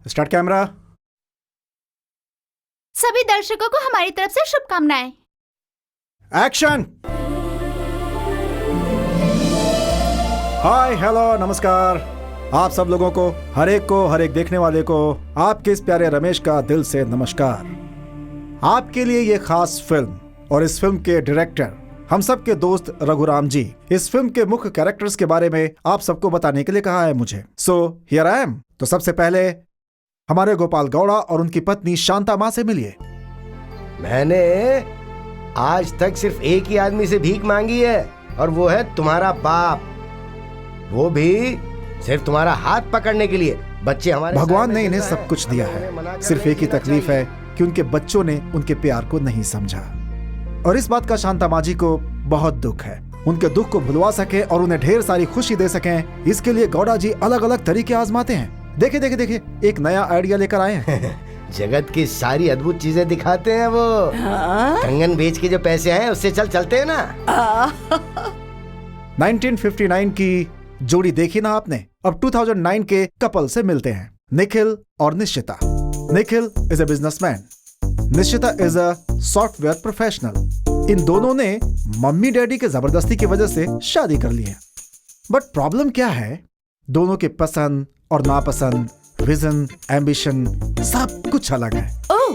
Start camera. सभी दर्शकों को हमारी तरफ से शुभकामनाएं। एक्शन। हाय, हेलो, नमस्कार आप सब लोगों को, हर एक देखने वाले को आपके इस प्यारे रमेश का दिल से नमस्कार। आपके लिए ये खास फिल्म और इस फिल्म के डायरेक्टर हम सब के दोस्त रघुराम जी इस फिल्म के मुख्य कैरेक्टर्स के बारे में आप सबको बताने के लिए कहा है मुझे। So here I am. तो सबसे पहले हमारे गोपाल गौड़ा और उनकी पत्नी शांता माँ से मिलिए। मैंने आज तक सिर्फ एक ही आदमी से भीख मांगी है और वो है तुम्हारा बाप, वो भी सिर्फ तुम्हारा हाथ पकड़ने के लिए। बच्चे हमारे भगवान ने इन्हें सब कुछ दिया है, सिर्फ एक ही तकलीफ है कि उनके बच्चों ने उनके प्यार को नहीं समझा और इस बात का शांता माँ जी को बहुत दुख है। उनके दुख को भुलवा सके और उन्हें ढेर सारी खुशी दे सकें, इसके लिए गौड़ा जी अलग अलग तरीके आजमाते हैं। देखिए एक नया आइडिया लेकर आए हैं। जगत की सारी अद्भुत चीजें दिखाते हैं वो। कंगन बेच के जो पैसे आए उससे चलते हैं ना। 1959 की जोड़ी देखी ना आपने? अब 2009 के कपल से मिलते हैं, निखिल और Nishchita. Nikhil is a businessman, Nishchita is a software professional. इन दोनों ने मम्मी डैडी के जबरदस्ती की वजह से शादी कर ली है। बट प्रॉब्लम क्या है, दोनों के पसंद और नापसंद, विजन, एम्बिशन सब कुछ अलग है। ओह,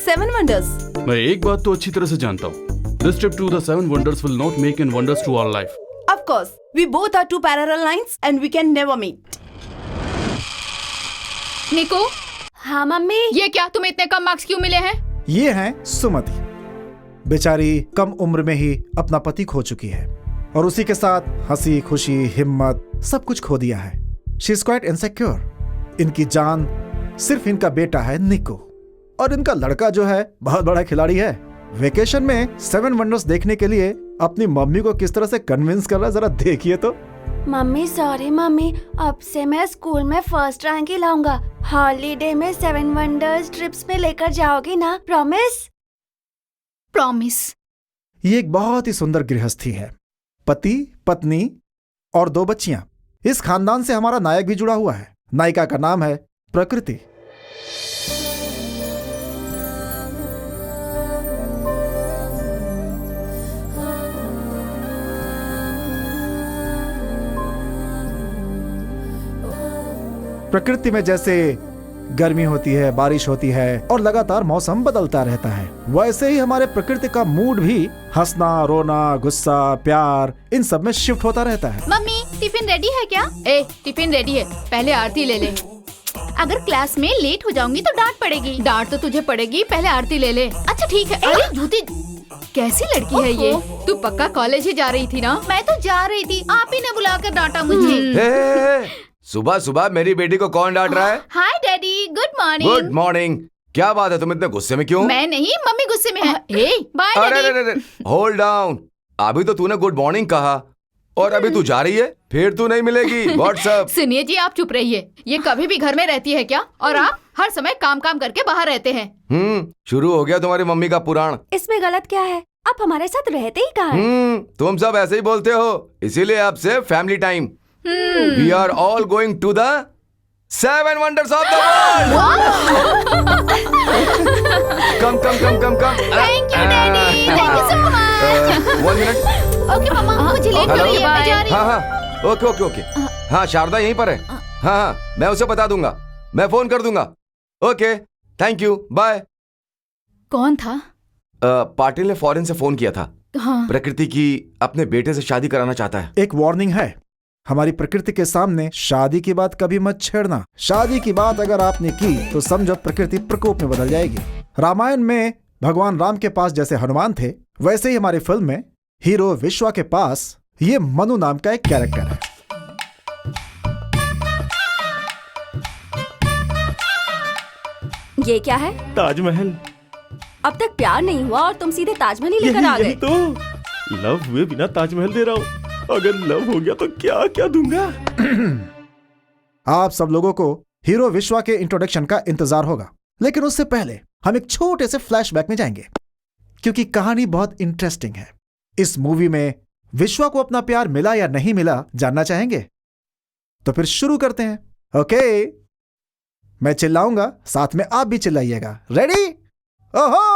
7 wonders। मैं एक बात तो अच्छी तरह से जानता हूँ, this trip to the 7 wonders will not make any wonders to our life. Of course, we both are two parallel lines and we can never meet. निको, हाँ मम्मी। ये क्या, तुम्हें इतने कम मार्क्स क्यों मिले हैं? ये हैं सुमति, बेचारी कम उम्र में ही अपना पति खो चुकी है और उसी के साथ हंसी खुशी हिम्मत सब कुछ खो दिया है। She is quite insecure. इनकी जान सिर्फ इनका बेटा है निको और इनका लड़का जो है बहुत बड़ा खिलाड़ी है। वेकेशन में 7 वंडर्स देखने के लिए अपनी मम्मी को किस तरह से कन्विंस कर रहा है, जरा देखिए तो। मम्मी सॉरी मम्मी, अब से मैं स्कूल में फर्स्ट रैंक ही लाऊंगा। हॉलीडे में 7 वंडर्स ट्रिप्स में लेकर जाओगी ना, प्रॉमिस? प्रॉमिस। ये एक बहुत ही सुंदर गृहस्थी है, पति पत्नी और 2 बच्चियां। इस खानदान से हमारा नायक भी जुड़ा हुआ है। नायिका का नाम है प्रकृति। प्रकृति में जैसे गर्मी होती है, बारिश होती है और लगातार मौसम बदलता रहता है, वैसे ही हमारे प्रकृति का मूड भी हंसना, रोना, गुस्सा, प्यार इन सब में शिफ्ट होता रहता है। मम्मी, टिफिन रेडी है क्या? टिफिन रेडी है, पहले आरती ले ले। अगर क्लास में लेट हो जाऊंगी तो डांट पड़ेगी। डांट तो तुझे पड़ेगी, पहले आरती ले ले। अच्छा ठीक है। अरे जूती, कैसी लड़की है ये? तू पक्का कॉलेज ही जा रही थी ना? मैं तो जा रही थी, आप ही ने बुलाकर डांटा मुझे। सुबह सुबह मेरी बेटी को कौन डांट रहा है? हाय daddy, good morning. Good morning. क्या बात है, तुम इतने गुस्से में क्यों? मैं नहीं, मम्मी गुस्से में है। Bye daddy. अरे होल्ड डाउन। अभी तो तूने गुड मॉर्निंग कहा और अभी तू जा रही है, फिर तू नहीं मिलेगी। व्हाट्सएप। सुनिए जी, आप चुप रहिए। ये कभी भी घर में रहती है क्या? और आप हर समय काम करके बाहर रहते हैं। शुरू हो गया तुम्हारी मम्मी का पुराण। इसमें गलत क्या है? आप हमारे साथ रहते ही कहाँ हैं? तुम सब ऐसे ही बोलते हो, इसीलिए आपसे family time. We are all going to the 7 wonders of the world. Come. Thank you daddy, thank you so much. 1 minute. Okay mamma, मुझे लेट हो रही है, मैं जा रही हूँ। हाँ, ओके। हाँ, शारदा यहीं पर है। हाँ, मैं उसे बता दूंगा, मैं फोन कर दूंगा। Okay, thank you, bye. कौन था? पाटिल ने फॉरेन से फोन किया था। हाँ। प्रकृति की अपने बेटे से शादी कराना चाहता है। एक वार्निंग है, हमारी प्रकृति के सामने शादी की बात कभी मत छेड़ना। शादी की बात अगर आपने की तो समझो प्रकृति प्रकोप में बदल जाएगी। रामायण में भगवान राम के पास जैसे हनुमान थे, वैसे ही हमारी फिल्म में हीरो विश्वा के पास ये मनु नाम का एक कैरेक्टर है। ये क्या है? ताजमहल। अब तक प्यार नहीं हुआ और तुम सीधे ताजमहल ही लेकर आ गए। तो लव हुए बिना ताजमहल दे रहा हूँ, अगर लव हो गया तो क्या क्या दूंगा। आप सब लोगों को हीरो विश्वा के इंट्रोडक्शन का इंतजार होगा, लेकिन उससे पहले हम एक छोटे से फ्लैशबैक में जाएंगे क्योंकि कहानी बहुत इंटरेस्टिंग है। इस मूवी में विश्वा को अपना प्यार मिला या नहीं मिला जानना चाहेंगे? तो फिर शुरू करते हैं। ओके, मैं चिल्लाऊंगा, साथ में आप भी चिल्लाइएगा। रेडी? ओहो!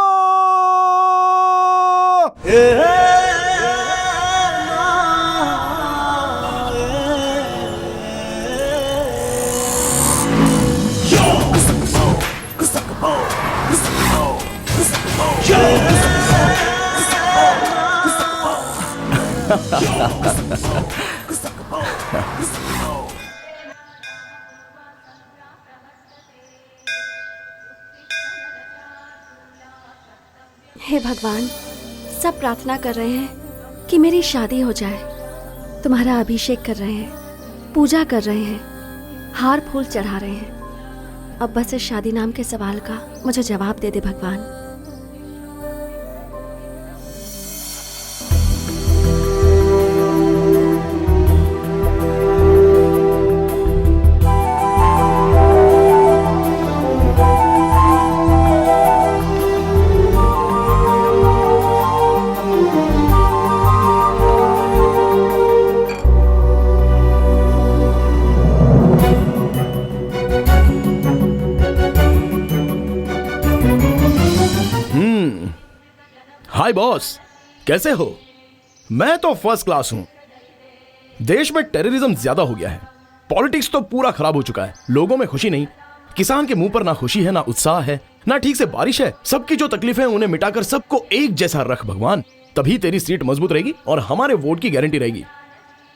हे भगवान, सब प्रार्थना कर रहे हैं कि मेरी शादी हो जाए। तुम्हारा अभिषेक कर रहे हैं, पूजा कर रहे हैं, हार फूल चढ़ा रहे हैं। अब बस इस शादी नाम के सवाल का मुझे जवाब दे दे भगवान। हाय बॉस, कैसे हो? मैं तो फर्स्ट क्लास हूं। देश में टेररिज्म ज्यादा हो गया है, पॉलिटिक्स तो पूरा खराब हो चुका है, लोगों में खुशी नहीं। किसान के मुंह पर ना खुशी है, ना उत्साह है, ना ठीक से बारिश है। सबकी जो तकलीफें उन्हें मिटाकर सबको एक जैसा रख भगवान, तभी तेरी सीट मजबूत रहेगी और हमारे वोट की गारंटी रहेगी।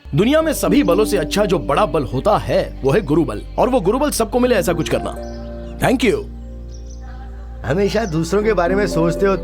दुनिया में सभी बलों से अच्छा जो बड़ा बल होता है वो है गुरु बल, और वो गुरु बल सबको मिले ऐसा कुछ करना। Thank you. हमेशा दूसरों के बारे में सोचते हो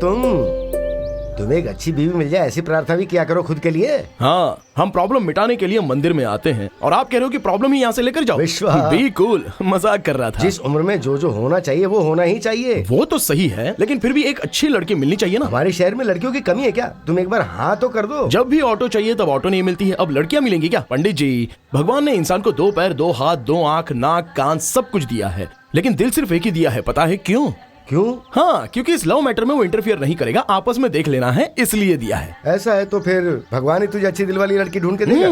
तुम्हें एक अच्छी बीवी मिल जाए ऐसी प्रार्थना भी किया करो खुद के लिए। हाँ, हम प्रॉब्लम मिटाने के लिए मंदिर में आते हैं और आप कह रहे हो कि प्रॉब्लम ही यहाँ से लेकर जाओ। विश्वा, बी कूल, मजाक कर रहा था। जिस उम्र में जो होना चाहिए वो होना ही चाहिए। वो तो सही है, लेकिन फिर भी एक अच्छी लड़की मिलनी चाहिए ना। हमारे शहर में लड़कियों की कमी है क्या? तुम एक बार हाँ तो कर दो। जब भी ऑटो चाहिए तब ऑटो नहीं मिलती है, अब लड़कियां मिलेंगी क्या? पंडित जी, भगवान ने इंसान को 2 पैर, 2 हाथ, 2 आंख, नाक, कान सब कुछ दिया है, लेकिन दिल सिर्फ एक ही दिया है। पता है क्यों? क्यों? हाँ, क्योंकि इस लव मैटर में वो इंटरफियर नहीं करेगा, आपस में देख लेना है, इसलिए दिया है। ऐसा है तो फिर भगवान ही तुझे अच्छी दिल वाली लड़की ढूंढ के देगा।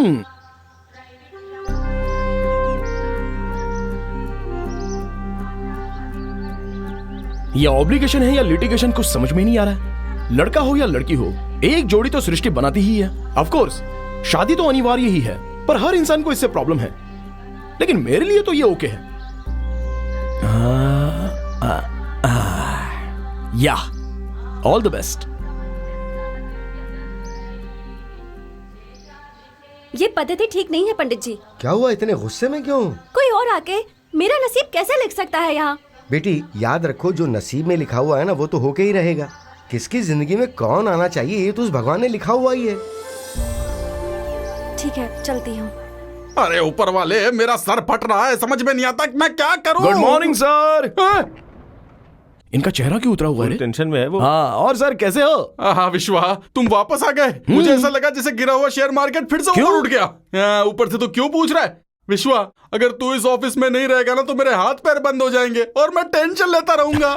ये ऑब्लिगेशन है या लिटिगेशन कुछ समझ में नहीं आ रहा है। लड़का हो या लड़की हो, एक जोड़ी तो सृष्टि बनाती ही है। ऑफ कोर्स शादी तो अनिवार्य ही है, पर हर इंसान को इससे प्रॉब्लम है, लेकिन मेरे लिए तो ये ओके है। या ऑल द बेस्ट। ये पद्धति ठीक नहीं है पंडित जी। क्या हुआ, इतने गुस्से में क्यों? कोई और आके मेरा नसीब कैसे लिख सकता है यहाँ? बेटी याद रखो, जो नसीब में लिखा हुआ है ना वो तो होके ही रहेगा। किसकी जिंदगी में कौन आना चाहिए ये तो उस भगवान ने लिखा हुआ ही है। ठीक है, चलती हूँ। अरे ऊपर वाले, मेरा सर फट रहा है, समझ में नहीं आता कि मैं क्या करूं। Good morning sir. इनका चेहरा क्यों उतरा हुआ है? टेंशन में है वो। हाँ, और सर कैसे हो? हाँ विश्वा, तुम वापस आ गए। मुझे ऐसा लगा जैसे गिरा हुआ शेयर मार्केट फिर से ऊपर उठ गया। ऊपर से तो क्यों पूछ रहा है? विश्वा, अगर तू इस ऑफिस में नहीं रहेगा ना तो मेरे हाथ पैर बंद हो जाएंगे और मैं टेंशन लेता रहूंगा।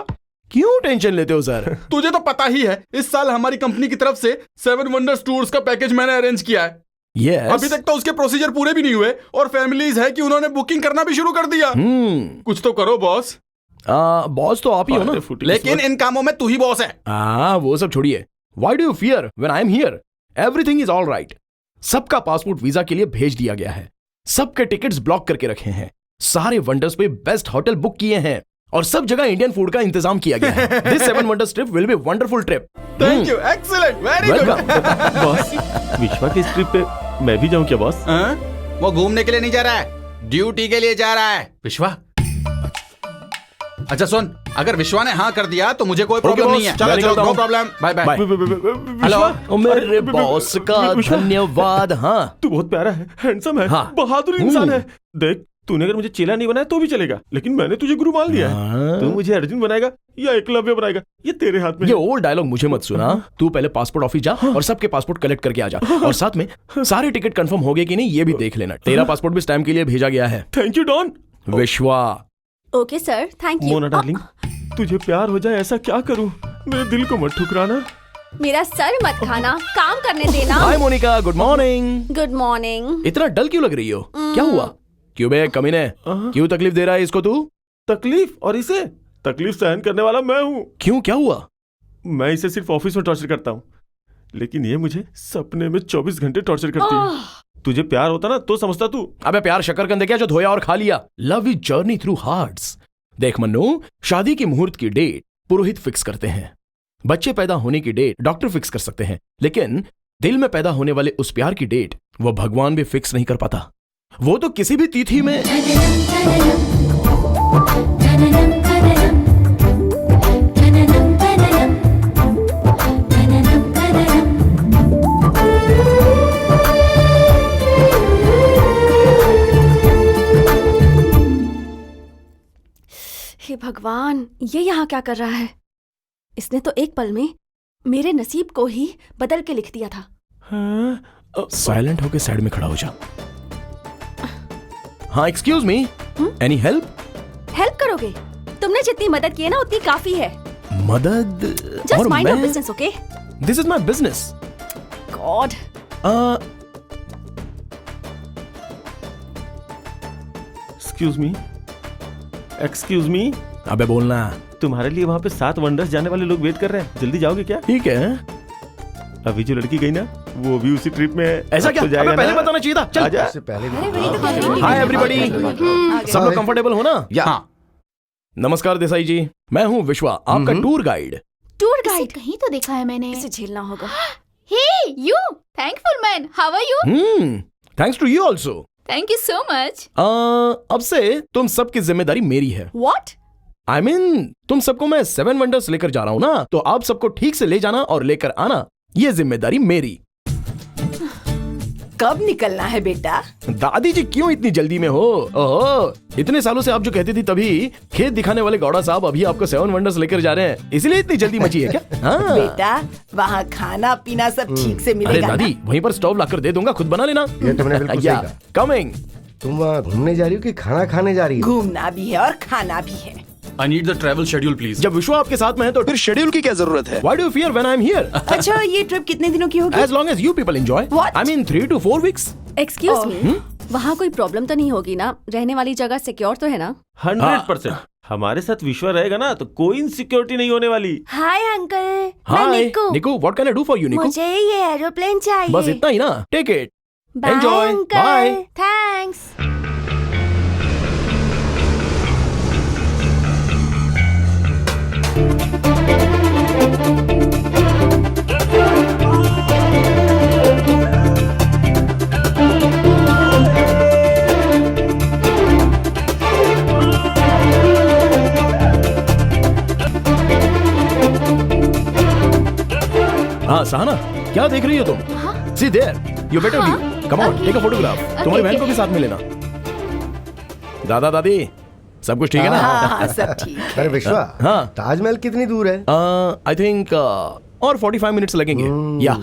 क्यों टेंशन लेते हो सर? तुझे तो पता ही है, इस साल हमारी कंपनी की तरफ से 7 वंडर्स टूर्स का पैकेज मैंने अरेंज किया है। Yes. अभी तक तो उसके प्रोसीजर पूरे भी नहीं हुए और फैमिलीज है कि उन्होंने बुकिंग करना भी शुरू कर दिया। कुछ तो करो बॉस। बॉस तो आप ही हो ना, लेकिन इन कामों में तू ही बॉस है। वो सब छोड़िए। Why do you fear when I am here? Everything is all right. सबका पासपोर्ट वीजा के लिए भेज दिया गया है, सबके टिकट्स ब्लॉक करके रखे हैं, सारे वंडर्स पे बेस्ट होटल बुक किए हैं और सब जगह इंडियन फूड का इंतजाम किया गया है। This 7 wonders trip will be wonderful trip. Thank you, excellent, very good. Boss, विश्वा की इस ट्रिप पे मैं भी जाऊं क्या बॉस? वो घूमने के लिए नहीं जा रहा है, ड्यूटी के लिए जा रहा है। विश्वा, अच्छा सुन, अगर विश्वा ने हाँ कर दिया तो मुझे कोई प्रॉब्लम नहीं है। चलो चलो, no problem, bye bye. Hello मेरे बॉस का धन्यवाद। हाँ, तू बहुत प्यारा है, हैंडसम है, हाँ। बहादुर इंसान है। देख, तूने अगर मुझे चेला नहीं बनाया तो भी चलेगा, लेकिन मैंने तुझे गुरु मान लिया है। तू मुझे अर्जुन बनाएगा या एकलव्य बनाएगा, ये तेरे हाथ में। ये ओल्ड डायलॉग मुझे मत सुना। तू पहले पासपोर्ट ऑफिस जा और सबके पासपोर्ट कलेक्ट करके आ जा, और साथ में सारे टिकट कंफर्म हो गए कि नहीं ये भी देख लेना। तेरा पासपोर्ट भी स्टैम्प के लिए भेजा गया है। Thank you Don. Vishwa. Okay sir, thank you. Mona darling, तुझे प्यार हो जाए ऐसा क्या करूं? मेरे दिल को मत ठुकराना। मेरा सर मत खाना, काम करने देना। Hi Monica, good morning. Good morning. इतना डल क्यों लग रही हो? क्या हुआ? क्यों बे कमीने, क्यों तकलीफ दे रहा है इसको तू? तकलीफ, और इसे तकलीफ सहन करने वाला मैं हूं। क्यों, क्या हुआ? मैं इसे सिर्फ ऑफिस में टॉर्चर करता हूँ, लेकिन ये मुझे सपने में 24 घंटे टॉर्चर करती है। तुझे प्यार होता ना तो समझता तू। अबे प्यार शकरकंद क्या जो धोया और खा लिया? Love is journey through hearts. देख मन्नू, शादी की मुहूर्त की डेट पुरोहित फिक्स करते हैं, बच्चे पैदा होने की डेट डॉक्टर फिक्स कर सकते हैं, लेकिन दिल में पैदा होने वाले उस प्यार की डेट वो भगवान भी फिक्स नहीं कर पाता। वो तो किसी भी तिथि में। हे भगवान, ये यहाँ क्या कर रहा है? इसने तो एक पल में मेरे नसीब को ही बदल के लिख दिया था। साइलेंट होके साइड में खड़ा हो जा। हाँ, excuse me, any help? Help करोगे? तुमने जितनी मदद की है ना उतनी काफी है। मदद? Just mind your business, okay? This is my business. God. Excuse me. अबे बोलना। तुम्हारे लिए वहाँ पे 7 वंडर्स जाने वाले लोग वेट कर रहे हैं, जल्दी जाओगे क्या? ठीक है। अभी जो लड़की गई ना वो भी उसी ट्रिप में है। ऐसा क्या? तो जाएगा अबे पहले ना? बताना चाहिए था। चल आजा। इससे पहले हाय एवरीबॉडी, सब लोग कंफर्टेबल हो ना? या नमस्कार देसाई जी, मैं हूँ विश्वा, आपका टूर गाइड। टूर इसे गाइड? कहीं तो देखा है मैंने। इसे झेलना होगा। Hey you, thankful man, how are you? Thanks to you also. Thank you so much. अब से तुम सबकी जिम्मेदारी मेरी है। What? I mean, तुम सबको मैं 7 वंडर्स लेकर जा रहा हूँ ना, तो आप सबको ठीक से ले जाना और लेकर आना, ये जिम्मेदारी मेरी। कब निकलना है बेटा? दादी जी क्यों इतनी जल्दी में हो? ओहो, इतने सालों से आप जो कहती थी तभी खेत दिखाने वाले गौड़ा साहब अभी आपको 7 वंडर्स लेकर जा रहे हैं, इसलिए इतनी जल्दी मची है क्या? हाँ। बेटा, वहाँ खाना पीना सब ठीक से अरे मिलेगा ना? दादी, वहीं पर स्टोव लाकर दे दूंगा, खुद बना लेना। ये तुमने बिल्कुल सही कहा। कमिंग। तुम वहाँ घूमने जा रही हो कि खाना खाने जा रही हो? घूमना भी है और खाना भी है। I need the travel schedule, please. जब विश्वा आपके साथ में है तो फिर शेड्यूल की क्या जरूरत है? Why do you fear when I'm here? अच्छा, ये ट्रिप कितने दिनों की होगी? As long as you people enjoy. What? I mean 3 to 4 weeks. Excuse me, वहाँ कोई प्रॉब्लम तो नहीं होगी ना? रहने वाली जगह सिक्योर तो है ना? 100%। हमारे साथ विश्वा रहेगा ना तो कोई इनसिक्योरिटी नहीं होने वाली। Hi uncle, Hi, Niku. What can I do for you, Niku? मुझे ये एरोप्लेन चाहिए। बस इतना ही ना? Take it. Bye Enjoy. Uncle. Bye. Thanks. हाँ सहाना, क्या देख रही हो तुम? See there, you better view. Come on, take a photograph. तुम्हारी बहन को भी साथ में लेना। दादा दादी, सब कुछ ठीक है ना? हाँ, सब ठीक है। अरे विश्वा, हाँ। ताजमहल कितनी दूर है? I think और 45 मिनट्स लगेंगे। या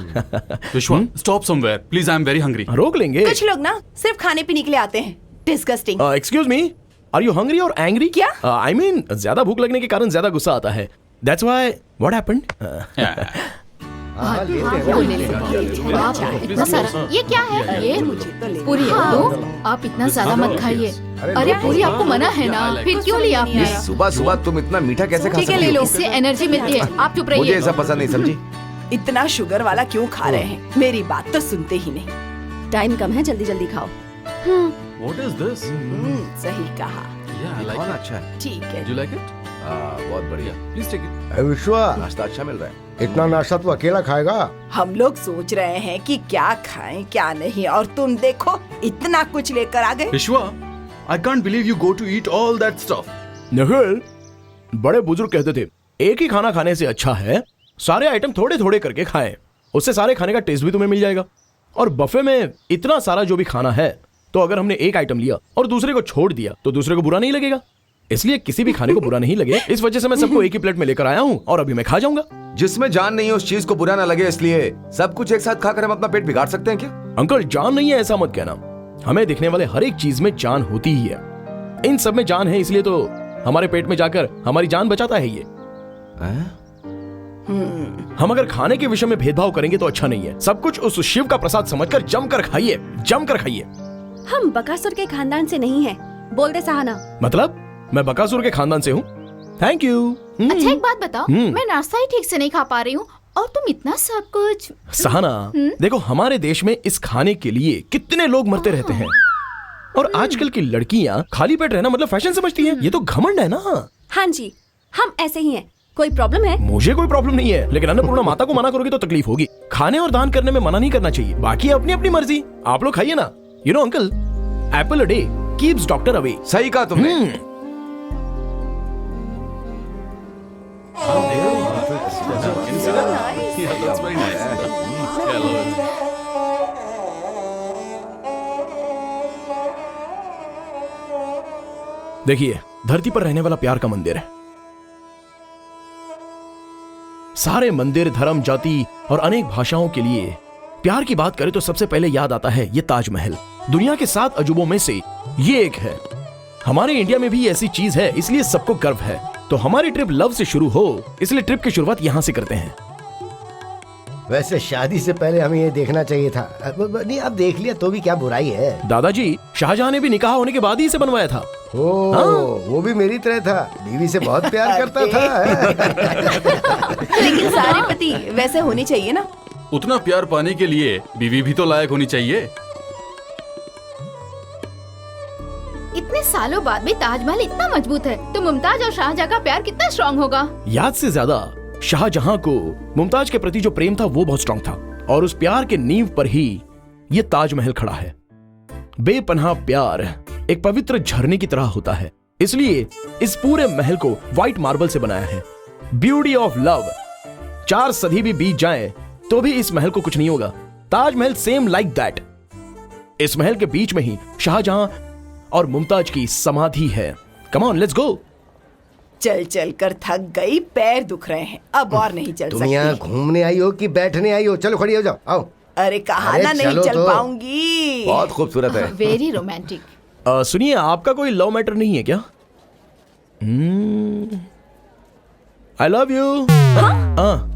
Vishwa, stop somewhere. Please, I am very hungry. रोक लेंगे। कुछ लोग ना सिर्फ खाने पीने के लिए आते हैं। Disgusting. Excuse me, are you hungry और एंग्री? क्या? आई मीन ज्यादा भूख लगने के कारण ज्यादा गुस्सा आता है। That's why what happened? हाँ, लेते हैं। वो ले ले। बाप रे, इतना सारा। ये क्या है? ये पूरी है। तो आप इतना ज्यादा मत खाइए। अरे पूरी आपको मना है ना, फिर क्यों लिया आपने? सुबह सुबह तुम इतना मीठा कैसे खा ठीक है, सकती ले हो? लो। इससे एनर्जी मिलती है। आप चुप मुझे रहिए। ऐसा पसंद नहीं, समझी? इतना शुगर वाला क्यों खा रहे हैं? मेरी बात तो सुनते ही नहीं। टाइम कम है, जल्दी जल्दी खाओ। What is this? सही कहा। Yeah, I like खाना it. अच्छा है। ठीक है। Do you like it? बहुत बढ़िया। Please take it. अरे विश्वा, नाश्ता अच्छा मिल रहा है। इतना नाश्ता तू अकेला खाएगा? हम लोग सोच रहे हैं कि क्या खाएं क्या नहीं, और तुम देखो इतना कुछ लेकर आ गए। Vishwa, I can't believe you go to eat all that stuff. Nikhil, बड़े बुजुर्ग कहते थे एक ही खाना खाने से अच्छा है सारे आइटम थोड़े थोड़े करके खाएं, उससे सारे खाने का टेस्ट भी तुम्हें मिल जाएगा। और बफे में इतना सारा जो भी खाना है, तो अगर हमने एक आइटम लिया और दूसरे को छोड़ दिया तो दूसरे को बुरा नहीं लगेगा। इसलिए किसी भी खाने को बुरा नहीं लगे, इस वजह से मैं सबको एक ही प्लेट में लेकर आया हूँ और अभी मैं खा जाऊंगा। जिसमें जान नहीं है उस चीज को बुरा ना लगे, इसलिए सब कुछ एक साथ खाकर हम अपना पेट बिगाड़ सकते हैं क्या? अंकल, जान नहीं है ऐसा मत कहना। हमें दिखने वाले हर एक चीज में जान होती ही है। इन सब में जान है, इसलिए तो हमारे पेट में जाकर हमारी जान बचाता है ये। हम अगर खाने के विषय में भेदभाव करेंगे तो अच्छा नहीं है। सब कुछ उस शिव का प्रसाद समझकर जमकर खाइए, जमकर खाइए। हम बकासुर के खानदान से नहीं हैं। बोल दे सहाना। मतलब मैं बकासुर के खानदान से हूँ। Thank you. अच्छा एक बात बताओ, मैं नाश्ता ही ठीक से नहीं खा पा रही हूँ और तुम इतना सब कुछ। सहाना, देखो हमारे देश में इस खाने के लिए कितने लोग मरते रहते हैं और आजकल की लड़कियाँ खाली पेट रहना मतलब फैशन समझती हैं। ये तो घमंड है ना। हाँ जी, हम ऐसे ही हैं। कोई प्रॉब्लम है? मुझे कोई प्रॉब्लम नहीं है, लेकिन अन्नपूर्णा माता को मना करोगे तो तकलीफ होगी। खाने और दान करने में मना नहीं करना चाहिए, बाकी अपनी अपनी मर्जी। आप लोग खाइए ना। You know uncle, Apple a day keeps doctor away. सही कहा तुमने। देखिए, धरती पर रहने वाला प्यार का मंदिर है। सारे मंदिर, धर्म, जाति और अनेक भाषाओं के लिए प्यार की बात करें तो सबसे पहले याद आता है ये ताजमहल। दुनिया के 7 अजूबों में से ये एक है। हमारे इंडिया में भी ऐसी चीज है, इसलिए सबको गर्व है। तो हमारी ट्रिप लव से शुरू हो, इसलिए ट्रिप की शुरुआत यहाँ से करते हैं। वैसे शादी से पहले हमें ये देखना चाहिए था। नहीं, अब देख लिया तो भी क्या बुराई है। दादाजी, शाहजहां ने भी निकाह होने के बाद ही इसे बनवाया था। वो भी मेरी तरह था, बीवी से बहुत प्यार करता था। लेकिन सारे पति वैसे होने चाहिए ना। उतना प्यार पाने के लिए बीवी भी तो लायक होनी चाहिए। इतने सालों बाद भी ताजमहल इतना मजबूत है तो मुमताज और शाहजहां का प्यार कितना स्ट्रॉन्ग होगा। याद से ज्यादा शाहजहां को मुमताज के प्रति जो प्रेम था वो बहुत स्ट्रॉन्ग था और उस प्यार के नींव पर ही ये ताजमहल खड़ा है। बेपनाह प्यार एक पवित्र झरने की तरह होता है, इसलिए इस पूरे महल को व्हाइट मार्बल से बनाया है। Beauty of love. 4 सदी भी बीत जाए तो भी इस महल को कुछ नहीं होगा। Taj Mahal same like that. इस महल के बीच में ही शाहजहां और मुमताज की समाधि है। Come on, let's go. चल चल कर थक गई, पैर दुख रहे हैं, अब और नहीं चल तुम यहाँ सकती। घूमने आई हो कि बैठने आई हो? चलो खड़ी हो जाओ, आओ। अरे कहा अरे ना नहीं चलो चल तो। पाऊंगी। बहुत खूबसूरत है। Very romantic. सुनिए, आपका कोई लव मैटर नहीं है क्या? आई लव यू।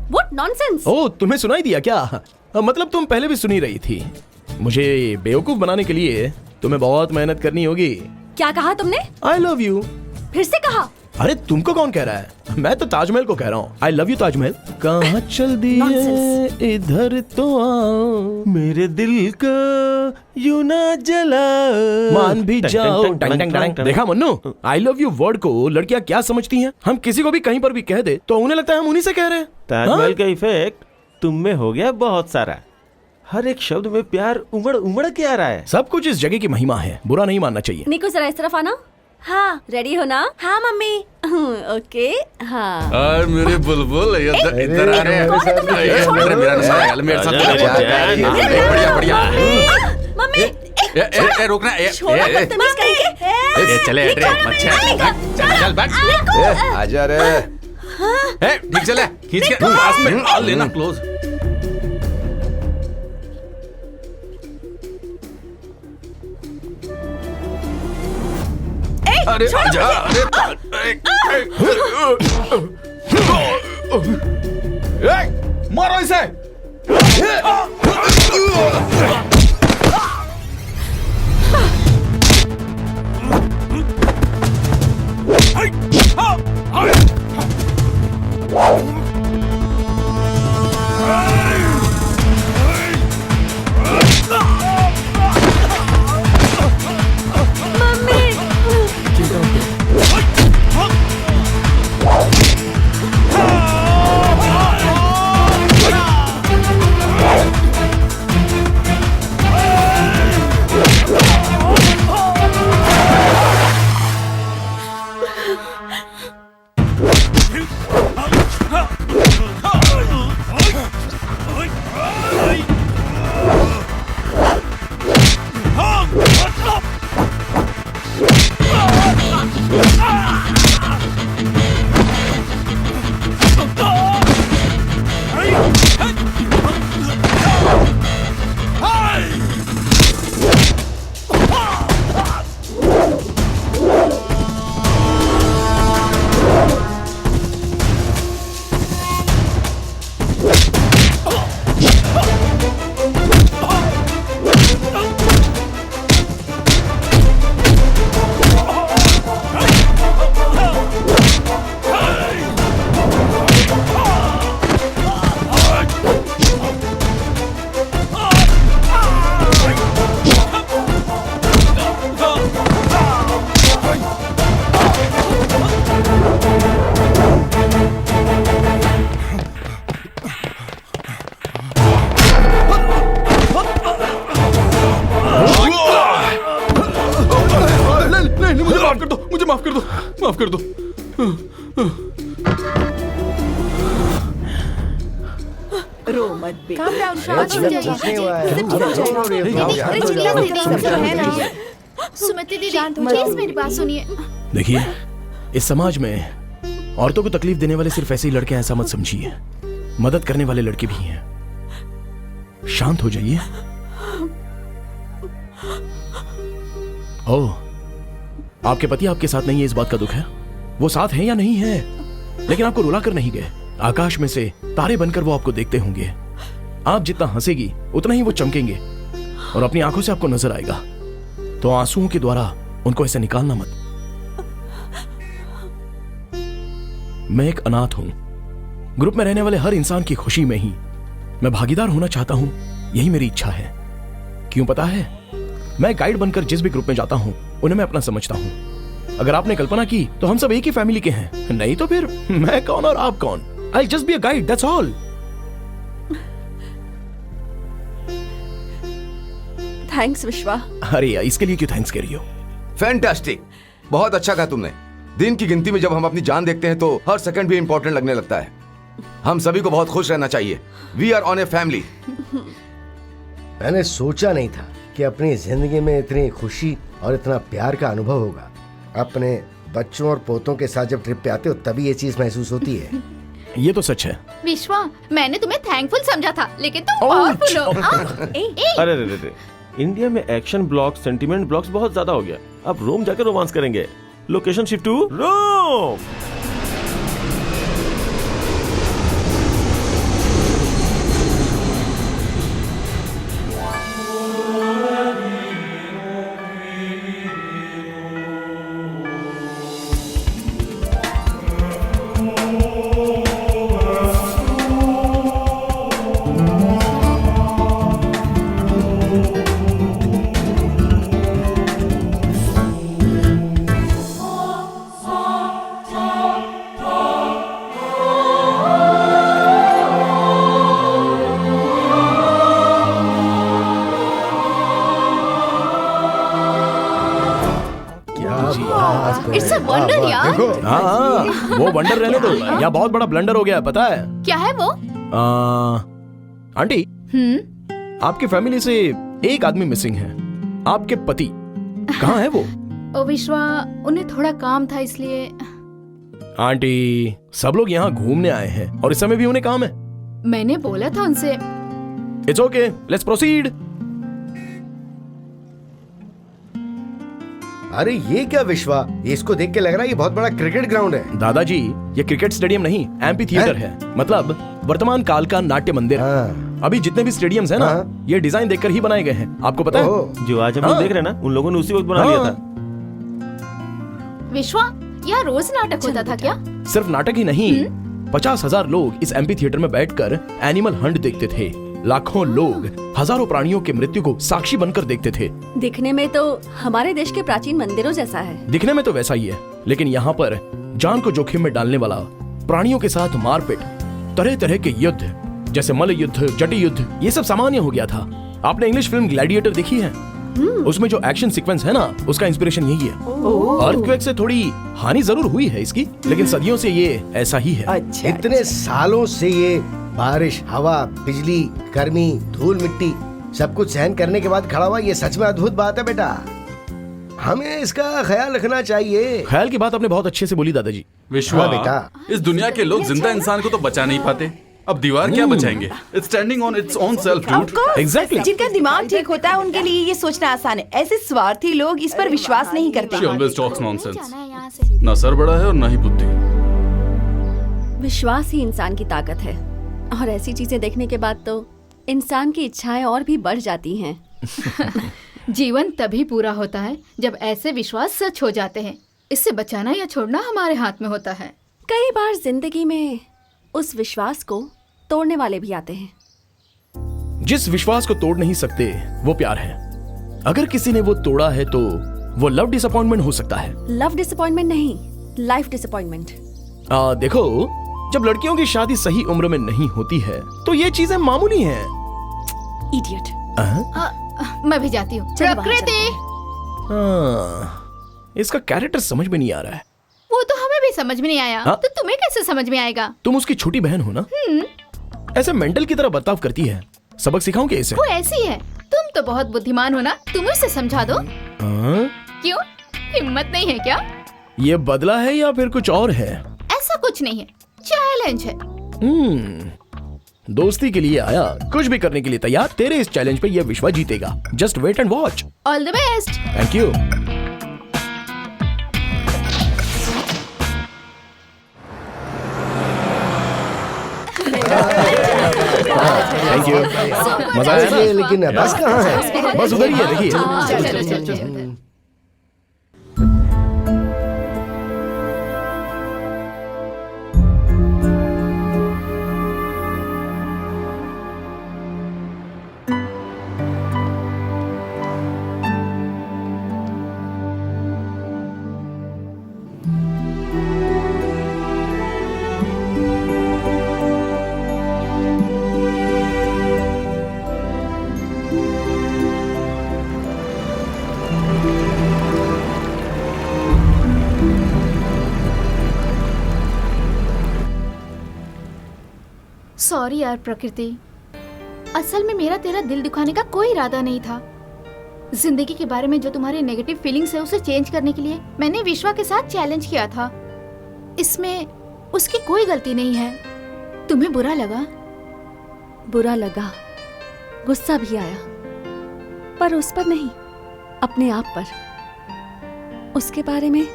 What nonsense? ओ, तुम्हें सुनाई दिया क्या? मतलब तुम पहले भी सुनी रही थी। मुझे बेवकूफ बनाने के लिए तुम्हें बहुत मेहनत करनी होगी। क्या कहा तुमने? आई लव यू। फिर से कहा? अरे तुमको कौन कह रहा है? मैं तो ताजमहल को कह रहा हूँ। आई लव यू ताजमहल। कहाँ चल दिए Nonsense. इधर तो आओ, मेरे दिल को यूं ना जलाओ, मान भी टंग, जाओ। टंग, टंग, टंग, टंग, टंग। देखा मन्नू, आई लव यू वर्ड को लड़कियां क्या समझती हैं? हम किसी को भी कहीं पर भी कह दे तो उन्हें लगता है हम उन्हीं से कह रहे हैं। ताजमहल का इफेक्ट तुम में हो गया बहुत सारा। हर एक शब्द में प्यार उमड़ उमड़ के आ रहा है। सब कुछ इस जगह की महिमा है, बुरा नहीं मानना चाहिए। निको जरा इस तरफ आना। हाँ, रेडी हो ना? हाँ मम्मी। ओके, हाँ। और मेरे बुलबुल इधर आ रहे हैं। कौन है तुम लोग? ये छोड़ो। मेरा नशा मेरे साथ बढ़िया बढ़िया। मम्मी, ए रोकना। छोड़ो, बदतमीज कहीं के। चले चल बैठ। आजा रे। ठीक चले, खींच के पास में आ लेना क्लोज। अरे आजा। अरे मारो इसे। माफ कर दो, मुझे माफ कर दो, माफ कर दो। रो मत बेटा। Calm down, अरे शांत हो कुछ नहीं हुआ है। जाइए। रो रही हो, दीदी, शांत अरे हो चिल्ला जाओ। दीदी, सब तो है ना। सुमति दीदी, प्लीज मेरी बात सुनिए। देखिए, इस समाज में औरतों को तकलीफ देने वाले सिर्फ ऐसे ही लड़के हैं, ऐसा मत समझिए। मदद करने वाले लड़के भी हैं। शांत हो जाइए। ओह, आपके पति आपके साथ नहीं है, इस बात का दुख है। वो साथ है या नहीं है, लेकिन आपको रुला कर नहीं गए। आकाश में से तारे बनकर वो आपको देखते होंगे। आप जितना हंसेगी उतना ही वो चमकेंगे और अपनी आंखों से आपको नजर आएगा। तो आंसुओं के द्वारा उनको ऐसे निकालना मत। मैं एक अनाथ हूं। ग्रुप में रहने वाले हर इंसान की खुशी में ही मैं भागीदार होना चाहता हूं। यही मेरी इच्छा है। क्यों पता है, मैं गाइड बनकर जिस भी ग्रुप में जाता हूं उन्हें मैं अपना समझता हूं। अगर आपने कल्पना की तो हम सब एक ही फैमिली के हैं, नहीं तो फिर मैं कौन और आप कौन। I'll just be a guide, that's all. Thanks विश्वा। अरे यार, इसके लिए क्यों थैंक्स कह रही हो? फैंटास्टिक, बहुत अच्छा कहा तुमने। दिन की गिनती में जब हम अपनी जान देखते हैं तो हर सेकंड भी इंपॉर्टेंट लगने लगता है। हम सभी को बहुत खुश रहना चाहिए। We are on a family. मैंने सोचा नहीं था कि अपनी जिंदगी में इतनी खुशी और इतना प्यार का अनुभव होगा। अपने बच्चों और पोतों के साथ जब ट्रिप पे आते हो तभी ये चीज महसूस होती है। ये तो सच है। विश्वा, मैंने तुम्हें थैंकफुल समझा था, लेकिन तुम पावरफुल हो। अरे रे रे रे, इंडिया में एक्शन ब्लॉक्स, सेंटिमेंट ब्लॉक्स बहुत ज्यादा हो गया। अब रोम जाकर रोमांस करेंगे। Location shift to Rome. It's a wonder यार। हाँ, वो वंडर रहने दो या बहुत बड़ा ब्लंडर हो गया, पता है? क्या है वो? आंटी, आपकी फैमिली से एक आदमी मिसिंग है। आपके पति कहाँ है वो? ओ विश्वा, उन्हें थोड़ा काम था इसलिए। आंटी, सब लोग यहाँ घूमने आए हैं और इस समय भी उन्हें काम है। मैंने बोला था उनसे। It's okay, let's proceed. अरे ये क्या विश्वा, ये इसको देख के लग रहा है ये बहुत बड़ा क्रिकेट ग्राउंड है। दादाजी, ये क्रिकेट स्टेडियम नहीं, एम्पी थिएटर है। मतलब वर्तमान काल का नाट्य मंदिर। अभी जितने भी स्टेडियम्स हैं ना, ये डिजाइन देखकर ही बनाए गए हैं। आपको पता है? जो आज हम लोग देख रहे हैं ना, उन लोगों ने उसी वक्त बना लिया था। विश्वा, यहाँ रोज नाटक होता था क्या? सिर्फ नाटक ही नहीं, 50,000 लोग इस एम्पी थिएटर में बैठकर एनिमल हंट देखते थे। लाखों लोग हजारों प्राणियों की मृत्यु को साक्षी बनकर देखते थे। दिखने में तो हमारे देश के प्राचीन मंदिरों जैसा है। दिखने में तो वैसा ही है, लेकिन यहाँ पर जान को जोखिम में डालने वाला, प्राणियों के साथ मारपीट, तरह तरह के युद्ध जैसे मल्ल युद्ध, जटी युद्ध, ये सब सामान्य हो गया था। आपने इंग्लिश फिल्म ग्लैडिएटर देखी है? उसमें जो एक्शन सीक्वेंस है ना, उसका इंस्पिरेशन यही है। अर्थक्वेक से थोड़ी हानि जरूर हुई है इसकी, लेकिन सदियों से ये ऐसा ही है। अच्छा, इतने सालों से ये बारिश, हवा, बिजली, गर्मी, धूल मिट्टी सब कुछ सहन करने के बाद खड़ा हुआ, ये सच में अद्भुत बात है बेटा। हमें इसका ख्याल रखना चाहिए। ख्याल की बात आपने बहुत अच्छे से बोली दादाजी। विश्वा, बेटा, इस दुनिया के लोग जिंदा इंसान को तो बचा नहीं पाते, अब दीवार क्या बचाएंगे? It's standing on its own self, dude. Exactly. जिनका दिमाग ठीक होता है उनके लिए ये सोचना आसान है। ऐसे स्वार्थी लोग इस पर विश्वास नहीं करते। She always talks nonsense. जाना है यहाँ से। ना सर बड़ा है और ना ही बुद्धि। विश्वास ही इंसान की ताकत है, और ऐसी चीजें देखने के बाद तो इंसान की इच्छाएं और भी बढ़ जाती हैं। जीवन तभी पूरा होता है जब ऐसे विश्वास सच हो जाते हैं। इससे बचाना या छोड़ना हमारे हाथ में होता है। कई बार जिंदगी में उस विश्वास को तोड़ने वाले भी आते हैं। जिस विश्वास को तोड़ नहीं सकते वो प्यार है। अगर किसी ने वो तोड़ा है तो वो लव डिसअपॉइंटमेंट हो सकता है। लव डिसअपॉइंटमेंट नहीं, लाइफ डिसअपॉइंटमेंट। देखो, जब लड़कियों की शादी सही उम्र में नहीं होती है तो ये चीजें मामूली हैं। इडियट। मैं भी जाती हूँ। चलो बाहर प्रकृति, इसका कैरेक्टर समझ में नहीं आ रहा है। वो तो हमें भी समझ में नहीं आया। हाँ? तो तुम्हें कैसे समझ में आएगा? तुम उसकी छोटी बहन हो ना, ऐसे मेंटल की तरह बर्ताव करती है। सबक सिखाओगे इसे? वो ऐसी है। तुम तो बहुत बुद्धिमान हो ना, तुम उसे समझा दो। हाँ? क्यों, हिम्मत नहीं है क्या? ये बदला है या फिर कुछ और है? ऐसा कुछ नहीं है, चैलेंज है। दोस्ती के लिए आया, कुछ भी करने के लिए तैयार। तेरे इस चैलेंज पे ये विश्वा जीतेगा। Just wait and watch. All the best. Thank you. Thank you. मजा आया ना? लेकिन बस कहाँ है? बस उधर ही है, देखिए। चलो चलो चलो। सॉरी यार प्रकृति, असल में मेरा तेरा दिल दुखाने का कोई इरादा नहीं था। जिंदगी के बारे में जो तुम्हारी नेगेटिव फीलिंग्स है उसे चेंज करने के लिए मैंने विश्वा के साथ चैलेंज किया था। इसमें उसकी कोई गलती नहीं है। तुम्हें बुरा लगा? बुरा लगा, गुस्सा भी आया, पर उस पर नहीं, अपने आप पर। उसके बारे में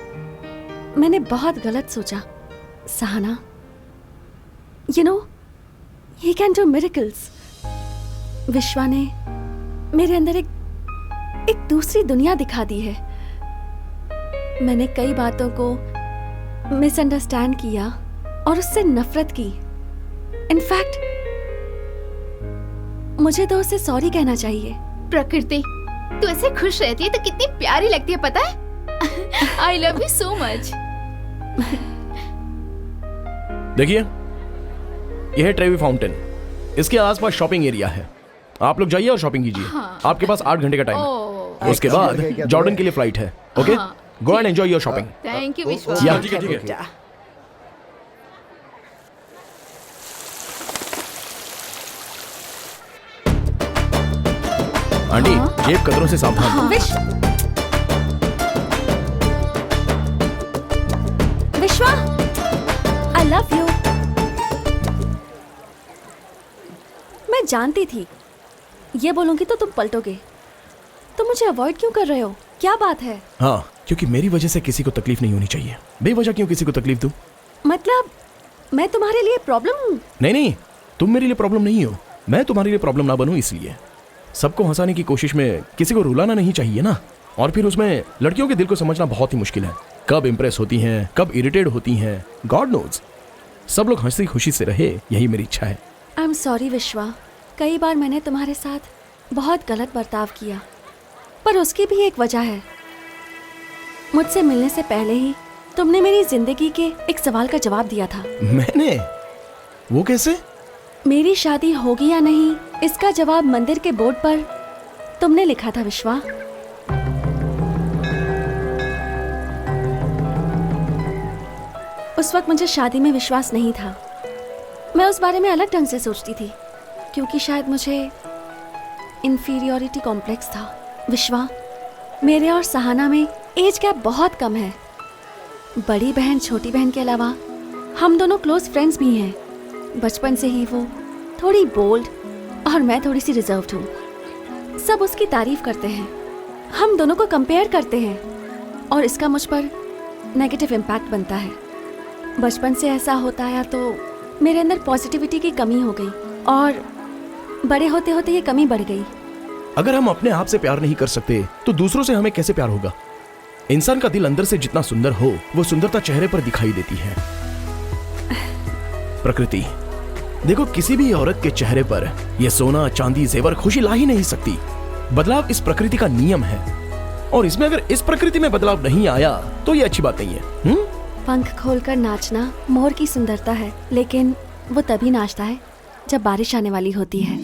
मैंने बहुत गलत सोचा। Sahana, you know, he can do miracles. विश्वा ने मेरे अंदर एक दूसरी दुनिया दिखा दी है। मैंने कई बातों को मिसअंडरस्टैंड किया और उससे नफरत की। इनफैक्ट मुझे तो उसे सॉरी कहना चाहिए। प्रकृति, तू ऐसे खुश रहती है तो कितनी प्यारी लगती है, पता है? आई लव यू सो मच। देखिए, यह है ट्रेवी फाउंटेन। इसके आसपास शॉपिंग एरिया है। आप लोग जाइए और शॉपिंग कीजिए। हाँ। आपके पास 8 घंटे का टाइम है। उसके बाद जॉर्डन के लिए फ्लाइट है। ओके, हाँ। Go and enjoy your shopping. Thank you विश्वा। या ठीक है। आंटी, जेब कतरों से सावधान। विश्वा, आई लव यू। मैं जानती थी ये बोलूंगी तो तुम पलटोगे। तुम मुझे अवॉइड क्यों कर रहे हो? क्या बात है? हाँ, क्योंकि मेरी वजह से किसी को तकलीफ नहीं होनी चाहिए। बेवजह क्यों किसी को तकलीफ दूं? मतलब मैं तुम्हारे लिए प्रॉब्लम हूँ? नहीं, तुम मेरे लिए प्रॉब्लम नहीं हो। मैं तुम्हारे लिए प्रॉब्लम ना बनूं, इसलिए। सबको हंसाने की कोशिश में किसी को रुलाना नहीं चाहिए ना। और फिर उसमें लड़कियों के दिल को समझना बहुत ही मुश्किल है। कब इंप्रेस होती हैं, कब इरिटेट होती हैं, गॉड नोज। सब लोग हंसी खुशी से रहे, यही मेरी इच्छा है। आई एम सॉरी विश्वा, कई बार मैंने तुम्हारे साथ बहुत गलत बर्ताव किया, पर उसकी भी एक वजह है। मुझसे मिलने से पहले ही तुमने मेरी जिंदगी के एक सवाल का जवाब दिया था। मैंने? वो कैसे? मेरी शादी होगी या नहीं, इसका जवाब मंदिर के बोर्ड पर तुमने लिखा था विश्वा। उस वक्त मुझे शादी में विश्वास नहीं था। मैं उस बारे में अलग ढंग से सोचती थी, क्योंकि शायद मुझे इंफीरियरिटी कॉम्प्लेक्स था। विश्वा, मेरे और सहाना में एज गैप बहुत कम है। बड़ी बहन छोटी बहन के अलावा हम दोनों क्लोज फ्रेंड्स भी हैं। बचपन से ही वो थोड़ी बोल्ड और मैं थोड़ी सी रिजर्व्ड हूँ। सब उसकी तारीफ करते हैं, हम दोनों को कंपेयर करते हैं, और इसका मुझ पर नेगेटिव इम्पैक्ट बनता है। बचपन से ऐसा होता आया तो मेरे अंदर पॉजिटिविटी की कमी हो गई, और बड़े होते होते ये कमी बढ़ गई। अगर हम अपने आप से प्यार नहीं कर सकते तो दूसरों से हमें कैसे प्यार होगा? इंसान का दिल अंदर से जितना सुंदर हो, वो सुंदरता चेहरे पर दिखाई देती है। प्रकृति, देखो, किसी भी औरत के चेहरे पर ये सोना चांदी जेवर खुशी ला ही नहीं सकती। बदलाव इस प्रकृति का नियम है, और इसमें अगर इस प्रकृति में बदलाव नहीं आया तो ये अच्छी बात नहीं है। पंख खोलकर नाचना मोर की सुंदरता है, लेकिन वो तभी नाचता है जब बारिश आने वाली होती है।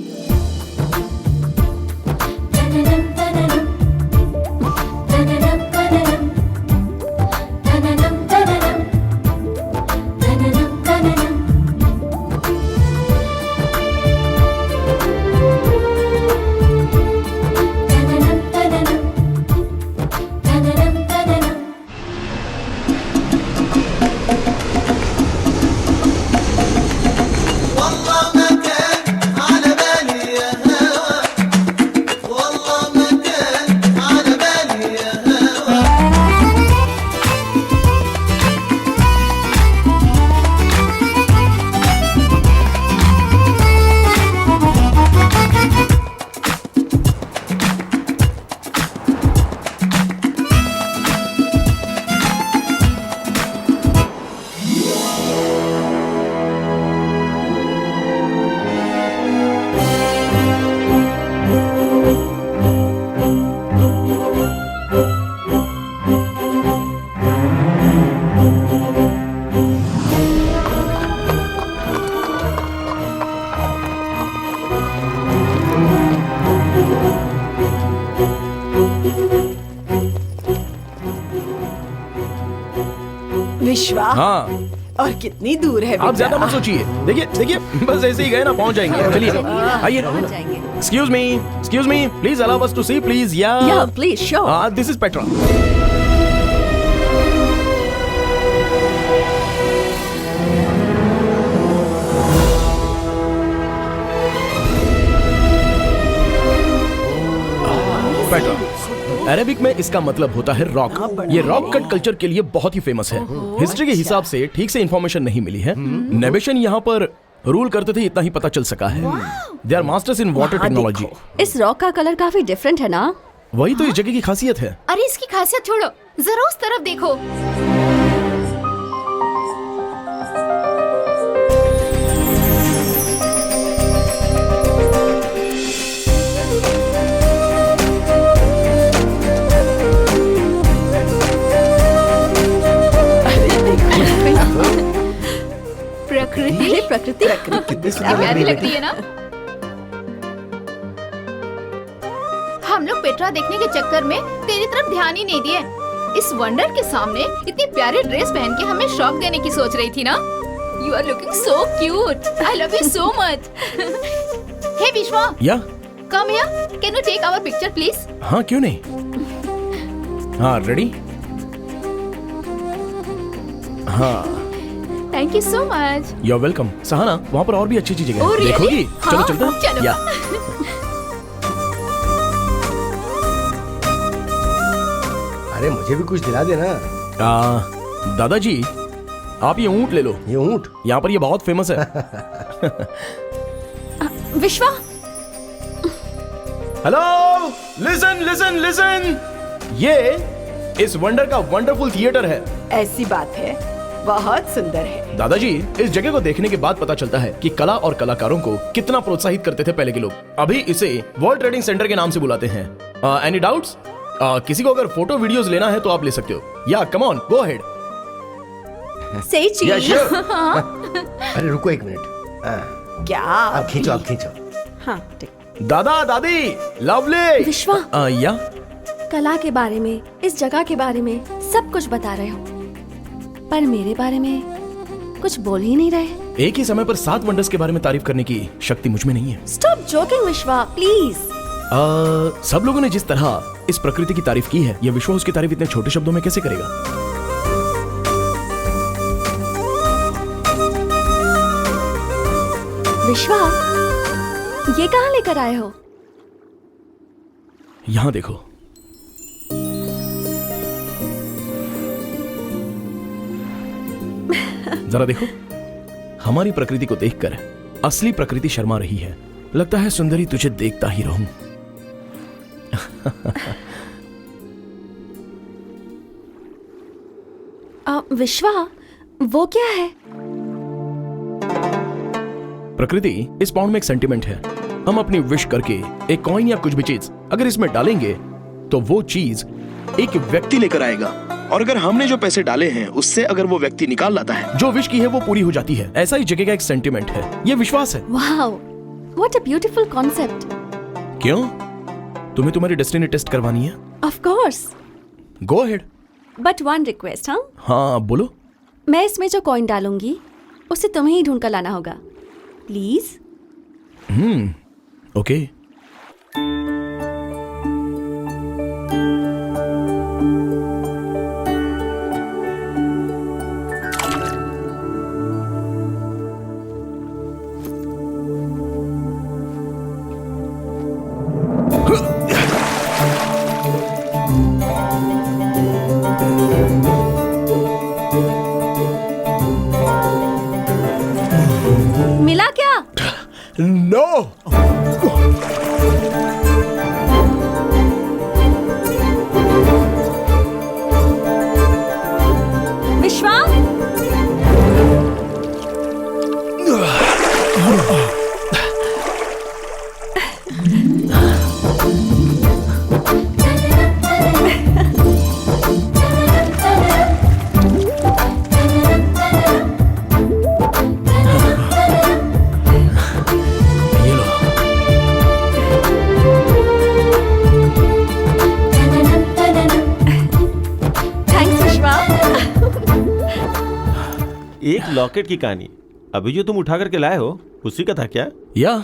विश्वा, हाँ, और कितनी दूर है आप बेटा? ज्यादा मत सोचिए। देखिए देखिए, बस ऐसे ही गए ना पहुंच जाएंगे। चलिए आइए। Excuse me, please allow us to see, please. या please show. This is Petra. Petra Arabic में इसका मतलब होता है रॉक। ये रॉक कट कल्चर के लिए बहुत ही फेमस है। हिस्ट्री के हिसाब से ठीक से इंफॉर्मेशन नहीं मिली है। नेबेशन यहाँ पर रूल करते थे, इतना ही पता चल सका है। They are masters in water technology. इस रॉक का कलर काफी डिफरेंट है ना? वही तो इस जगह की खासियत है। अरे इसकी खासियत छोड़ो, जरा उस तरफ देखो। प्रकृति कितनी प्यारी लगती है ना। हम लोग पेट्रा देखने के चक्कर में तेरी तरफ ध्यान ही नहीं दिए। इस वंडर के सामने इतनी प्यारी ड्रेस पहन के हमें शॉक देने की सोच रही थी ना। You are looking so cute. I love you so much. Hey Vishwa, yeah come here, can you take our picture please? हाँ, क्यों नहीं। हाँ, रेडी? हाँ, thank you so much. You are welcome. Sahana, वहाँ पर और भी अच्छी चीजें Oh, हैं, really? देखोगी? चलो हाँ, चलते हैं। चलो। या अरे मुझे भी कुछ दिला देना। दादाजी, आप ये ऊंट ले लो। ये ऊंट यहाँ पर ये बहुत फेमस है। विश्वा, हेलो, लिसन लिसन लिसन। ये इस वंडर का वंडरफुल थिएटर है। ऐसी बात है, बहुत सुंदर है। दादाजी, इस जगह को देखने के बाद पता चलता है कि कला और कलाकारों को कितना प्रोत्साहित करते थे पहले के लोग। अभी इसे वर्ल्ड ट्रेडिंग सेंटर के नाम से बुलाते हैं। Any doubts? किसी को अगर फोटो वीडियोस लेना है तो आप ले सकते हो। या कम ऑन, गो अहेड। सही चीज। अरे रुको एक मिनट। क्या? आप खींचो, आप खींचो। हाँ, ठीक। दादा दादी, लवली। विश्वा, या कला के बारे में, इस जगह के बारे में सब कुछ बता रहे हो, पर मेरे बारे में कुछ बोल ही नहीं रहे। एक ही समय पर 7 वंडर्स के बारे में तारीफ करने की शक्ति मुझ में नहीं है। स्टॉप जोकिंग विश्वा, प्लीज। सब लोगों ने जिस तरह इस प्रकृति की तारीफ की है, यह विश्व उसकी तारीफ इतने छोटे शब्दों में कैसे करेगा? विश्वा, ये कहाँ लेकर आए हो? यहां देखो। जरा देखो, हमारी प्रकृति को देखकर असली प्रकृति शर्मा रही है। लगता है सुंदरी तुझे देखता ही रहूं। विश्वा, वो क्या है? प्रकृति इस पाउंड में एक सेंटिमेंट है। हम अपनी विश करके एक कॉइन या कुछ भी चीज अगर इसमें डालेंगे तो वो चीज एक व्यक्ति लेकर आएगा, और अगर हमने जो पैसे डाले हैं उससे अगर वो व्यक्ति निकाल लाता है, जो विश की है वो पूरी हो जाती है। ऐसा ही जगह का एक सेंटिमेंट है, ये विश्वास है। Wow, what a beautiful concept. क्यों, तुम्हें तुम्हारी डेस्टिनी टेस्ट करवानी है? Of course, go ahead. But one request. हाँ, हाँ बोलो। मैं इसमें जो कॉइन डालूंगी उसे तुम्हें ही ढूंढ कर लाना होगा, प्लीज। ओके। मिला क्या? नो। विश्वा, ये लो। थैंक्स विश्वा। एक लॉकेट की कहानी, अभी जो तुम उठा करके लाए हो उसी का था क्या? या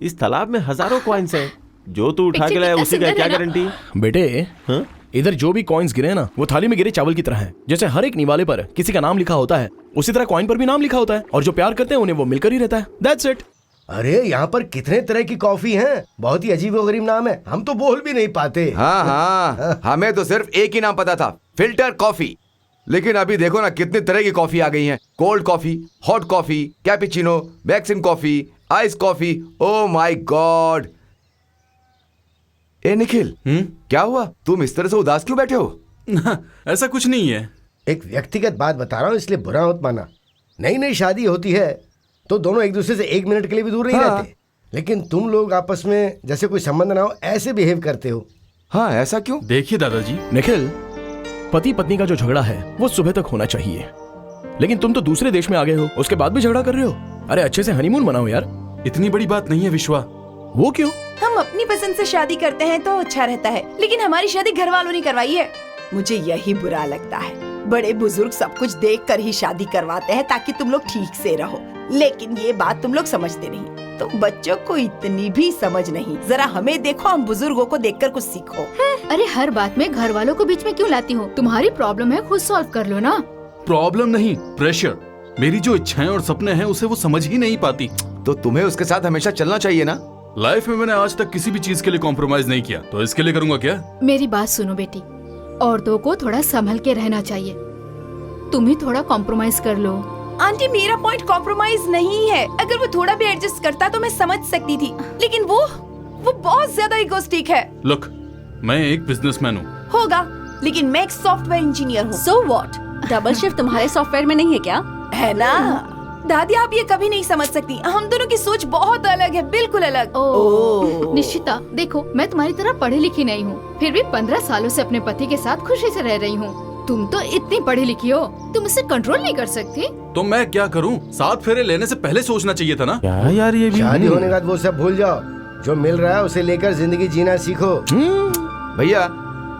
इस तालाब में हजारों कॉइन्स हैं, जो तू उठा के लाया उसी का क्या गारंटी? बेटे, हाँ? इधर जो भी कॉइन्स गिरे ना वो थाली में गिरे चावल की तरह है। जैसे हर एक निवाले पर किसी का नाम लिखा होता है, उसी तरह कॉइन पर भी नाम लिखा होता है, और जो प्यार करते हैं उन्हें वो मिलकर ही रहता है। That's it. अरे यहाँ पर कितने तरह की कॉफी हैं, बहुत ही अजीब गरीब नाम है, हम तो बोल भी नहीं पाते। हाँ हाँ, हमें तो सिर्फ एक ही नाम पता था, फिल्टर कॉफी। लेकिन अभी देखो ना कितनी तरह की कॉफी आ गई हैं। Cold coffee, hot coffee, cappuccino, Maxim coffee, ice coffee. Oh my god. ए निखिल, क्या हुआ? तुम इस तरह से उदास क्यों बैठे हो? ऐसा कुछ नहीं है। एक व्यक्तिगत बात बता रहा हूँ, इसलिए बुरा मत माना। नई नई शादी होती है तो दोनों एक दूसरे से एक मिनट के लिए भी दूर नहीं रहते, लेकिन तुम लोग आपस में जैसे कोई संबंध ना हो ऐसे बिहेव करते हो। हाँ, ऐसा क्यों? देखिए दादाजी, निखिल, पति पत्नी का जो झगड़ा है वो सुबह तक होना चाहिए, लेकिन तुम तो दूसरे देश में आ गए हो, उसके बाद भी झगड़ा कर रहे हो। अरे अच्छे से हनीमून मनाओ यार। इतनी बड़ी बात नहीं है विश्वा। वो क्यों? हम अपनी पसंद से शादी करते हैं तो अच्छा रहता है, लेकिन हमारी शादी घर वालों ने करवाई है। मुझे यही बुरा लगता है। बड़े बुजुर्ग सब कुछ देखकर ही शादी करवाते हैं ताकि तुम लोग ठीक से रहो, लेकिन ये बात तुम लोग समझते नहीं। तुम बच्चों को इतनी भी समझ नहीं। जरा हमें देखो, हम बुजुर्गों को देखकर कुछ सीखो। अरे हर बात में घर वालों को बीच में क्यों लाती हो? तुम्हारी प्रॉब्लम है, खुद सॉल्व कर लो ना। प्रॉब्लम नहीं, प्रेशर। मेरी जो इच्छाएं और सपने हैं उसे वो समझ ही नहीं पाती। तो तुम्हें उसके साथ हमेशा चलना चाहिए ना। लाइफ में मैंने आज तक किसी भी चीज के लिए कॉम्प्रोमाइज नहीं किया, तो इसके लिए करूंगा क्या? मेरी बात सुनो बेटी, औरतों को थोड़ा संभल के रहना चाहिए। तुम ही थोड़ा कॉम्प्रोमाइज कर लो। आंटी, मेरा पॉइंट कॉम्प्रोमाइज नहीं है। अगर वो थोड़ा भी एडजस्ट करता तो मैं समझ सकती थी, लेकिन वो बहुत ज्यादा इगोस्टिक है। लुक, मैं एक बिजनेसमैन हूँ। होगा, लेकिन मैं एक सॉफ्टवेयर इंजीनियर हूँ। So what? डबल शिफ्ट तुम्हारे सॉफ्टवेयर में नहीं है क्या? है ना दादी, आप ये कभी नहीं समझ सकती। हम दोनों की सोच बहुत अलग है, बिल्कुल अलग। निश्चिता, देखो मैं तुम्हारी तरह पढ़ी लिखी नहीं हूँ, फिर भी 15 सालों से अपने पति के साथ खुशी से रह रही हूँ। तुम तो इतनी पढ़ी लिखी हो, तुम इसे कंट्रोल नहीं कर सकती। तो मैं क्या करूँ? 7 फेरे लेने से पहले सोचना चाहिए था ना। क्या यार ये भी? शादी होने के बाद वो सब भूल जाओ। जो मिल रहा है उसे लेकर जिंदगी जीना सीखो। भैया,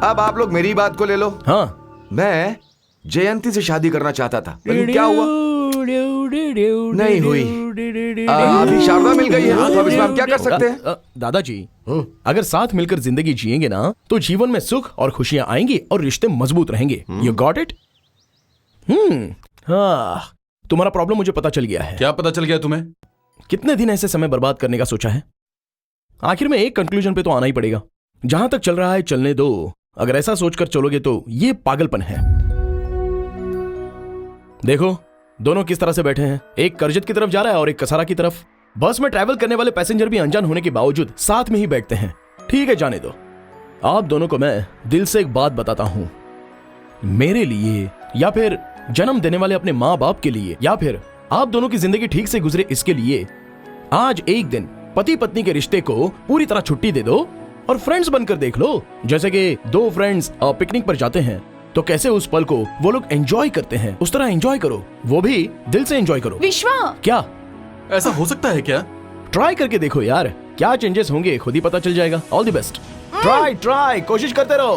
अब आप लोग मेरी बात को ले लो। हाँ, मैं जयंती से शादी करना चाहता था, लेकिन क्या हुआ? नहीं हुई। अभी शारदा मिल गई है, तो अब इसमें हम क्या कर सकते हैं? दादाजी, अगर साथ मिलकर जिंदगी जिएंगे ना तो जीवन में सुख और खुशियां आएंगी और रिश्ते मजबूत रहेंगे। You got it? हाँ, तुम्हारा प्रॉब्लम मुझे पता चल गया है। क्या पता चल गया तुम्हें? कितने दिन ऐसे समय बर्बाद करने का सोचा है? आखिर में एक कंक्लूजन पे तो आना ही पड़ेगा। जहां तक चल रहा है चलने दो। अगर ऐसा सोचकर चलोगे तो ये पागलपन है। देखो, दोनों किस तरह से बैठे हैं। एक करजत की तरफ जा रहा है और एक कसारा की तरफ। बस में ट्रैवल करने वाले पैसेंजर भी अनजान होने के बावजूद साथ में ही बैठते हैं। ठीक है, जाने दो। आप दोनों को मैं दिल से एक बात बताता हूं। मेरे लिए, या फिर जन्म देने वाले अपने माँ बाप के लिए, या फिर आप दोनों की जिंदगी ठीक से गुजरे इसके लिए, आज एक दिन पति पत्नी के रिश्ते को पूरी तरह छुट्टी दे दो और फ्रेंड्स बनकर देख लो। जैसे कि दो फ्रेंड्स पिकनिक पर जाते हैं तो कैसे उस पल को वो लोग एंजॉय करते हैं, उस तरह एंजॉय करो। वो भी दिल से एंजॉय करो। विश्वा, क्या ऐसा हो सकता है क्या? ट्राई करके देखो यार, क्या चेंजेस होंगे खुद ही पता चल जाएगा। All the best. ट्राई कोशिश करते रहो।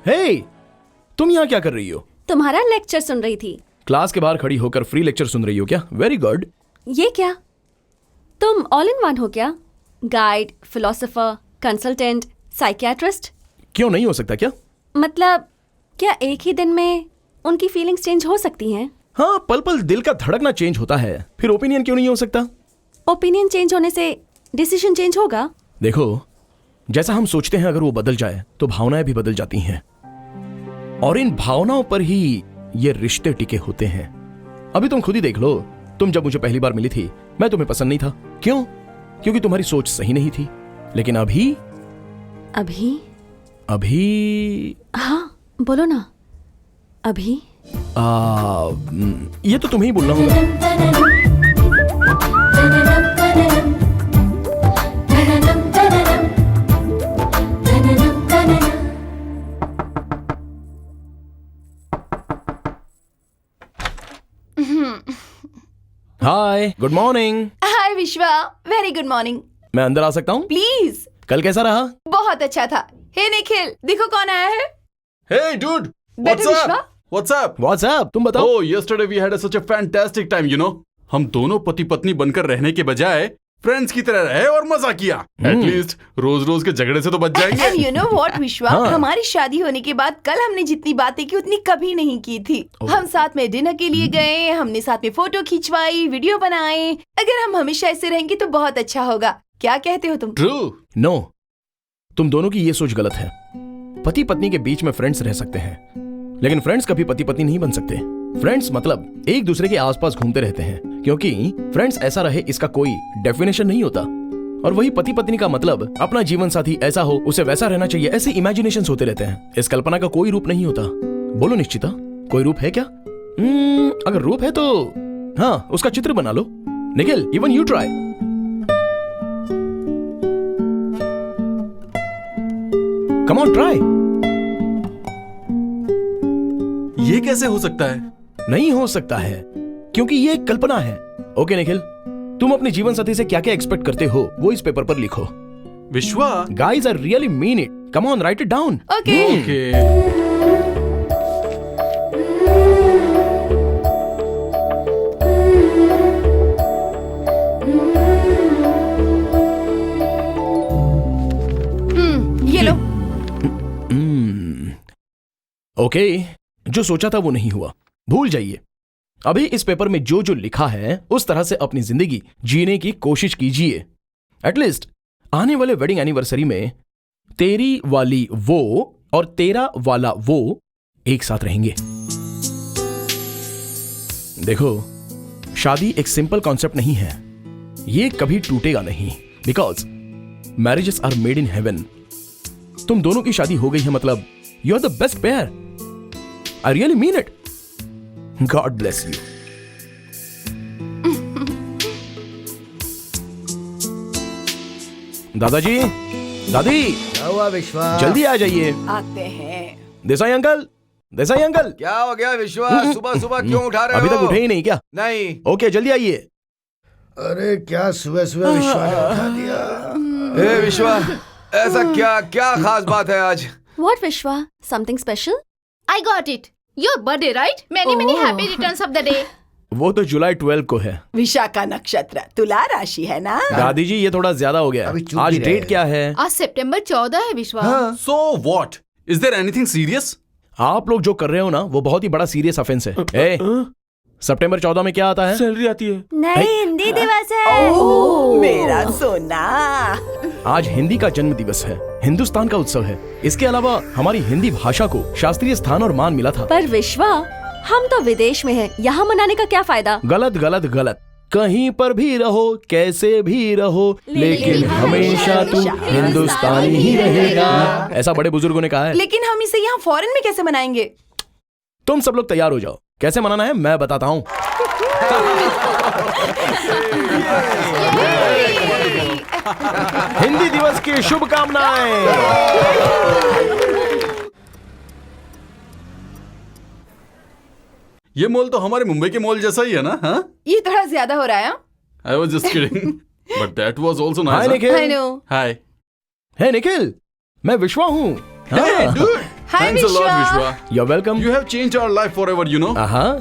हे, तुम यहाँ क्या कर रही हो? तुम्हारा लेक्चर सुन रही थी। क्लास के बाहर खड़ी होकर फ्री लेक्चर सुन रही हो क्या? Very good. ये क्या, तुम ऑल इन वन हो क्या? Guide, philosopher, consultant, psychiatrist? क्यों नहीं हो सकता क्या? मतलब क्या एक ही दिन में उनकी फीलिंग्स चेंज हो सकती हैं? हाँ, पल पल दिल का धड़कना चेंज होता है, फिर ओपिनियन क्यों नहीं हो सकता? ओपिनियन चेंज होने से डिसीजन चेंज होगा? देखो, जैसा हम सोचते हैं अगर वो बदल जाए तो भावनाएं भी बदल जाती हैं, और इन भावनाओं पर ही ये रिश्ते टिके होते हैं। अभी तुम खुद ही देख लो, तुम जब मुझे पहली बार मिली थी मैं तुम्हें पसंद नहीं था। क्यों? क्योंकि तुम्हारी सोच सही नहीं थी। लेकिन अभी हाँ बोलो ना। अभी ये तो तुम्हें ही बोलना होगा। हाय, गुड मॉर्निंग। हाय विश्वा, वेरी गुड मॉर्निंग। मैं अंदर आ सकता हूँ? प्लीज। कल कैसा रहा? बहुत अच्छा था। हे निखिल, देखो कौन आया है। Hey dude, बैठो what's विश्वा। up? What's up? व्हाट्सएप तुम बताओ। Oh, yesterday we had such a fantastic time, you know. हम दोनों पति पत्नी बनकर रहने के बजाय फ्रेंड्स की तरह रहे और मजा किया। एटलीस्ट रोज रोज के झगड़े से तो बच एंड जाएंगे। यू नो व्हाट विश्वा, हमारी शादी होने के बाद कल हमने जितनी बातें की उतनी कभी नहीं की थी। हम साथ में डिनर के लिए गए, हमने साथ में फोटो खिंचवाई, वीडियो बनाए। अगर हम हमेशा ऐसे रहेंगे तो बहुत अच्छा होगा। क्या कहते हो तुम? ट्रू। नो, तुम दोनों की ये सोच गलत है। पति पत्नी के बीच में फ्रेंड्स रह सकते हैं, लेकिन फ्रेंड्स कभी पति पत्नी नहीं बन सकते। फ्रेंड्स मतलब एक दूसरे के आसपास घूमते रहते हैं, क्योंकि फ्रेंड्स ऐसा रहे इसका कोई डेफिनेशन नहीं होता। और वही पति पत्नी का मतलब अपना जीवन साथी ऐसा हो, उसे वैसा रहना चाहिए, ऐसे इमेजिनेशंस होते रहते हैं। इस कल्पना का कोई रूप नहीं होता। बोलो निश्चिता, कोई रूप है क्या? अगर रूप है तो हाँ, उसका चित्र बना लो। Nikhil, even you try. Come on, try. ये कैसे हो सकता है? नहीं हो सकता है, क्योंकि ये एक कल्पना है। ओके निखिल, तुम अपने जीवन साथी से क्या क्या एक्सपेक्ट करते हो वो इस पेपर पर लिखो। विश्वा। Guys I really mean it. Come on, right it down. Okay. Okay. ये लो। ओके, जो सोचा था वो नहीं हुआ, भूल जाइए। अभी इस पेपर में जो जो लिखा है उस तरह से अपनी जिंदगी जीने की कोशिश कीजिए। एटलीस्ट आने वाले वेडिंग एनिवर्सरी में तेरी वाली वो और तेरा वाला वो एक साथ रहेंगे। देखो, शादी एक सिंपल कॉन्सेप्ट नहीं है, ये कभी टूटेगा नहीं, because marriages are made in heaven. तुम दोनों की शादी हो गई है मतलब you are the best pair. I really mean it. God bless you. दादाजी, दादी, क्या हुआ विश्वा? जल्दी आ जाइए। आते हैं। Desai uncle, Desai uncle. क्या हो गया विश्वास? सुबह सुबह क्यों उठा रहे हो? अभी तक उठे ही नहीं क्या? नहीं। ओके, जल्दी आइए। अरे क्या सुबह सुबह विश्वा ने उठा दिया। ए विश्वा, ऐसा क्या क्या खास बात है आज? What, Vishwa? Something special? I got it. Your birthday, right? Many many Oh. happy returns of the day. वो तो जुलाई 12 को है। विशाखा नक्षत्र, तुला राशि है ना? दादी जी, ये थोड़ा ज्यादा हो गया। अभी चुप आज ही रहे। डेट क्या है? आज सितंबर 14 है विश्वा। So what? Is there anything serious? आप लोग जो कर रहे हो ना वो बहुत ही बड़ा सीरियस ऑफेंस है। ए, सितंबर 14 में क्या आता है? सैलरी आती है। नहीं, हिंदी दिवस है। मेरा सोना। आज हिंदी का जन्म दिवस है, हिंदुस्तान का उत्सव है। इसके अलावा हमारी हिंदी भाषा को शास्त्रीय स्थान और मान मिला था। पर विश्वा, हम तो विदेश में हैं, यहाँ मनाने का क्या फायदा? गलत गलत गलत। कहीं पर भी रहो, कैसे भी रहो, लेकिन हमेशा तू हिंदुस्तानी ही रहेगा, ऐसा बड़े बुजुर्गों ने कहा है। लेकिन हम इसे यहाँ फॉरेन में कैसे मनाएंगे? तुम सब लोग तैयार हो जाओ, कैसे मनाना है मैं बताता हूँ। हिंदी दिवस की शुभकामनाएं। ये मॉल तो हमारे मुंबई के मॉल जैसा ही है ना? हाँ? ये थोड़ा ज्यादा हो रहा है। I was just kidding. But that was also hi nice. huh? Nikhil. I know. Hi. हे निखिल, मैं विश्वा हूँ। Hey, dude. Hi, Thanks a lot, Vishwa. Vishwa. You welcome. You have changed our life forever, you know.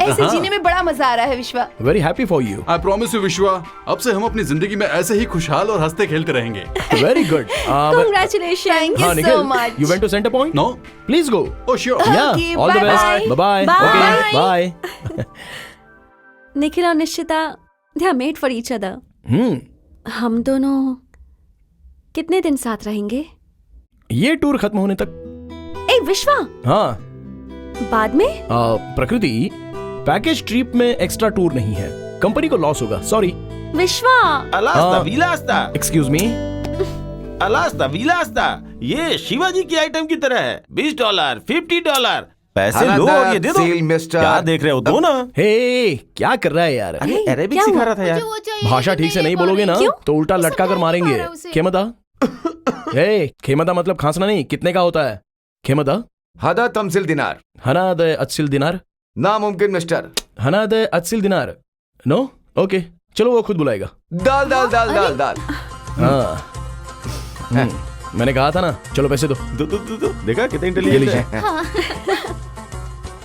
ऐसे जीने में बड़ा मजा आ रहा है विश्वा। Very happy for you. I promise you, Vishwa. अब से हम अपनी जिंदगी में ऐसे ही खुशहाल और हंसते खेलते रहेंगे. Very good. Congratulations. Thank you हाँ so Nikhil, much. You went to centre point? No? Please go. Oh, sure. Yeah, Okay, all the bye-bye. Best. Bye bye. Bye. Okay, bye. Nikhil और Nishchita, they are made for each other. हम दोनों कितने दिन साथ रहेंगे? ये tour खत्म होने तक। ए विश्वा, हाँ, बाद में? प्रकृति, पैकेज ट्रिप में एक्स्ट्रा टूर नहीं है, कंपनी को लॉस होगा। सॉरी। विश्वा, अलास्ता विलास्ता, एक्सक्यूज मी। अलास्ता विलास्ता, ये शिवाजी की आइटम की तरह है। $20, $50, पैसे लो और ये दे दो। Seal, mister. क्या देख रहे हो? दो ना। हे, क्या कर रहा है यार? अरे अरेबिक क्या सिखा हुआ? रहा था यार। मुझे वो चाहिए, भाषा लेकिन ठीक से नहीं नहीं पा बोलोगे ना रही। तो उल्टा वो लटका कर समझ मारेंगे। नहीं पा रहा उसे। खेमता। हे, खेमता मतलब खांसना नहीं, कितने का होता है? खेमता। हदा तमसिल दिनार। हनाद अत्सिल दिनार। नामुमकिन मिस्टर। हनाद अत्सिल दिनार। नो, ओके, चलो वो खुद बुलाएगा। दाल दाल दाल दाल दाल। हाँ। मैंने कहा था ना, चलो पैसे दो। दो देखा कितने ये इंटेलिजेंट लीजिए। है। हाँ।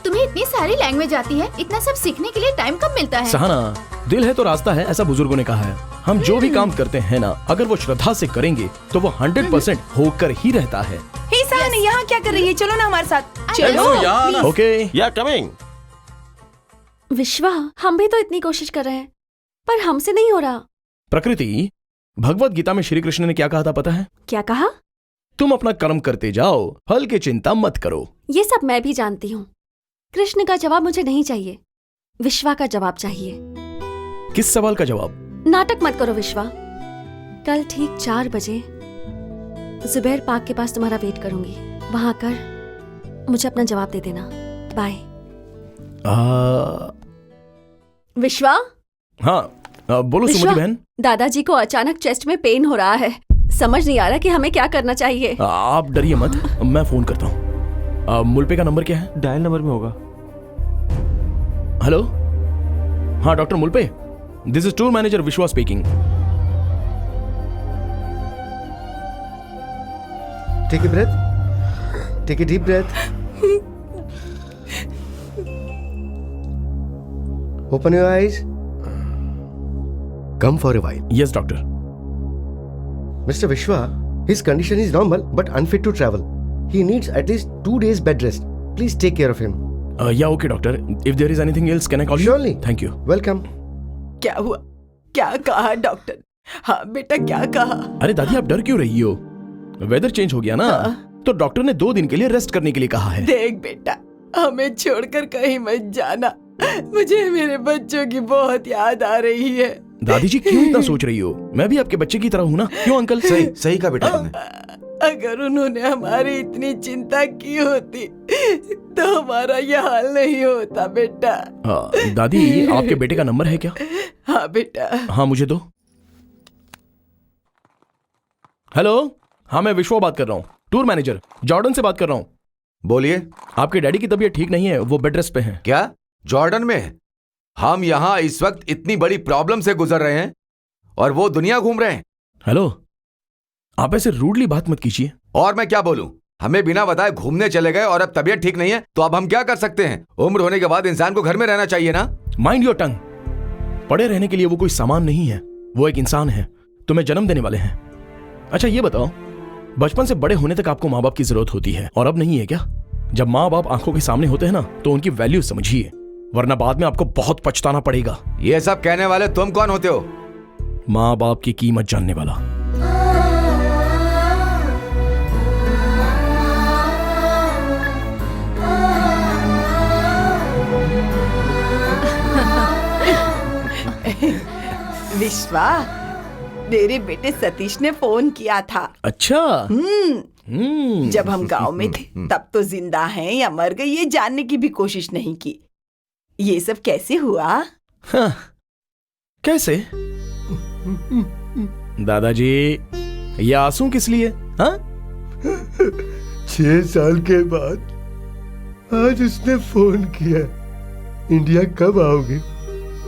तुम्हें इतनी सारी लैंग्वेज आती है, इतना सब सीखने के लिए टाइम कब मिलता है? सहाना, दिल है तो रास्ता है, ऐसा बुजुर्गों ने कहा है। हम जो भी काम करते हैं ना, अगर वो श्रद्धा से करेंगे तो वो 100% होकर ही रहता है। हे सहाना, यहाँ क्या कर रही है? चलो ना हमारे साथ। चलो यहाँ ना। ओके, या कमिंग। विश्वा, हम भी तो इतनी कोशिश कर रहे हैं पर हमसे नहीं हो रहा। प्रकृति, भगवत गीता में श्री कृष्ण ने क्या कहा था पता है? क्या कहा? तुम अपना कर्म करते जाओ, फल की चिंता मत करो। ये सब मैं भी जानती हूँ। कृष्ण का जवाब मुझे नहीं चाहिए, विश्वा का जवाब चाहिए। किस सवाल का जवाब? नाटक मत करो विश्वा। कल ठीक 4 बजे जुबैर पार्क के पास तुम्हारा वेट करूंगी। वहां कर मुझे अपना जवाब दे देना। बाय। विश्वा, हाँ बोलो विश्वा, सुमति बहन। दादाजी को अचानक चेस्ट में पेन हो रहा है। समझ नहीं आ रहा कि हमें क्या करना चाहिए। आप डरिए मत, मैं फोन करता हूँ। मुल्पे का नंबर क्या है? डायल नंबर में होगा। हेलो, हाँ doctor Mulpe, this is tour manager Vishwa speaking. Take a breath, take a deep breath, open your eyes, come for a while. Yes doctor. Mr. Vishwa, his condition is normal but unfit to travel. He needs at least 2 days bed rest. Please take care of him. Yeah okay doctor, if there is anything else can I call you? Surely. Thank you. Welcome. क्या हुआ? क्या कहा doctor? हाँ बेटा, क्या कहा? अरे दादी, आप डर क्यों रही हो? वेदर चेंज हो गया ना, तो डॉक्टर ने 2 दिन के लिए रेस्ट करने के लिए कहा है। देख बेटा, हमें छोड़कर कहीं मत जाना। मुझे मेरे बच्चों की बहुत याद आ रही है। दादी जी क्यों इतना सोच रही हो? मैं भी आपके बच्चे की तरह हूँ ना। क्यों अंकल? सही सही कहा बेटा तुमने। अगर उन्होंने हमारी इतनी चिंता की होती तो हमारा यह हाल नहीं होता बेटा। दादी, आपके बेटे का नंबर है क्या? हाँ बेटा। हाँ मुझे दो। हेलो, हाँ मैं विश्वा बात कर रहा हूँ, टूर मैनेजर जॉर्डन से बात कर रहा हूँ। बोलिए। आपके डैडी की तबीयत ठीक नहीं है, वो बेड रेस्ट पे हैं। क्या जॉर्डन में? हम यहाँ इस वक्त इतनी बड़ी प्रॉब्लम से गुजर रहे हैं और वो दुनिया घूम रहे हैं। हेलो, आप ऐसे रूडली बात मत कीजिए। और मैं क्या बोलूं? हमें बिना बताए घूमने चले गए और अब तबीयत ठीक नहीं है, तो अब हम क्या कर सकते हैं? उम्र होने के बाद इंसान को घर में रहना चाहिए ना। Mind your tongue. पड़े रहने के लिए वो कोई सामान नहीं है, वो एक इंसान है, तुम्हें जन्म देने वाले हैं। अच्छा ये बताओ, बचपन से बड़े होने तक आपको माँ बाप की जरूरत होती है और अब नहीं है क्या? जब माँ बाप आंखों के सामने होते हैं ना, तो उनकी वैल्यू समझिए, वरना बाद में आपको बहुत पछताना पड़ेगा। ये सब कहने वाले तुम कौन होते हो? माँ बाप की कीमत जानने वाला। विश्वा, मेरे बेटे सतीश ने फोन किया था। अच्छा। जब हम गांव में थे तब तो जिंदा हैं या मर गए ये जानने की भी कोशिश नहीं की। ये सब कैसे हुआ? हाँ, कैसे? दादाजी, ये आंसू किस लिए? हाँ? 6 साल के बाद आज उसने फोन किया, इंडिया कब आओगे?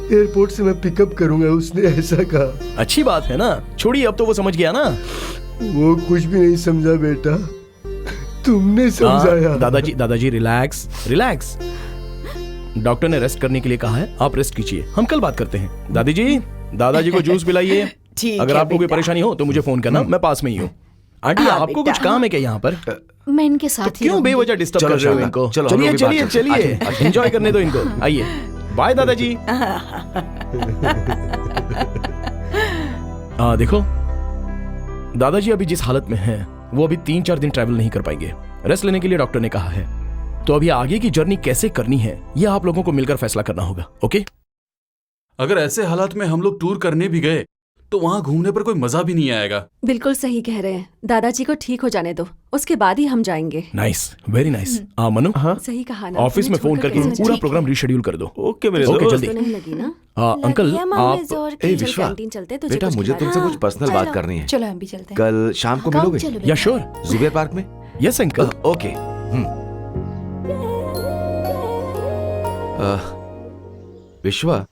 एयरपोर्ट से मैं पिकअप करूंगा, उसने ऐसा कहा। अच्छी बात है ना, छोड़िए, अब तो वो समझ गया ना। वो कुछ भी नहीं समझा बेटा, तुमने समझाया। दादाजी रिलैक्स रिलैक्स। डॉक्टर ने रेस्ट करने के लिए कहा है, आप रेस्ट कीजिए, हम कल बात करते हैं। दादाजी को जूस पिलाइए। ठीक अगर है आपको कोई बेटा। परेशानी हो तो मुझे फोन करना, मैं पास में ही हूँ। आंटी, हाँ, आपको बेटा। कुछ काम है क्या यहाँ पर? मैं इनके साथ ही क्यों रहूंगी। बेवजह डिस्टर्ब चलो कर रहे हो शारदा, इनको? चलो, हम लोग चलिए भी बात चलिए करते हैं। चलिए, एंजॉय करने दो इनको। आइए, बाय दादाजी। देखो, दादाजी अभी जिस हालत में हैं, वो अभी 3-4 दिन ट्रैवल नहीं कर पाएंगे। रेस्ट लेने के लिए डॉक्टर ने कहा है, तो अभी आगे की जर्नी कैसे करनी है, यह आप लोगों को मिलकर फैसला करना होगा। ओके? अगर ऐसे हालात में हम लोग टूर करने भी गए तो वहां घूमने पर कोई मजा भी नहीं आएगा। बिल्कुल सही कह रहे हैं। दादाजी को ठीक हो जाने दो, उसके बाद ही हम जाएंगे। Nice, very nice. मनु, सही कहा ना। ऑफिस में तुम्हें फोन छोड़कर करके कैसे पूरा जाएंगे? प्रोग्राम रीशेड्यूल कर दो। ओके मेरे ओके, दोस्त। जल्दी। तो नहीं लगी ना? अंकल, लगी है मामले आप जोर की, ए चल विश्वा, कैंटीन चलते, तुझे बेटा कुछ मुझे खिला तुमसे रहा कुछ पर्सनल बात करनी है। चलो हम भी चलते हैं। कल शाम को कब मिलोगे? चलो या श्योर। जुबैर पार्क में? Yes uncle. ओके। विश्वा,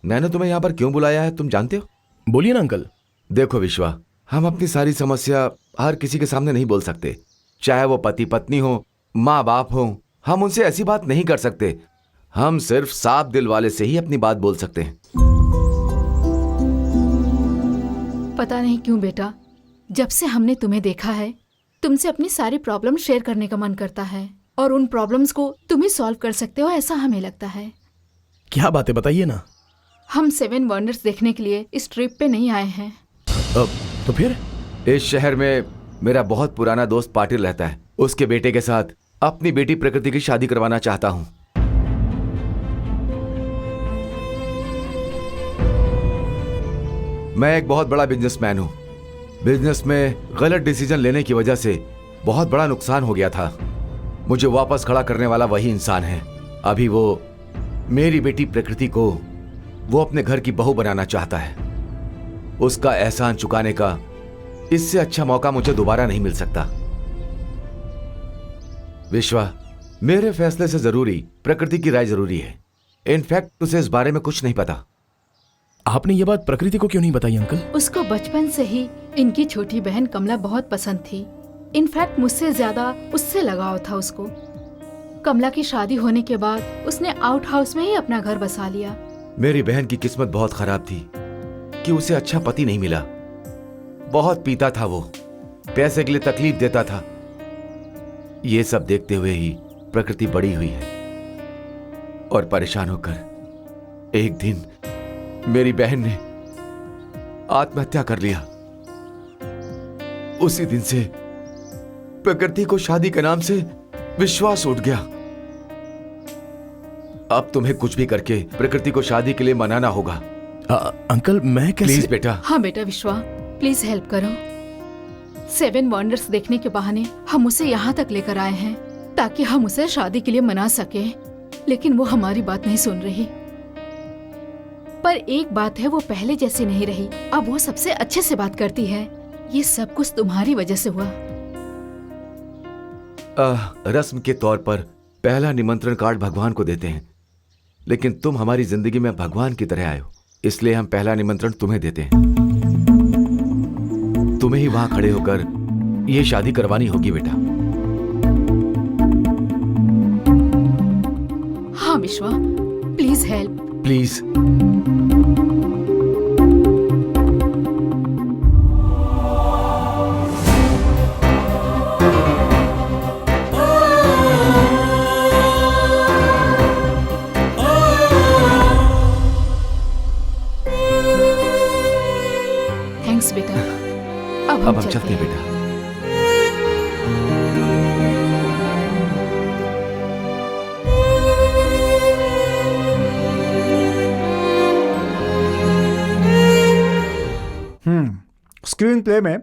मैंने तुम्हें यहाँ पर क्यों बुलाया है तुम जानते हो? बोलिए ना अंकल। देखो विश्वा, हम अपनी सारी समस्या हर किसी के सामने नहीं बोल सकते, चाहे वो पति पत्नी हो, माँ बाप हो। हम उनसे ऐसी बात नहीं कर सकते। हम सिर्फ साफ दिल वाले से ही अपनी बात बोल सकते हैं। पता नहीं क्यों बेटा, जब से हमने तुम्हें देखा है, तुमसे अपनी सारी प्रॉब्लम शेयर करने का मन करता है और उन प्रॉब्लम्स को तुम ही सॉल्व कर सकते हो, ऐसा हमें लगता है। क्या बातें बताइए ना। हम 7 वंडर्स देखने के लिए इस ट्रिप पे नहीं आए हैं। तो फिर? इस शहर में मेरा बहुत पुराना दोस्त पाटिल रहता है। उसके बेटे के साथ अपनी बेटी प्रकृति की शादी करवाना चाहता हूं। मैं एक बहुत बड़ा बिजनेसमैन हूं। बिजनेस में गलत डिसीजन लेने की वजह से बहुत बड़ा नुकसान हो गया था। मुझे वापस खड़ा करने वाला वही इंसान है। अभी वो मेरी बेटी प्रकृति को वो अपने घर की बहू बनाना चाहता है। उसका एहसान चुकाने का इससे अच्छा मौका मुझे दोबारा नहीं मिल सकता। विश्वा, मेरे फैसले से जरूरी प्रकृति की राय जरूरी है। इनफैक्ट उसे इस बारे में कुछ नहीं पता। आपने ये बात प्रकृति को क्यों नहीं बताई अंकल? उसको बचपन से ही इनकी छोटी बहन कमला बहुत पसंद थी। इनफैक्ट मुझसे ज्यादा उससे लगाव था उसको। कमला की शादी होने के बाद उसने आउट हाउस में ही अपना घर बसा लिया। मेरी बहन की किस्मत बहुत खराब थी कि उसे अच्छा पति नहीं मिला। बहुत पीता था वो, पैसे के लिए तकलीफ देता था। ये सब देखते हुए ही प्रकृति बड़ी हुई है और परेशान होकर एक दिन मेरी बहन ने आत्महत्या कर लिया। उसी दिन से प्रकृति को शादी के नाम से विश्वास उठ गया। अब तुम्हें कुछ भी करके प्रकृति को शादी के लिए मनाना होगा। अंकल मैं कैसे? प्लीज बेटा। हाँ बेटा विश्वा, प्लीज हेल्प करो। 7 वंडर्स देखने के बहाने हम उसे यहाँ तक लेकर आए हैं ताकि हम उसे शादी के लिए मना सके, लेकिन वो हमारी बात नहीं सुन रही। पर एक बात है, वो पहले जैसी नहीं रही। अब वो सबसे अच्छे से बात करती है। ये सब कुछ तुम्हारी वजह से हुआ। रस्म के तौर पर पहला निमंत्रण कार्ड भगवान को देते हैं, लेकिन तुम हमारी जिंदगी में भगवान की तरह आए हो, इसलिए हम पहला निमंत्रण तुम्हें देते हैं। तुम्हें ही वहां खड़े होकर ये शादी करवानी होगी बेटा। हाँ विश्वा, प्लीज हेल्प। प्लीज। थैंक्स बेटा। अब हम चलते हैं बेटा। स्क्रीन प्ले में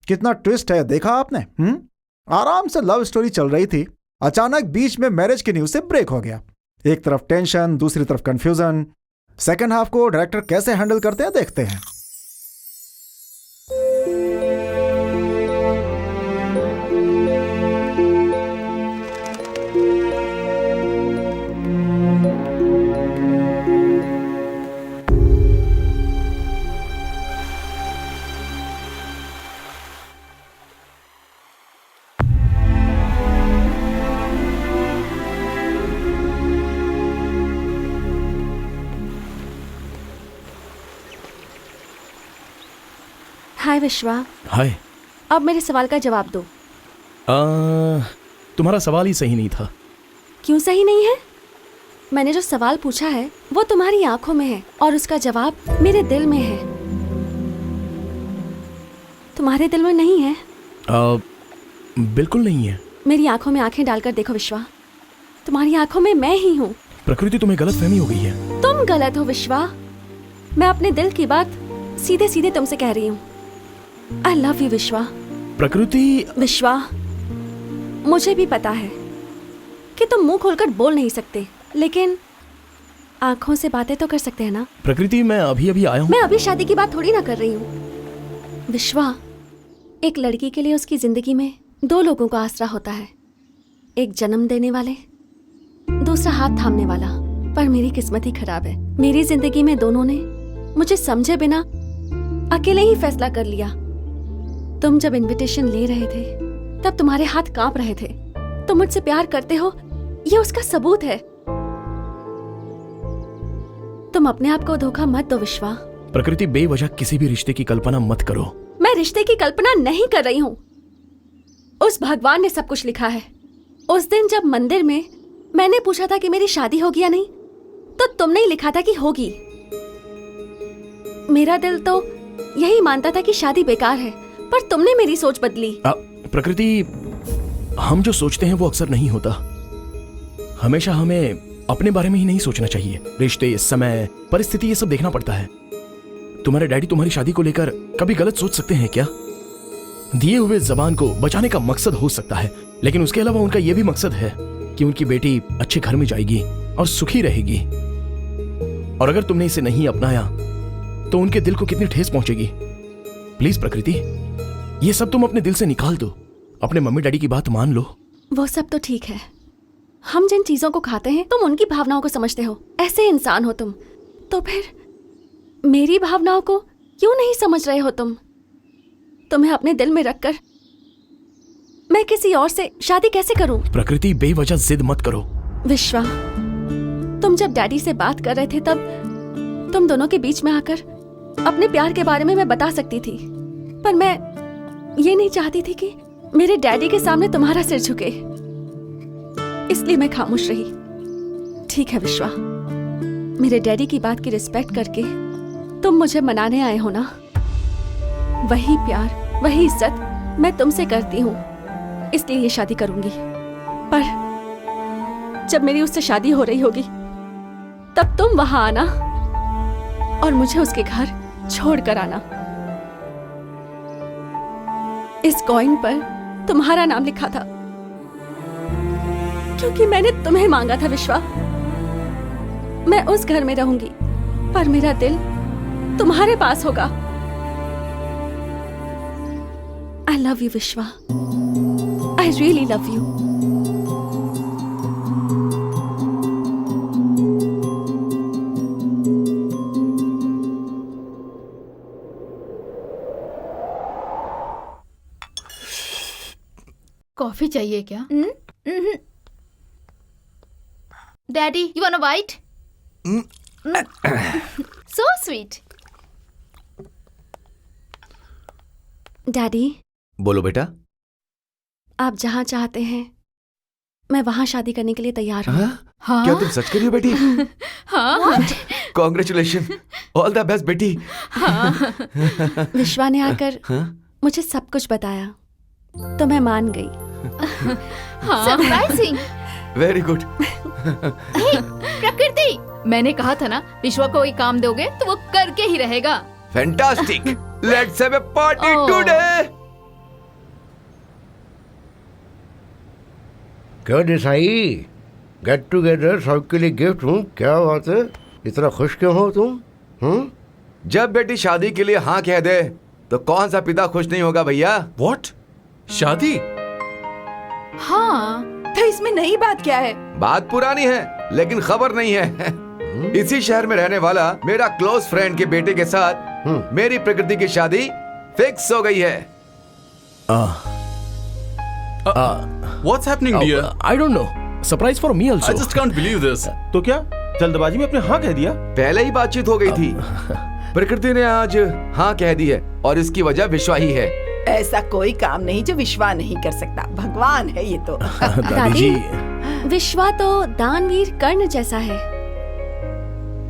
कितना ट्विस्ट है, देखा आपने? आराम से लव स्टोरी चल रही थी, अचानक बीच में मैरिज की न्यूज से ब्रेक हो गया। एक तरफ टेंशन, दूसरी तरफ कंफ्यूजन। सेकंड हाफ को डायरेक्टर कैसे हैंडल करते हैं, देखते हैं। हाय विश्वा। हाय। अब मेरे सवाल का जवाब दो। तुम्हारा सवाल ही सही नहीं था। क्यों सही नहीं है? मैंने जो सवाल पूछा है वो तुम्हारी आंखों में है और उसका जवाब मेरे दिल में है। तुम्हारे दिल में नहीं है? बिल्कुल नहीं है। मेरी आंखों में आंखें डालकर देखो विश्वा, तुम्हारी आंखों में मैं ही हूँ। प्रकृति, तुम्हें गलतफहमी हो गई है। तुम गलत हो विश्वा। मैं अपने दिल की बात सीधे सीधे तुमसे कह रही हूँ। आई लव यू विश्वा। प्रकृति। विश्वा, मुझे भी पता है कि तुम मुंह खोलकर बोल नहीं सकते, लेकिन आंखों से बातें तो कर सकते हैं ना। प्रकृति, मैं अभी अभी आया हूँ। मैं अभी शादी की बात थोड़ी ना कर रही हूँ विश्वा। एक लड़की के लिए उसकी जिंदगी में 2 लोगों का आसरा होता है, एक जन्म देने वाले, दूसरा हाथ थामने वाला। पर मेरी किस्मत ही खराब है। मेरी जिंदगी में दोनों ने मुझे समझे बिना अकेले ही फैसला कर लिया तुम जब इनविटेशन ले रहे थे तब तुम्हारे हाथ कांप रहे थे। तुम मुझसे प्यार करते हो, ये उसका सबूत है। तुम अपने आप को धोखा मत दो विश्वा। प्रकृति, बेवजह किसी भी रिश्ते की कल्पना मत करो। मैं रिश्ते की कल्पना नहीं कर रही हूँ। उस भगवान ने सब कुछ लिखा है। उस दिन जब मंदिर में मैंने पूछा था कि मेरी शादी होगी या नहीं, तो तुमने ही लिखा था कि होगी। मेरा दिल तो यही मानता था कि शादी बेकार है, पर तुमने मेरी सोच बदली। प्रकृति, हम जो सोचते हैं वो अक्सर नहीं होता। हमेशा हमें अपने बारे में ही नहीं सोचना चाहिए। रिश्ते, समय, परिस्थिति, ये सब देखना पड़ता है। तुम्हारे डैडी तुम्हारी शादी को लेकर कभी गलत सोच सकते हैं क्या? दिए हुए जबान को बचाने का मकसद हो सकता है, लेकिन उसके अलावा उनका यह भी मकसद है कि उनकी बेटी अच्छे घर में जाएगी और सुखी रहेगी। और अगर तुमने इसे नहीं अपनाया तो उनके दिल को कितनी ठेस पहुंचेगी। प्लीज प्रकृति, ये सब तुम अपने दिल से निकाल दो। अपने मम्मी डैडी की बात मान लो। वो सब तो ठीक है। हम जिन चीजों को खाते हैं तुम उनकी भावनाओं को समझते हो। ऐसे इंसान हो तुम, तो फिर मेरी भावनाओं को क्यों नहीं समझ रहे हो तुम? तुम्हें अपने दिल में रखकर मैं किसी और से शादी कैसे करूं? प्रकृति, बेवजह जिद मत करो। विश्वा, तुम जब डैडी से बात कर रहे थे तब तुम दोनों के बीच में आकर अपने प्यार के बारे में मैं बता सकती थी, पर मैं ये नहीं चाहती थी कि मेरे डैडी के सामने तुम्हारा सिर झुके, इसलिए मैं खामोश रही। ठीक है विश्वा, मेरे डैडी की बात की रिस्पेक्ट करके तुम मुझे मनाने आए हो ना? वही प्यार, वही इज्जत मैं तुमसे करती हूँ, इसलिए ये शादी करूंगी। पर जब मेरी उससे शादी हो रही होगी तब तुम वहां आना और मुझे उसके घर छोड़ कर आना। इस कॉइन पर तुम्हारा नाम लिखा था क्योंकि मैंने तुम्हें मांगा था विश्वा। मैं उस घर में रहूंगी पर मेरा दिल तुम्हारे पास होगा। I love you विश्वा, I really love you। Coffee चाहिए क्या? Daddy, you want a white? So sweet. Daddy, बोलो बेटा। आप जहाँ चाहते हैं मैं वहाँ शादी करने के लिए तैयार हूँ। हाँ? क्या तुम सच कर रही हो बेटी? हाँ। कॉन्ग्रेचुलेशन, ऑल द बेस्ट बेटी। विश्वा ने आकर मुझे सब कुछ बताया तो मैं मान गई। सरप्राइजिंग। Very good. प्रकृति, मैंने कहा था ना, विश्वा को कोई काम दोगे तो वो करके ही रहेगा। Fantastic, let's have a party Oh. Today. क्या देसाई, गेट टुगेदर सबके लिए गिफ्ट हूँ। क्या बात है, इतना खुश क्यों हो तुम? जब बेटी शादी के लिए हाँ कह दे तो कौन सा पिता खुश नहीं होगा भैया? व्हाट? शादी? हाँ, तो इसमें नई बात क्या है? बात पुरानी है लेकिन खबर नहीं है। इसी शहर में रहने वाला मेरा क्लोज फ्रेंड के बेटे के साथ मेरी प्रकृति की शादी फिक्स हो गई है। What's happening, dear? I don't know. Surprise for me also. I just can't believe this. तो क्या जल्दबाजी में अपने हाँ कह दिया? पहले ही बातचीत हो गई थी। प्रकृति ने आज हाँ कह दी है और इसकी वजह विश्वा ही है। ऐसा कोई काम नहीं जो विश्वा नहीं कर सकता। भगवान है ये तो। दादी जी, विश्वा तो दानवीर कर्ण जैसा है।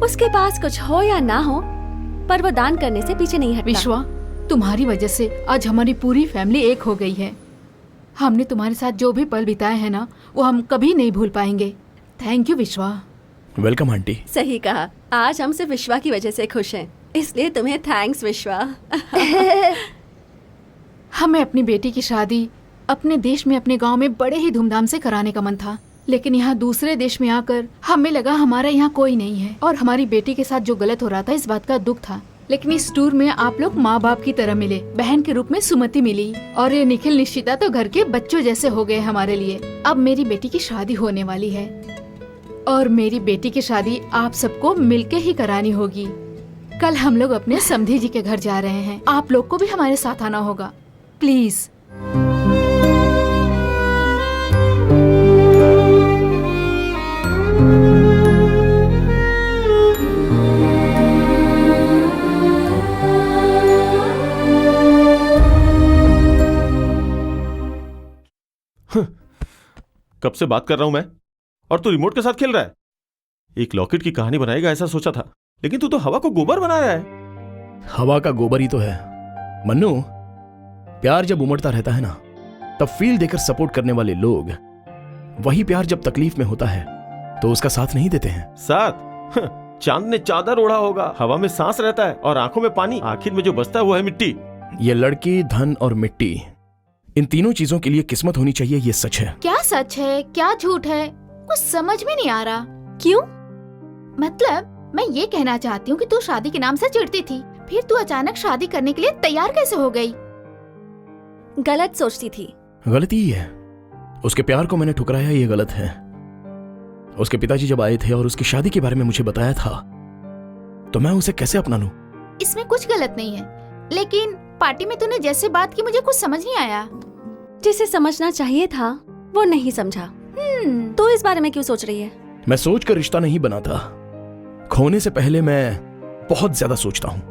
उसके पास कुछ हो या ना हो, पर वो दान करने से पीछे नहीं हटता। विश्वा, तुम्हारी वजह से आज हमारी पूरी फैमिली एक हो गई है। हमने तुम्हारे साथ जो भी पल बिताए हैं ना, वो हम कभी नहीं भूल पाएंगे। थैंक यू विश्वा। Welcome aunty. सही कहा, आज हम सिर्फ विश्वा की वजह से खुश हैं, इसलिए तुम्हें थैंक्स विश्वा। हमें अपनी बेटी की शादी अपने देश में, अपने गांव में बड़े ही धूमधाम से कराने का मन था, लेकिन यहाँ दूसरे देश में आकर हमें लगा हमारा यहाँ कोई नहीं है और हमारी बेटी के साथ जो गलत हो रहा था इस बात का दुख था। लेकिन इस टूर में आप लोग माँ बाप की तरह मिले, बहन के रूप में सुमति मिली और ये निखिल निश्चिता तो घर के बच्चों जैसे हो गए हमारे लिए। अब मेरी बेटी की शादी होने वाली है और मेरी बेटी की शादी आप सबको मिलके ही करानी होगी। कल हम लोग अपने समधी जी के घर जा रहे हैं, आप लोग को भी हमारे साथ आना होगा। प्लीज। कब से बात कर रहा हूं मैं और तू रिमोट के साथ खेल रहा है। एक लॉकेट की कहानी बनाएगा ऐसा सोचा था, लेकिन तू तो हवा को गोबर बना रहा है। हवा का गोबर ही तो है मन्नू। प्यार जब उमड़ता रहता है ना, तब फील देकर सपोर्ट करने वाले लोग, वही प्यार जब तकलीफ में होता है तो उसका साथ नहीं देते हैं। साथ? चांद ने चादर ओढ़ा होगा, हवा में सांस रहता है और आंखों में पानी, आखिर में जो बचता है वो है मिट्टी। ये लड़की, धन और मिट्टी, इन तीनों चीजों के लिए किस्मत होनी चाहिए, ये सच है। क्या सच है क्या झूठ है, कुछ समझ में नहीं आ रहा। क्यों? मतलब मैं ये कहना चाहती हूँ कि तू शादी के नाम से चिढ़ती थी, फिर तू अचानक शादी करने के लिए तैयार कैसे हो गई? गलत सोचती थी। गलती ही है, उसके प्यार को मैंने ठुकराया, ये गलत है। उसके पिताजी जब आए थे और उसकी शादी के बारे में मुझे बताया था, तो मैं उसे कैसे अपना लूं? इसमें कुछ गलत नहीं है, लेकिन पार्टी में तूने जैसे बात की मुझे कुछ समझ नहीं आया। जिसे समझना चाहिए था वो नहीं समझा। तो इस बारे में क्यों सोच रही है? मैं सोच कर रिश्ता नहीं बनाता, खोने से पहले मैं बहुत ज्यादा सोचता हूं।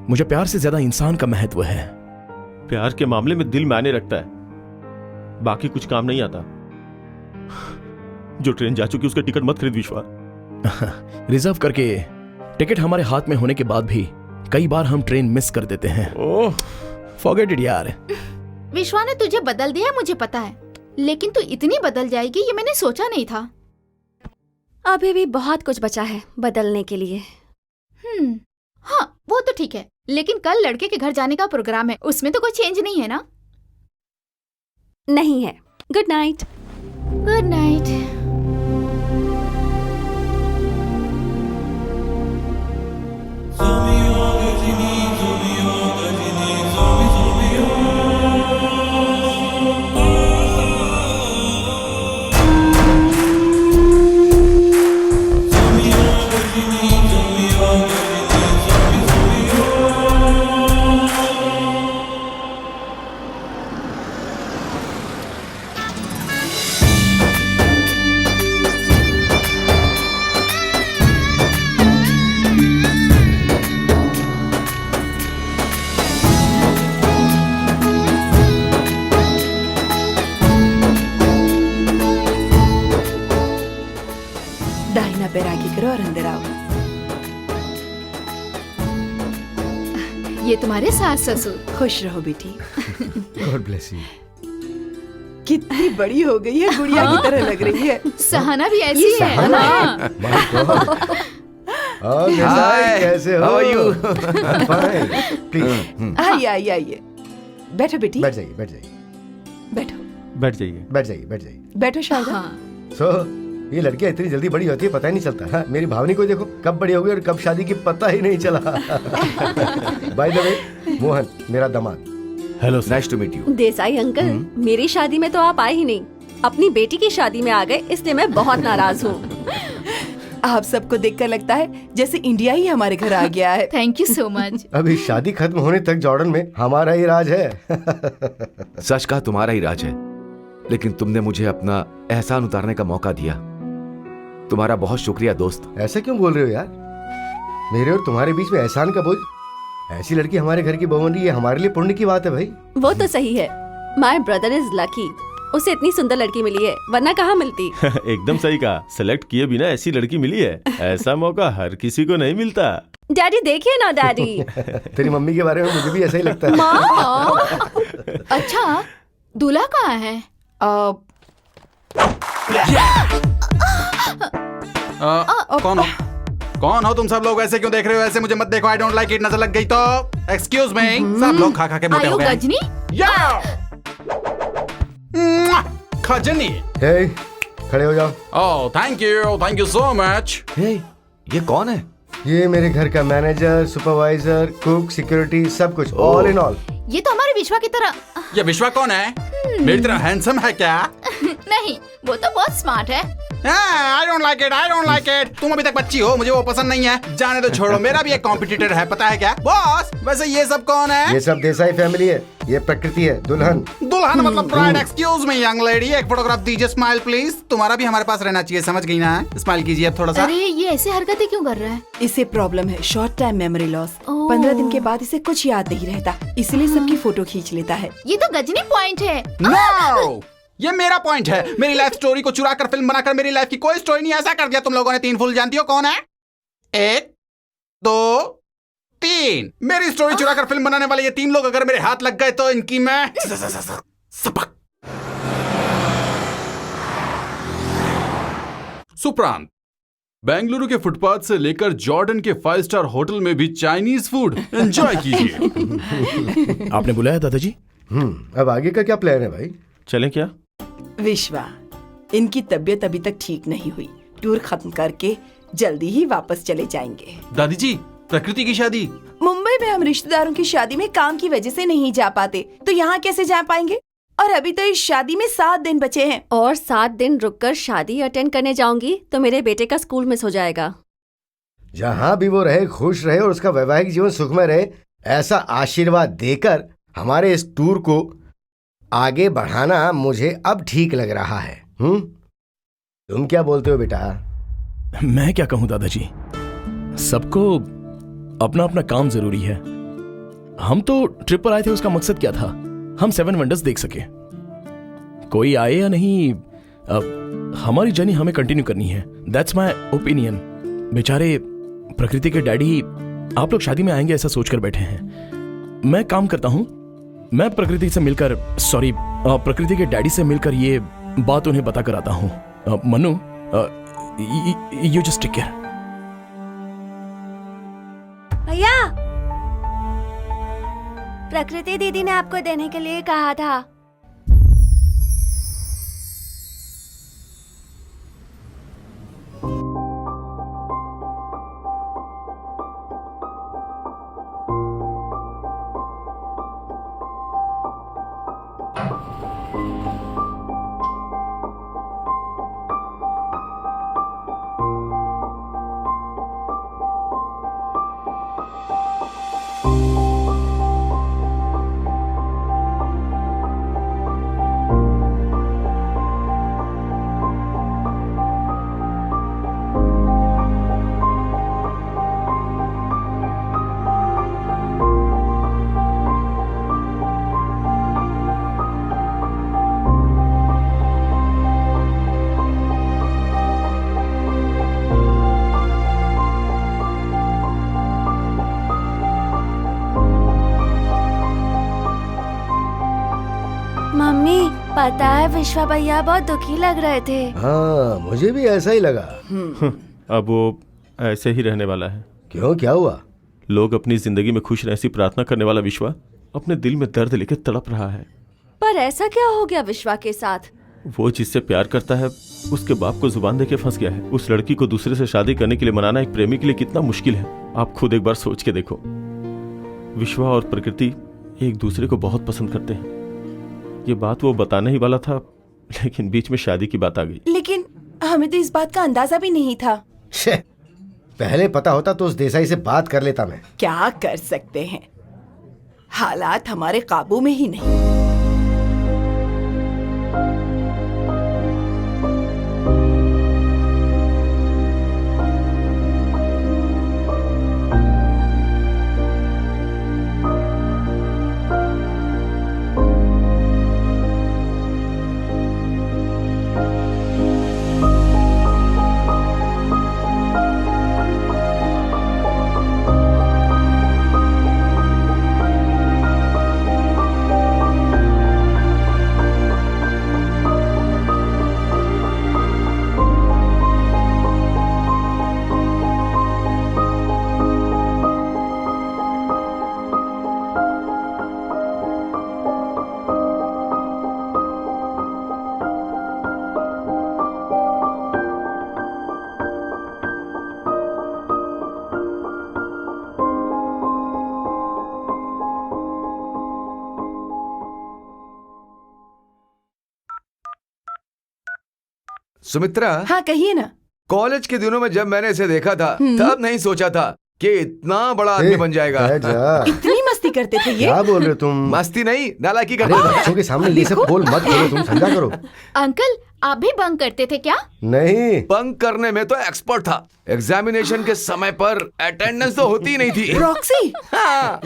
मुझे प्यार से ज्यादा इंसान का महत्व है। प्यार के मामले में दिल मायने रखता है, बाकी कुछ काम नहीं आता। जो ट्रेन जा चुकी उसका टिकट मत खरीद विश्वा। रिजर्व करके टिकट हमारे हाथ में होने के बाद भी कई बार हम ट्रेन मिस कर देते हैं। ओह, फॉरगेट इट यार। विश्वा ने तुझे बदल दिया मुझे पता है, लेकिन तू इतनी बदल जाएगी ये मैंने सोचा नहीं था। अभी भी बहुत कुछ बचा है बदलने के लिए। हाँ वो तो ठीक है, लेकिन कल लड़के के घर जाने का प्रोग्राम है, उसमें तो कोई चेंज नहीं है ना? नहीं है। Good night. Good night. दाहिना पैर आगे करो और अंदर आओ। ये तुम्हारे सास ससुर। खुश रहो बेटी। God bless you. कितनी बड़ी हो गई है, गुड़िया की तरह लग रही है। सहना भी ऐसी है। सहना हाँ। हाय, कैसे हो? How are you? प्लीज आइए आइए आइए, बैठो बेटी। बैठ जाइए, बैठ जाइए, बैठो बैठ जाइए। बैठ जाइए, बैठ जाइए। बैठो शारदा। हाँ। सो ये लड़कियां इतनी जल्दी बड़ी होती है पता ही नहीं चलता। हाँ, मेरी भावनी को देखो कब बड़ी हो गई और कब शादी की पता ही नहीं चला। बाय द वे, मोहन मेरा दामाद। Hello nice to meet you. Desai uncle, मेरी शादी में तो आप आए ही नहीं, अपनी बेटी की शादी में आ गए, इसलिए मैं बहुत नाराज हूँ। आप सबको देखकर लगता है जैसे इंडिया ही हमारे घर आ गया है। Thank you so much. अभी शादी खत्म होने तक जॉर्डन में हमारा ही राज है। सच कहा तुम्हारा ही राज है, लेकिन तुमने मुझे अपना एहसान उतारने का मौका दिया। तुम्हारा बहुत शुक्रिया दोस्त। ऐसा क्यों बोल रहे हो यार? मेरे और तुम्हारे बीच में एहसान का बोझ? ऐसी लड़की हमारे घर की बहू बन रही है, हमारे लिए पुण्य की बात है भाई। वो तो सही है। माय ब्रदर इज लकी, उसे इतनी सुंदर लड़की मिली है, वरना कहाँ मिलती। एकदम सही कहा, सेलेक्ट किए बिना ऐसी लड़की मिली है। ऐसा मौका हर किसी को नहीं मिलता। डैडी देखिए ना डैडी। तेरी मम्मी के बारे में मुझे भी ऐसा ही लगता है। माँ। अच्छा दूल्हा कहाँ है? कौन हो? कौन हो तुम सब लोग? ऐसे क्यों देख रहे हो? ऐसे मुझे मत देखो। I don't like it. नजर लग गई तो एक्सक्यूज मी। सब लोग खा खा के मोटे आयु हो गए। गजनी। या खजनी। हे, खड़े हो जाओ। Oh thank you so much. Hey, ये कौन है? ये मेरे घर का मैनेजर, सुपरवाइजर, कुक, सिक्योरिटी, सब कुछ, ऑल इन ऑल। ये तो हमारे विश्वा की तरह। ये विश्वा कौन है? मेरी तरह हैंडसम है क्या? नहीं, वो तो बहुत स्मार्ट है। I don't like it. I don't like it. तुम अभी तक बच्ची हो, मुझे वो पसंद नहीं है। जाने दो, छोड़ो। मेरा भी एक कॉम्पिटिटर है, पता है क्या? बॉस, वैसे ये सब कौन है? ये सब देसाई फैमिली है। ये प्रकृति है, दुल्हन। दुल्हन मतलब bride. Excuse me young lady, एक फोटोग्राफ दीजिए। Smile please. तुम्हारा भी हमारे पास रहना चाहिए, समझ गई ना? स्माइल कीजिए अब थोड़ा सा। अरे ये ऐसे हरकतें क्यों कर रहा है? इसे प्रॉब्लम है, शॉर्ट टाइम मेमोरी लॉस। ओह। 15 दिन के बाद इसे कुछ याद नहीं रहता, इसलिए सबकी फोटो खींच लेता है। ये तो गजनी पॉइंट है। नो, ये मेरा पॉइंट है। मेरी लाइफ स्टोरी को चुरा कर फिल्म बनाकर मेरी लाइफ की कोई स्टोरी नहीं ऐसा कर दिया तुम लोगों ने। 3 फूल जानती हो कौन है? 1 2 3। मेरी स्टोरी चुरा कर फिल्म बनाने वाले ये 3 लोग अगर मेरे हाथ लग गए तो इनकी मैं सबक। सुप्रांत, बेंगलुरु के फुटपाथ से लेकर जॉर्डन के 5 स्टार होटल में भी चाइनीज फूड एंजॉय कीजिए। आपने बुलाया दादाजी? अब आगे का क्या प्लान है भाई? चलें क्या? विश्वा, इनकी तबीयत अभी तक ठीक नहीं हुई। टूर खत्म करके जल्दी ही वापस चले जाएंगे। दादी जी, प्रकृति की शादी? मुंबई में हम रिश्तेदारों की शादी में काम की वजह से नहीं जा पाते, तो यहाँ कैसे जा पाएंगे? और अभी तो इस शादी में 7 दिन बचे हैं। और 7 दिन रुककर शादी अटेंड करने जाऊंगी तो मेरे बेटे का स्कूल मिस हो जाएगा। जहाँ भी वो रहे खुश रहे और उसका वैवाहिक जीवन सुखमय रहे, ऐसा आशीर्वाद देकर हमारे इस टूर को आगे बढ़ाना मुझे अब ठीक लग रहा है। तुम क्या बोलते हो बेटा? मैं क्या कहूं दादाजी, सबको अपना अपना काम जरूरी है। हम तो ट्रिप पर आए थे, उसका मकसद क्या था? हम 7 वंडर्स देख सके। कोई आए या नहीं, अब हमारी जर्नी हमें कंटिन्यू करनी है। That's my opinion. बेचारे प्रकृति के डैडी आप लोग शादी में आएंगे ऐसा सोचकर बैठे हैं। मैं काम करता हूं, मैं प्रकृति से मिलकर, सॉरी प्रकृति के डैडी से मिलकर ये बात उन्हें बता कर आता हूं। Manu, you just take care. भैया, प्रकृति दीदी ने आपको देने के लिए कहा था। मम्मी, पता है विश्वा भैया बहुत दुखी लग रहे थे। हाँ, मुझे भी ऐसा ही लगा। अब वो ऐसे ही रहने वाला है। क्यों, क्या हुआ? लोग अपनी जिंदगी में खुश रहे ऐसी प्रार्थना करने वाला विश्वा अपने दिल में दर्द लेकर तड़प रहा है। पर ऐसा क्या हो गया विश्वा के साथ? वो जिससे प्यार करता है उसके बाप को जुबान देके फंस गया है। उस लड़की को दूसरे से शादी करने के लिए मनाना एक प्रेमी के लिए कितना मुश्किल है, आप खुद एक बार सोच के देखो। विश्वा और प्रकृति एक दूसरे को बहुत पसंद करते हैं। ये बात वो बताने ही वाला था, लेकिन बीच में शादी की बात आ गई। लेकिन हमें तो इस बात का अंदाजा भी नहीं था। पहले पता होता तो उस देसाई से बात कर लेता मैं। क्या कर सकते हैं, हालात हमारे काबू में ही नहीं। सुमित्रा, हाँ कहिए ना। कॉलेज के दिनों में जब मैंने इसे देखा था तब नहीं सोचा था कि इतना बड़ा आदमी बन जाएगा। जा। इतनी मस्ती करते थे ये? क्या बोल रहे हो तुम? मस्ती नहीं, नालायकी अरे करते थे। बच्चों के सामने ये सब बोल मत करो, तुम समझा करो। अंकल आप भी बंक करते थे क्या? नहीं, बंक करने में तो एक्सपर्ट था। एग्जामिनेशन के समय पर अटेंडेंस तो होती ही नहीं थी। प्रॉक्सी? हाँ।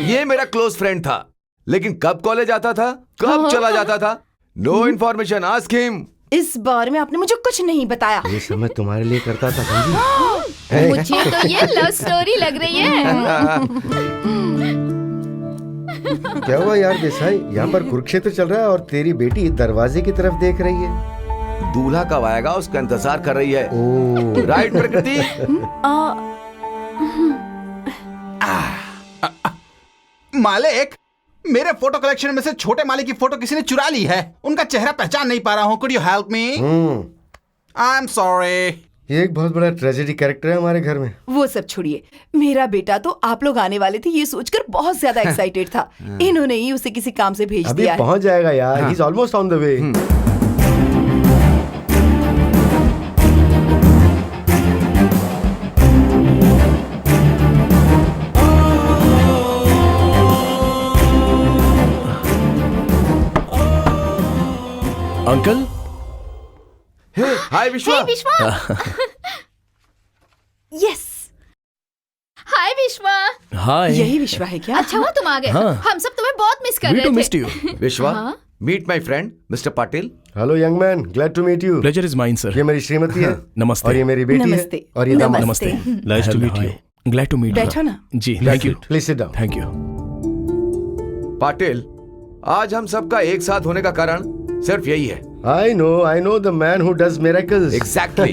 ये मेरा क्लोज फ्रेंड था, लेकिन कब कॉलेज आता था, कब चला जाता था, नो इन्फॉर्मेशन, आस्क हिम। इस बारे में आपने मुझे कुछ नहीं बताया। ये सब मैं तुम्हारे लिए करता था, समझी? मुझे तो ये लव स्टोरी लग रही है। क्या हुआ यार देसाई, यहाँ पर कुरुक्षेत्र चल रहा है और तेरी बेटी दरवाजे की तरफ देख रही है। दूल्हा कब आएगा उसका इंतजार कर रही है। ओ, राइट प्रकृति? मालिक, मेरे फोटो कलेक्शन में से छोटे मालिक की फोटो किसी ने चुरा ली है। उनका चेहरा पहचान नहीं पा रहा हूँ। Could you help me? I am sorry. ये एक बहुत बड़ा ट्रेजेडी कैरेक्टर है हमारे घर में। वो सब छोड़िए, मेरा बेटा तो आप लोग आने वाले थे ये सोचकर बहुत ज्यादा एक्साइटेड था। इन्होंने ही उसे किसी काम से भेज अभी दिया है। पहुंच जाएगा यार, he is almost on the way. Uncle, hi Vishwa. Vishwa. Yes, हाय विश्वा। हाय। यही विश्वा है क्या? अच्छा हुआ तुम आ गए। हाँ। हम सब तुम्हें बहुत मिस कर वी रहे टू थे। Missed you. विश्वा, हाँ? Meet my friend mister Patil. Hello young man, glad to meet you. Pleasure is mine sir. ये मेरी श्रीमती है। नमस्ते। और ये मेरी बेटी नमस्ते। है। और ये दामाद। नमस्ते। Nice to meet you. Glad to meet. बैठो ना। जी, thank you. Please sit down. Thank you. Patil, आज हम सबका एक साथ होने का कारण सिर्फ यही है। I know the man who does miracles. Exactly.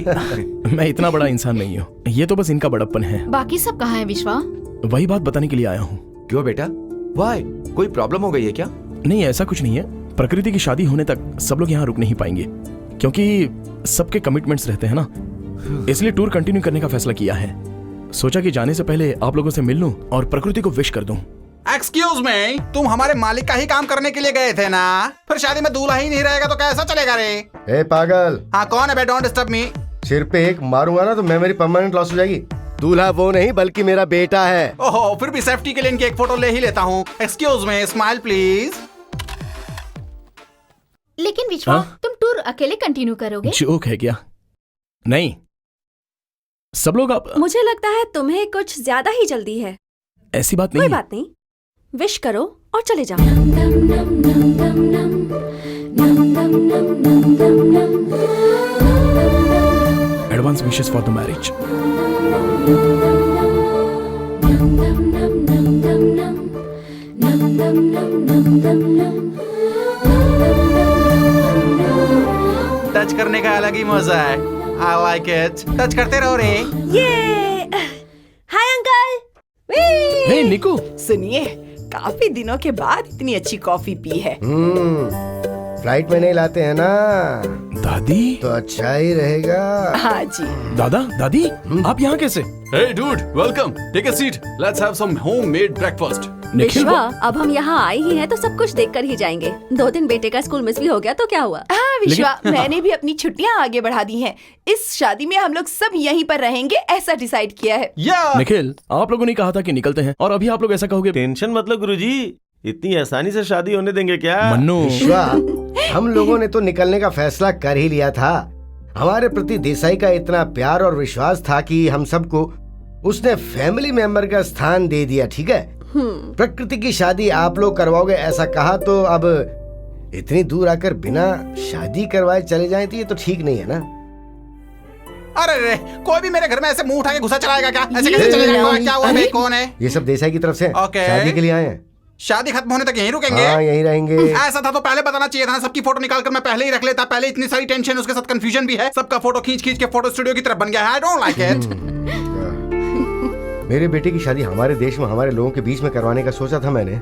मैं इतना बड़ा इंसान नहीं हूँ, ये तो बस इनका बड़प्पन है। बाकी सब कहाँ है विश्वा? वही बात बताने के लिए आया हूँ। क्यों बेटा, वाई, कोई प्रॉब्लम हो गई है क्या? नहीं, ऐसा कुछ नहीं है। प्रकृति की शादी होने तक सब लोग यहाँ रुक नहीं पाएंगे, क्योंकि सबके कमिटमेंट्स रहते हैं ना, इसलिए टूर कंटिन्यू करने का फैसला किया है। सोचा कि जाने से पहले आप लोगों से मिल लूं और प्रकृति को विश कर दूं। एक्सक्यूज मी, तुम हमारे मालिक का ही काम करने के लिए गए थे ना? फिर शादी में दूल्हा ही नहीं रहेगा तो कैसा चलेगा रे? ए पागल, हाँ कौन है बे? Don't disturb me. सिर पे एक मारूंगा ना तो मेरी परमानेंट लॉस हो जाएगी। दूल्हा वो नहीं बल्कि मेरा बेटा है। ओहो, फिर भी सेफ्टी के लिए इनकी एक फोटो ले ही लेता हूँ। Excuse me, smile please. लेकिन विश्वा, हाँ? तुम टूर अकेले कंटिन्यू करोगे? जोक है क्या? नहीं, सब लोग आप। मुझे लगता है तुम्हें कुछ ज्यादा ही जल्दी है। ऐसी बात कोई नहीं है। बात नहीं, विश करो और चले जाओ। Advance wishes for the marriage. Touch करने का अलग ही मजा है। I like it. टच करते रहो रे। ये हाय अंकल। हे निकू, सुनिए, काफी दिनों के बाद इतनी अच्छी कॉफी पी है। फ्लाइट में नहीं लाते हैं ना, दादी। तो अच्छा ही रहेगा। हाँ जी। दादा, दादी, आप यहाँ कैसे? Hey dude, welcome. Take a seat. Let's have some homemade breakfast. Nikhil, विश्वा, अब हम यहाँ आए ही हैं तो सब कुछ देख कर ही जाएंगे। 2 दिन बेटे का स्कूल मिस भी हो गया तो क्या हुआ? हाँ विश्वा, मैंने भी अपनी छुट्टियाँ आगे बढ़ा दी हैं। इस शादी में हम लोग सब यहीं पर रहेंगे, ऐसा डिसाइड किया है। Yeah. निखिल, आप लोगों ने कहा था कि निकलते हैं और अभी आप लोग ऐसा कहोगे। टेंशन मतलब गुरुजी, इतनी आसानी से शादी होने देंगे क्या? मन्नू, विश्वा, हम लोगों ने तो निकलने का फैसला कर ही लिया था। हमारे प्रति देसाई का इतना प्यार और विश्वास था कि हम सबको उसने फैमिली मेंबर का स्थान दे दिया। ठीक है, प्रकृति की शादी आप लोग करवाओगे ऐसा कहा, तो अब इतनी दूर आकर बिना शादी करवाए चले जाएं तो ये तो ठीक नहीं है ना। अरे रे, कोई भी मेरे घर में ऐसे मुंह उठा के घुसा चलाएगा क्या? ऐसे कैसे चलेगा? क्या हुआ भाई? कौन है? ये सब देसाई की तरफ से Okay. शादी के लिए आए हैं। शादी खत्म होने तक यहीं रुकेंगे? हाँ, यहीं रहेंगे। ऐसा था तो पहले बताना चाहिए था ना। सबकी फोटो निकाल कर मैं पहले ही रख लेता। पहले इतनी सारी टेंशन, उसके साथ कंफ्यूजन भी है। सबका फोटो खींच खींच के फोटो स्टूडियो की तरफ बन गया है। I don't like it. मेरे बेटे की शादी हमारे देश में हमारे लोगों के बीच में करवाने का सोचा था मैंने,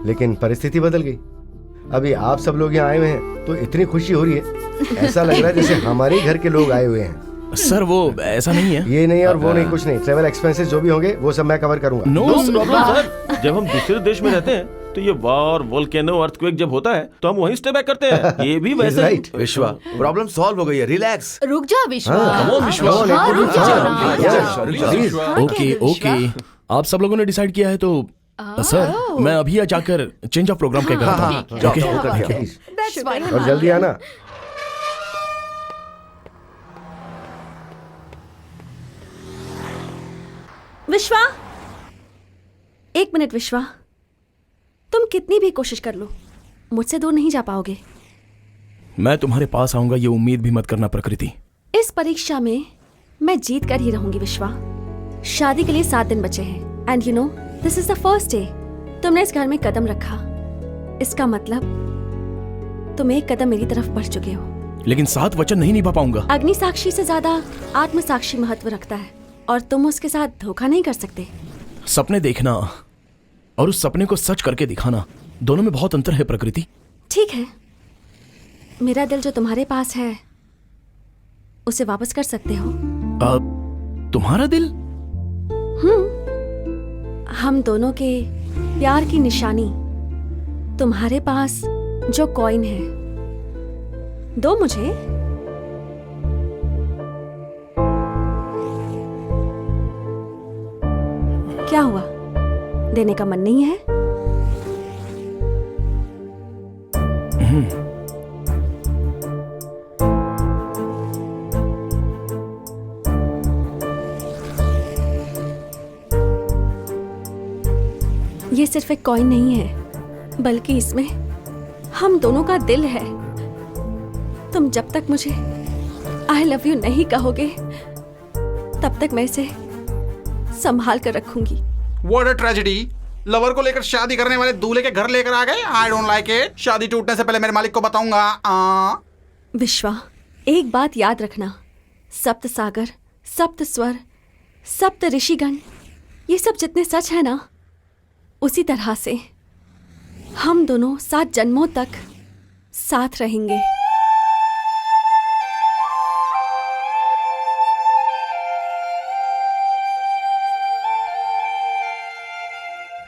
लेकिन परिस्थिति बदल गई। अभी आप सब लोग यहाँ आए हुए हैं तो इतनी खुशी हो रही है, ऐसा लग रहा है जैसे हमारे ही घर के लोग आए हुए हैं। सर वो ऐसा नहीं है। ये नहीं और वो नहीं, कुछ नहीं। ट्रेवल एक्सपेंसेस जो भी होंगे वो सब मैं कवर करूंगा। नो प्रॉब्लम सर, जब हम दूसरे देश में रहते हैं तो ये वॉर, वोल्केनो, अर्थक्वेक जब होता है तो हम वहीं स्टे बैक करते हैं। ये भी वैसे राइट। विश्वा, प्रॉब्लम सॉल्व हो गई है, रिलैक्स। रुक जाओ विश्वा। come on, विश्वा। हाँ, रुक जाओ ना। Yeah, Sorry, please. Okay okay, आप सब लोगों ने डिसाइड किया है तो सर मैं अभी जाकर चेंज ऑफ प्रोग्राम क्या करता हूँ। जाके Okay. वो करके आओ। That's fine. और जल्दी आना। विश्वा, एक मिनट विश्वा, तुम कितनी भी कोशिश कर लो मुझसे दूर नहीं जा पाओगे। मैं तुम्हारे पास आऊंगा ये उम्मीद भी मत करना प्रकृति। इस परीक्षा में मैं जीत कर ही रहूंगी विश्वा। शादी के लिए 7 दिन बचे हैं and you no this is the first day. तुमने इस घर में कदम रखा, इसका मतलब तुम एक कदम मेरी तरफ बढ़ चुके हो। लेकिन 7 वचन नहीं निभा पाऊंगा। अग्नि साक्षी से ज्यादा आत्म साक्षी महत्व रखता है और तुम उसके साथ धोखा नहीं कर सकते। सपने देखना और उस सपने को सच करके दिखाना, दोनों में बहुत अंतर है प्रकृति। ठीक है, मेरा दिल जो तुम्हारे पास है उसे वापस कर सकते हो। तुम्हारा दिल? हम दोनों के प्यार की निशानी तुम्हारे पास जो कॉइन है, दो मुझे। क्या हुआ, देने का मन नहीं है? ये सिर्फ एक कॉइन नहीं है, बल्कि इसमें हम दोनों का दिल है। तुम जब तक मुझे आई लव यू नहीं कहोगे तब तक मैं इसे संभाल कर रखूंगी। What a tragedy. लवर को लेकर शादी करने वाले दूल्हे के घर लेकर आ गए। I don't like it. शादी टूटने से पहले मेरे मालिक को बताऊंगा। विश्वा, एक बात याद रखना, सप्त सागर, सप्त स्वर, सप्त ऋषिगण, ये सब जितने सच है ना, उसी तरह से हम दोनों 7 जन्मों तक साथ रहेंगे।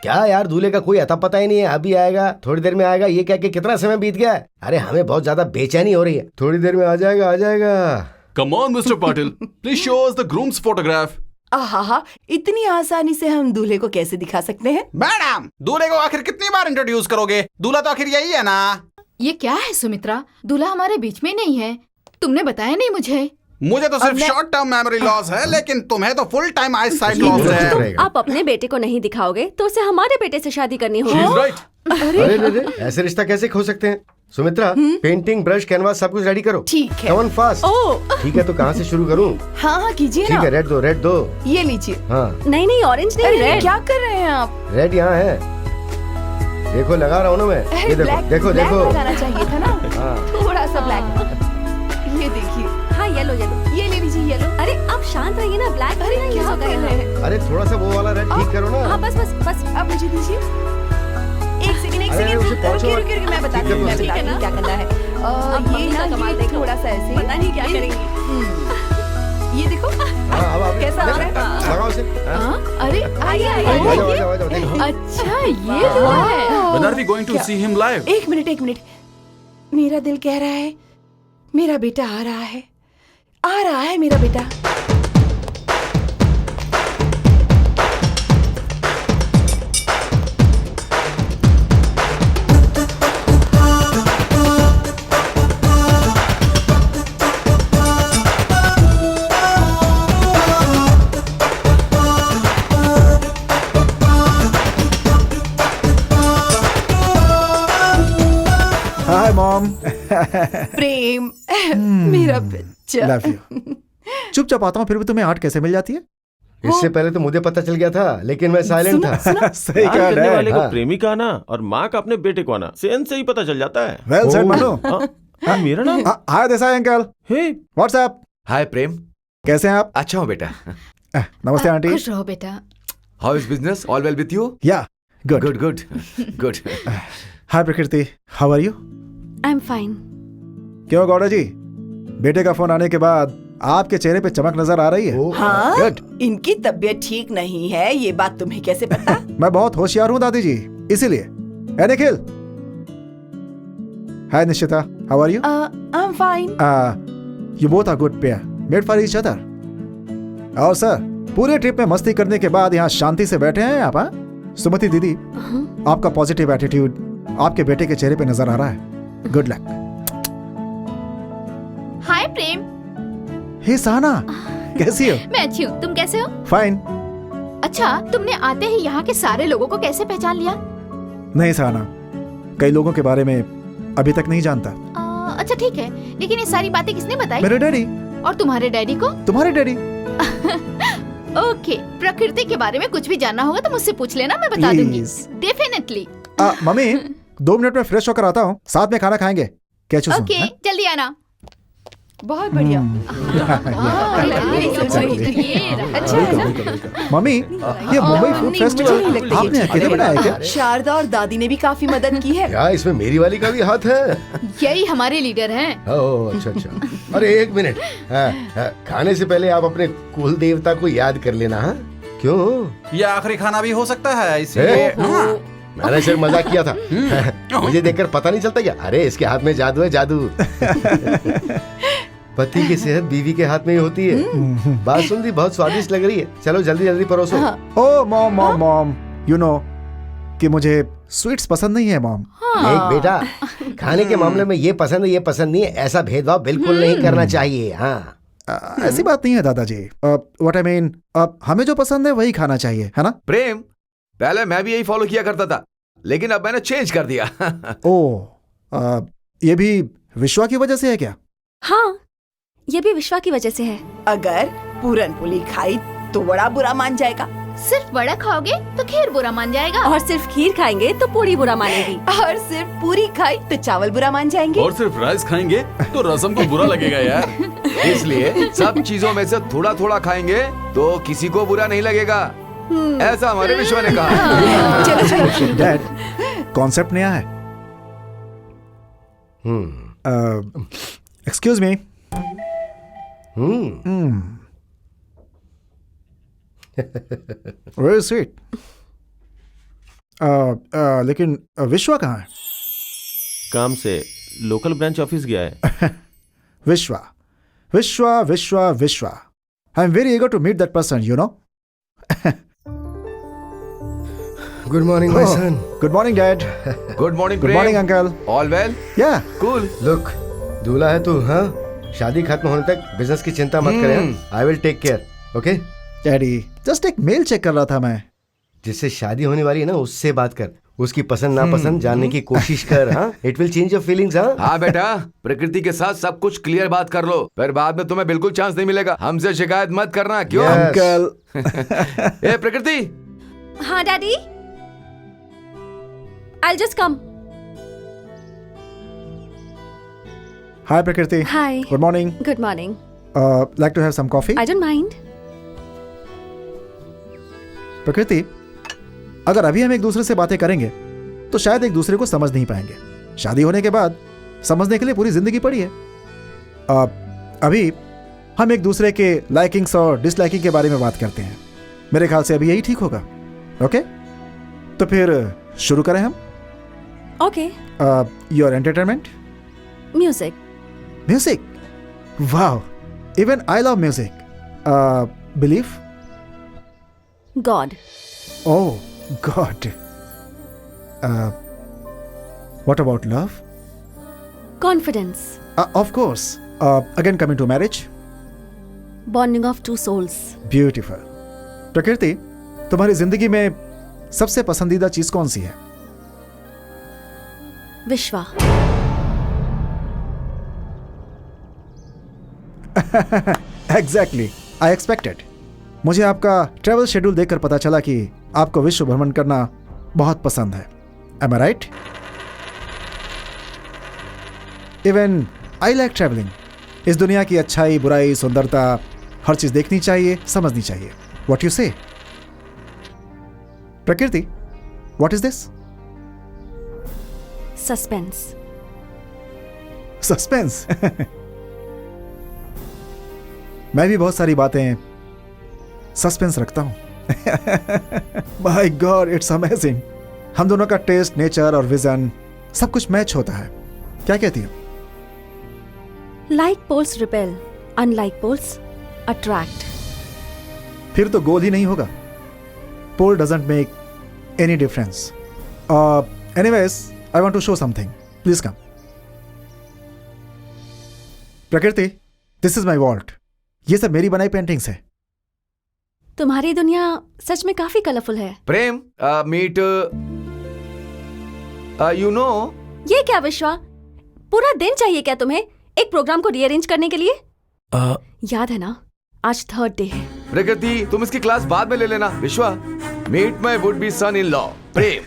क्या यार, दूल्हे का कोई अता पता ही नहीं है। अभी आएगा, थोड़ी देर में आएगा, ये कह के कितना समय बीत गया है। अरे हमें बहुत ज्यादा बेचैनी हो रही है। थोड़ी देर में आ जाएगा, आ जाएगा। Come on mister Patil, please show us the grooms photograph. आहा, इतनी आसानी से हम दूल्हे को कैसे दिखा सकते हैं? मैडम, दूल्हे को आखिर कितनी बार इंट्रोड्यूस करोगे? दूल्हा तो आखिर यही है ना। ये क्या है सुमित्रा, दूल्हा हमारे बीच में नहीं है। तुमने बताया नहीं मुझे। मुझे तो सिर्फ शॉर्ट टर्म मेमोरी लॉस है, लेकिन तुम्हें तो full time I site loss है। तुम आप अपने बेटे को नहीं दिखाओगे तो उसे हमारे बेटे से शादी करनी होगी। She's right. अरे ऐसे रिश्ता कैसे खो सकते हैं? सुमित्रा, पेंटिंग, ब्रश, कैनवास सब कुछ रेडी करो। ठीक है। Come on fast। ठीक है, तो कहाँ से शुरू करूँ? हाँ कीजिए ठीक ना। है, रेड दो। ये लीजिए। हाँ, नहीं नहीं, ऑरेंज नहीं, अरे रेड। क्या कर रहे हैं आप? रेड यहाँ है। देखो, लगा रहा हूँ ना मैं। ये देखो, ब्लैक देखो, ब्लैक देखो। लगाना चाहिए था ना। हाँ। थोड़ा सा ब्लैक। ये देखिए, हाँ येलो येलो। ये ले लीजिए येलो। अरे आप शांत रहिए ना, ब्लैक अरे क्या कर रहे हैं? अरे थोड़ा सा वो वाला रेड ठीक करो ना। हाँ बस बस बस। अब मुझे दीजिए। एक सेकंड अरे, उसे पहुंचो। रुकिए, मैं बताती ठीक है, हूँ, मैं ठीक बताती है ना? हूँ क्या करना है। ये ना, कमाल ये देखो। थोड़ा सा ऐसे। पता नहीं क्या करेंगी। ये देखो। हाँ, अब कैसा लग रहा है? लगाओ उसे। हाँ। अरे आइए आ जाओ, आ आइए। जाओ, आ जाओ, देखो। अच्छा, ये दूल्हा है। When are we going to see him live? एक मिनट। मेरा दिल कह रहा है मेरा बेटा आ रहा है मेरा बेटा। Hi mom. प्रेम, मेरा बच्चा। Love you. चुपचाप आता हूँ, फिर भी तुम्हें आर्ट कैसे मिल जाती है? इससे पहले तो मुझे पता चल गया था, लेकिन मैं साइलेंट था। सही प्यार कहा करने वाले डैड। को प्रेमी का आना और माँ का अपने बेटे को आना सेंस से ही पता चल जाता है। Well said Manu. हाँ, मेरा नाम हाय देसाई अंकल। हे व्हाट्सएप, हाय प्रेम, कैसे हैं आप? अच्छा हूँ बेटा। नमस्ते आंटी। खुश रहो बेटा। How is business? All well with you? Yeah good. Good good good. Hi Prakriti, how are you? I am fine. क्यों गौड़ा जी, बेटे का फोन आने के बाद आपके चेहरे पे चमक नजर आ रही है। हाँ, गुड। इनकी तबीयत ठीक नहीं है, ये बात तुम्हें कैसे पता? मैं बहुत होशियार हूँ दादी जी, इसीलिए। ए Nikhil. Hi Nishchita, how are you? I am fine. You both are good pair, made for each other. और सर, पूरे ट्रिप में मस्ती करने के बाद यहाँ शांति से बैठे हैं आप? सुमति दीदी, आपका पॉजिटिव एटीट्यूड आपके बेटे के चेहरे पे नजर आ रहा है। Good luck. हाय प्रेम। हे सहना, कैसी हो? मैं अच्छी हूँ, तुम कैसे हो? फाइन। अच्छा, तुमने आते ही यहाँ के सारे लोगों को कैसे पहचान लिया? नहीं सहना, कई लोगों के बारे में अभी तक नहीं जानता। अच्छा ठीक है, लेकिन ये सारी बातें किसने बताई? मेरे डैडी। और तुम्हारे डैडी को? तुम्हारे डैडी। ओके, प्रकृति के बारे में कुछ भी जानना होगा तो मुझसे पूछ लेना, मैं बता दूंगी। डेफिनेटली। मम्मी, 2 मिनट में फ्रेश होकर आता हूँ, साथ में खाना खाएंगे। कैचू सुन, ओके, जल्दी आना। बहुत बढ़िया। अच्छा है ना? मम्मी, ये मुंबई फूड फेस्टिवल आपने अकेले बनाया क्या? शारदा और दादी ने भी काफी मदद की है। क्या इसमें मेरी वाली का भी हाथ है? यही हमारे लीडर हैं। ओह अच्छा अच्छा। अरे एक मिनट, खाने से पहले आप अपने कुल देवता को याद कर लेना। हाँ क्यों? ये आखिरी खाना भी हो सकता है, इसलिए मैंने सिर्फ मजाक किया था। मुझे देखकर पता नहीं चलता क्या? अरे इसके हाथ में जादू है, जादू। पति की सेहत बीवी के हाथ में ही होती है। बासुंदी बहुत स्वादिष्ट लग रही है, चलो जल्दी जल्दी परोसो। Oh mom mom mom, you know कि मुझे स्वीट्स पसंद नहीं है मॉम। एक बेटा, खाने के मामले में ये पसंद है ये पसंद नहीं है, ऐसा भेदभाव बिल्कुल नहीं करना चाहिए। हाँ ऐसी बात नहीं है दादाजी। व्हाट आई मीन, हमें जो पसंद है वही खाना चाहिए, है ना? प्रेम, पहले मैं भी यही फॉलो किया करता था, लेकिन अब मैंने चेंज कर दिया। ओ, ये भी विश्वा की वजह से है क्या? हाँ, ये भी विश्वा की वजह से है। अगर पूरन पुली खाई तो बड़ा बुरा मान जाएगा, सिर्फ बड़ा खाओगे तो खीर बुरा मान जाएगा, और सिर्फ खीर खाएंगे तो पूरी बुरा मानेगी, और सिर्फ पूरी खाई तो चावल बुरा मान जाएंगे, और सिर्फ राइस खाएंगे तो रसम को बुरा लगेगा यार। इसलिए सब चीजों में से थोड़ा थोड़ा खाएंगे तो किसी को बुरा नहीं लगेगा, ऐसा हमारे विश्वा ने कहा। चलो चलो। डैड, कॉन्सेप्ट नया है। Excuse me. Very sweet. लेकिन विश्वा कहाँ है? काम से लोकल ब्रांच ऑफिस गया है। विश्वा विश्वा विश्वा विश्वा, I am very eager to meet that person, you know. Good morning my son. Good morning, Dad. Good morning Good morning, Uncle. All well? Yeah. Cool. Look, दूल्हा है तू, हाँ? शादी खत्म होने तक बिजनेस की चिंता मत करें। I will take care, okay? Daddy, just एक मेल चेक कर रहा था मैं। जिससे शादी होने वाली है ना, उससे बात कर, उसकी पसंद नापसंद जानने की कोशिश कर। हाँ, it will change your feelings. हाँ हाँ बेटा, प्रकृति के साथ सब कुछ क्लियर बात कर लो, फिर बाद में तुम्हें बिल्कुल चांस नहीं मिलेगा। हमसे शिकायत मत करना, क्यों? Yes. Uncle. ए प्रकृति, हाँ daddy, I'll just come. Hi, Prakriti. Hi. Good morning. Good morning. Like to have some coffee? I don't mind. प्रकृति, अगर अभी हम एक दूसरे से बातें करेंगे तो शायद एक दूसरे को समझ नहीं पाएंगे। शादी होने के बाद समझने के लिए पूरी जिंदगी पड़ी है। अभी हम एक दूसरे के लाइकिंग्स और डिसलाइकिंग के बारे में बात करते हैं। मेरे ख्याल से अभी यही ठीक होगा। ओके, तो फिर शुरू करें हम। Okay. Your entertainment? Music. Music? Wow, even I love music. Belief? God. Oh, God. What about love? Confidence. Of course. Again, coming to marriage. Bonding of two souls. Beautiful. प्रकृति, तुम्हारी जिंदगी में सबसे पसंदीदा चीज कौन सी है? Vishwa. Exactly. I expected. मुझे आपका ट्रैवल शेड्यूल देखकर पता चला कि आपको विश्व भ्रमण करना बहुत पसंद है। Am I right? Even I like traveling. इस दुनिया की अच्छाई, बुराई, सुंदरता, हर चीज देखनी चाहिए, समझनी चाहिए। What you say? प्रकृति, what is this? Suspense. Suspense. मैं भी बहुत सारी बातें सस्पेंस रखता हूं। My God, it's amazing. हम दोनों का टेस्ट, नेचर और विजन सब कुछ मैच होता है। क्या कहती हो? Like poles repel, unlike poles attract. फिर तो गोल ही नहीं होगा। Pole doesn't make any difference. Anyways, I want to show something. Please come. प्रकृति, this is my vault. ये सब मेरी बनाई पेंटिंग्स है. तुम्हारी दुनिया सच में काफी कलरफुल है. प्रेम, मीट यू नो. ये क्या विश्वा, पूरा दिन चाहिए क्या तुम्हें एक प्रोग्राम को रीअरेंज करने के लिए? याद है ना, आज 3rd डे है. प्रकृति, तुम इसकी क्लास बाद में ले लेना. Vishwa, meet my would be son in law Prem.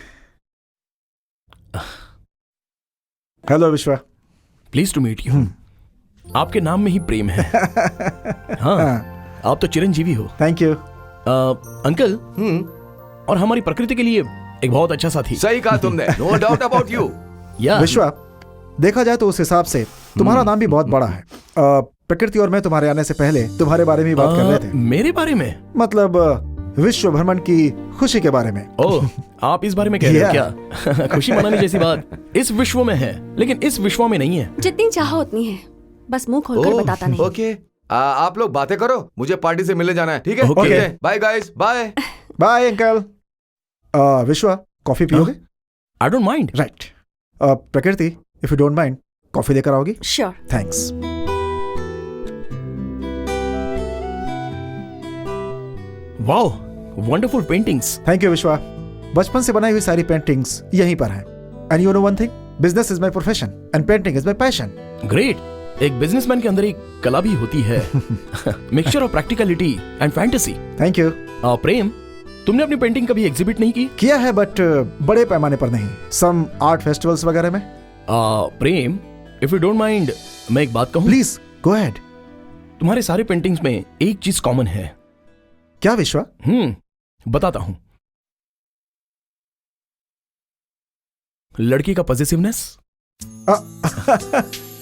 Hello Vishwa. Please to meet you. आपके नाम में ही प्रेम है. हाँ, आप तो चिरंजीवी हो. Thank you. अंकल, और हमारी प्रकृति के लिए एक बहुत अच्छा साथी. सही कहा तुमने. No doubt about you. Yeah Vishwa, देखा जाए तो उस हिसाब से तुम्हारा नाम भी बहुत बड़ा है. प्रकृति और मैं तुम्हारे आने से पहले तुम्हारे बारे में ही बात कर रहे थे. मेरे बारे में? मतलब विश्व भ्रमण की खुशी के बारे में. ओह, आप इस बारे में कह रहे हो क्या? खुशी मनाने जैसी बात इस विश्व में है, लेकिन इस विश्व में नहीं है. जितनी चाहो उतनी है, बस मुंह खोलकर बताता नहीं. ओके, आप लोग बातें करो, मुझे पार्टी से मिलने जाना है. ठीक है? Okay. Bye guys, bye. Bye uncle. Vishwa, coffee पियोगे? I don't mind. Right. Prakriti, if you don't mind, coffee लेकर आओगी? Sure. Thanks. Wow, wonderful paintings. Thank you Vishwa. बचपन से बनाई हुई सारी पेंटिंग्स यहीं पर हैं. And you know one thing, business is my profession and painting is my passion. Great. एक बिजनेसमैन के अंदर एक कला भी होती है. Mixture of practicality and fantasy. Thank you. Prem, तुमने अपनी पेंटिंग कभी एग्जिबिट नहीं की? किया है, बट बड़े पैमाने पर नहीं. सम आर्ट फेस्टिवल्स वगैरह में. प्रेम, इफ यू डोंट माइंड, मैं एक बात कहूं? Please go ahead. तुम्हारे सारे पेंटिंग्स में एक चीज कॉमन है. क्या विश्वा? बताता हूं. लड़की का positiveness.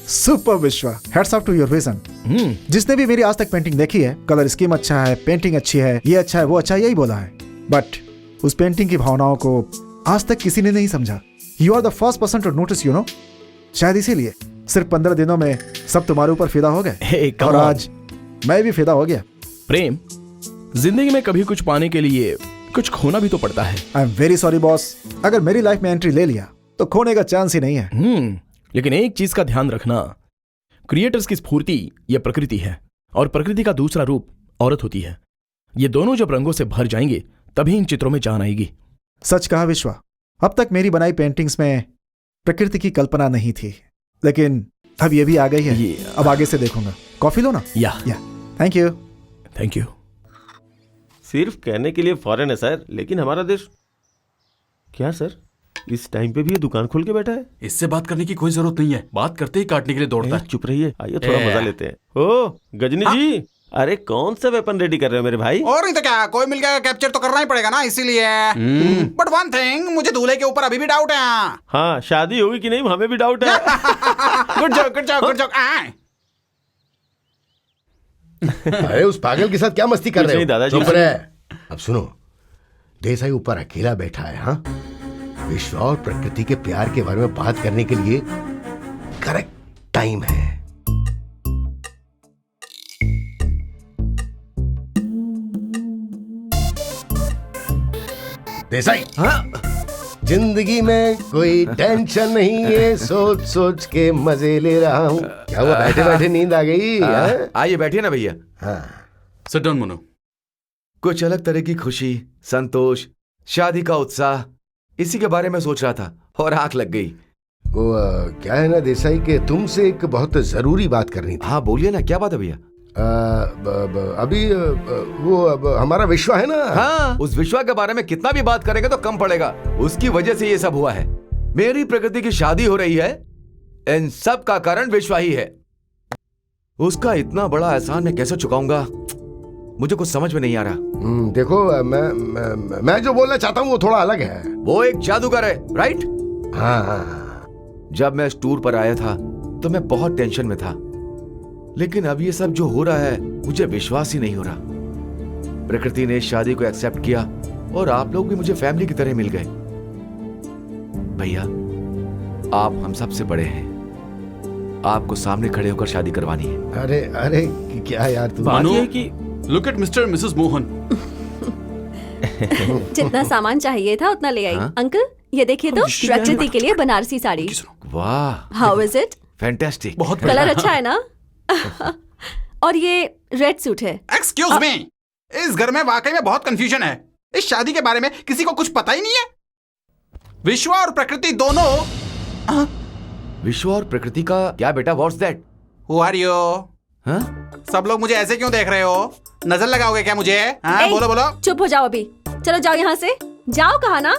Super Vishwa, hats off to your vision. जिसने भी मेरी आज तक पेंटिंग देखी है, कलर स्कीम अच्छा है, पेंटिंग अच्छी है, ये अच्छा है, वो अच्छा है, यही बोला है. बट उस पेंटिंग की भावनाओं को आज तक किसी ने नहीं समझा. You are the first person to notice, you know. शायद इसीलिए सिर्फ 15 दिनों में सब तुम्हारे ऊपर फिदा हो गए. और आज मैं भी फिदा हो गया. प्रेम, जिंदगी में कभी कुछ पाने के लिए कुछ खोना भी तो पड़ता है. I am very sorry boss, अगर मेरी लाइफ में एंट्री ले लिया तो खोने का चांस ही नहीं है. लेकिन एक चीज का ध्यान रखना, क्रिएटर्स की स्फूर्ति यह प्रकृति है, और प्रकृति का दूसरा रूप औरत होती है. ये दोनों जब रंगों से भर जाएंगे तभी इन चित्रों में जान आएगी. सच कहा विश्वा, अब तक मेरी बनाई पेंटिंग्स में प्रकृति की कल्पना नहीं थी, लेकिन अब ये भी आ गई है. अब आगे से देखूंगा. कॉफी लो ना. या. Thank you. Thank you. सिर्फ कहने के लिए फॉरेन है सर, लेकिन हमारा देश. क्या सर, इस टाइम पे भी ये दुकान खोल के बैठा है? इससे बात करने की कोई जरूरत नहीं है, बात करते ही काटने के लिए दौड़ता है. चुप रहिए, आइए थोड़ा मजा लेते हैं. ओ गजनी जी, अरे कौन सा वेपन रेडी कर रहे हो मेरे भाई? और नहीं तो क्या, कोई मिल गया कैप्चर तो करना ही पड़ेगा ना, इसीलिए. बट वन थिंग, मुझे दूल्हे के ऊपर अभी भी डाउट है. हाँ, शादी होगी कि नहीं हमें भी डाउट है. Good joke, good joke, good joke. अरे उस पागल के साथ क्या मस्ती कर रहे हो? दादाजी. चुप रहे. अब सुनो, देसाई ऊपर अकेला बैठा है. हाँ, विश्व और प्रकृति के प्यार के बारे में बात करने के लिए करेक्ट टाइम है. देसाई, हाँ? जिंदगी में कोई टेंशन नहीं है, सोच सोच के मजे ले रहा हूँ. क्या हुआ, बैठे बैठे नींद आ गई? आइए बैठिए ना भैया. हाँ. Sit down Monu. कुछ अलग तरह की खुशी, संतोष, शादी का उत्साह, इसी के बारे में सोच रहा था और आंख लग गई. वो क्या है ना देसाई, के तुमसे एक बहुत जरूरी बात करनी थी. हाँ बोलिए ना, क्या बात है भैया? अभी वो हमारा विश्वा है ना. हाँ, उस विश्वा के बारे में कितना भी बात करेंगे तो कम पड़ेगा. उसकी वजह से ये सब हुआ है. मेरी प्रकृति की शादी हो रही है, इन सब का कारण विश्वा ही है. उसका इतना बड़ा एहसान मैं कैसे चुकाऊंगा, मुझे कुछ समझ में नहीं आ रहा. देखो, मैं जो बोलना चाहता हूँ वो थोड़ा अलग है. वो एक जादूगर है, राइट? हाँ. जब मैं इस टूर पर आया था तो मैं बहुत टेंशन में था, लेकिन अब ये सब जो हो रहा है मुझे विश्वास ही नहीं हो रहा. प्रकृति ने शादी को एक्सेप्ट किया और आप लोग भी मुझे फैमिली की तरह मिल गए. भैया, आप हम सबसे बड़े हैं, आपको सामने खड़े होकर शादी करवानी है. अरे अरे क्या यार, तू बात ये है कि look at mister Mrs Mohan. जितना सामान चाहिए था उतना ले आई। हाँ? अंकल ये देखिए तो प्रकृति के लिए बनारसी साड़ी। वाह, हाउ इज इट? फैंटास्टिक। बहुत कलर अच्छा है ना? और ये रेड सूट है। एक्सक्यूज मी, इस घर में वाकई में बहुत कंफ्यूजन है। इस शादी के बारे में किसी को कुछ पता ही नहीं है। विश्वा और प्रकृति दोनों। विश्व और प्रकृति का क्या बेटा? What's that? Who are you? सब लोग मुझे ऐसे क्यों देख रहे हो? नजर लगाओगे क्या मुझे? हाँ, ए, बोलो बोलो। चुप हो जाओ अभी। चलो जाओ यहाँ से। जाओ कहा ना।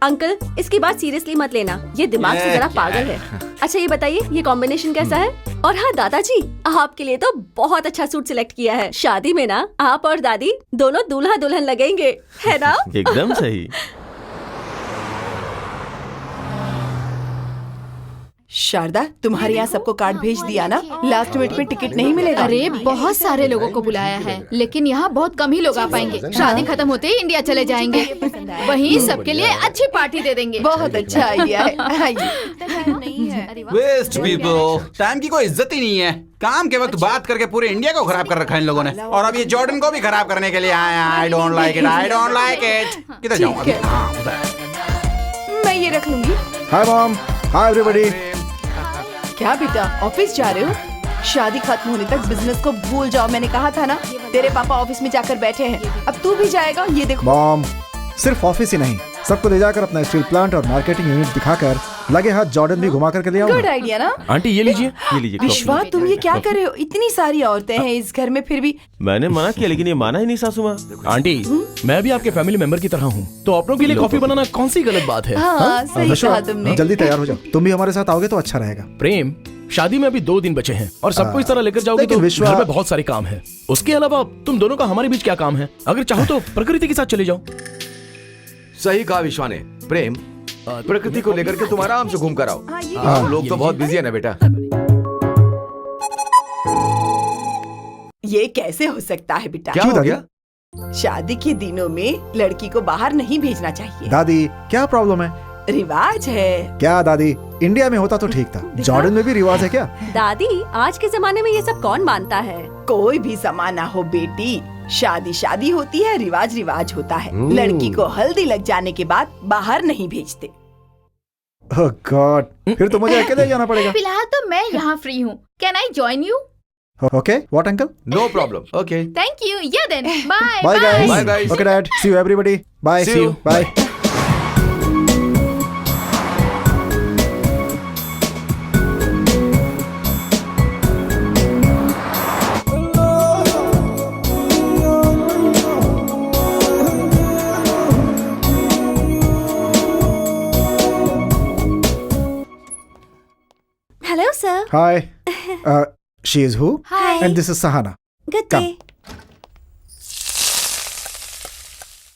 अंकल इसकी बात सीरियसली मत लेना, ये दिमाग से जरा पागल है। अच्छा ये बताइए ये कॉम्बिनेशन कैसा है? और हाँ दादाजी, आपके लिए तो बहुत अच्छा सूट सिलेक्ट किया है। शादी में ना आप और दादी दोनों दूल्हा दुल्हन लगेंगे, है ना? एकदम सही। शारदा, तुम्हारे यहाँ सबको कार्ड भेज दिया ना? लास्ट मिनट में टिकट नहीं मिलेगा। अरे बहुत सारे लोगों को बुलाया है, लेकिन यहाँ बहुत कम ही लोग आ पाएंगे। शादी खत्म होते ही इंडिया चले जाएंगे, वहीं सबके लिए अच्छी पार्टी दे देंगे। बहुत अच्छा आइडिया है। आइए। वेस्ट पीपल, टाइम की कोई इज्जत ही नहीं है। काम के वक्त बात करके पूरे इंडिया को खराब कर रखा है इन लोगों ने, और अब ये जॉर्डन को भी खराब करने के लिए आए हैं। I don't like it, I don't like it. किधर जाऊँ अभी? हाँ, उधर। मैं ये रख लूंगी। Hi mom, hi everybody. क्या बेटा ऑफिस जा रहे हो? शादी खत्म होने तक बिजनेस को भूल जाओ, मैंने कहा था ना। तेरे पापा ऑफिस में जाकर बैठे हैं, अब तू भी जाएगा। ये देखो मॉम, सिर्फ ऑफिस ही नहीं, सबको ले जाकर अपना स्टील प्लांट और मार्केटिंग यूनिट दिखाकर लगे हाथ जॉर्डन भी घुमा करके ले गुड आऊंगा। आइडिया ना। आंटी ये लीजिए। ये लीजिए विश्वा कॉफी। तुम ये क्या कर रहे हो? इतनी सारी औरतें हैं इस घर में, फिर भी मैंने मना किया लेकिन ये माना ही नहीं सासू माँ। आंटी मैं भी आपके फैमिली मेंबर की तरह हूँ, तो अपनों के लिए कॉफी बनाना कौन सी गलत बात है? हाँ सही कहा तुमने। जल्दी तैयार हो जाओ, तुम भी हमारे साथ आओगे तो अच्छा रहेगा। प्रेम, शादी में अभी 2 दिन बचे हैं और सबको इस तरह लेकर जाओगे लेकिन तो विश्वा- घर में बहुत सारे काम है। उसके अलावा तुम दोनों का हमारे बीच क्या काम है? अगर चाहो तो प्रकृति के साथ चले जाओ। सही कहा विश्वा ने। प्रेम, प्रकृति को लेकर के तुम आराम से घूम कर आओ। हाँ, ये हम लोग तो बहुत बिजी है ना बेटा। ये कैसे हो सकता है बेटा? क्या क्यों हो दादी? गया? शादी के दिनों में लड़की को बाहर नहीं भेजना चाहिए, दादी क्या प्रॉब्लम है? रिवाज है। क्या दादी, इंडिया में होता तो ठीक था, जॉर्डन में भी रिवाज है क्या? दादी आज के जमाने में ये सब कौन मानता है? कोई भी समाना हो बेटी, शादी शादी होती है, रिवाज रिवाज होता है। लड़की को हल्दी लग जाने के बाद बाहर नहीं भेजते। ओह गॉड, फिर तो मुझे अकेले जाना पड़ेगा। फिलहाल तो मैं यहाँ फ्री हूँ। Can I join you? Okay, what uncle? No problem. Okay, thank you. Yeah then bye bye Bye, guys. guys. Okay dad, see you everybody. Bye. See you. Bye. Hello sir. Hi, she is who? Hi. And this is Sahana. Good Come. Day.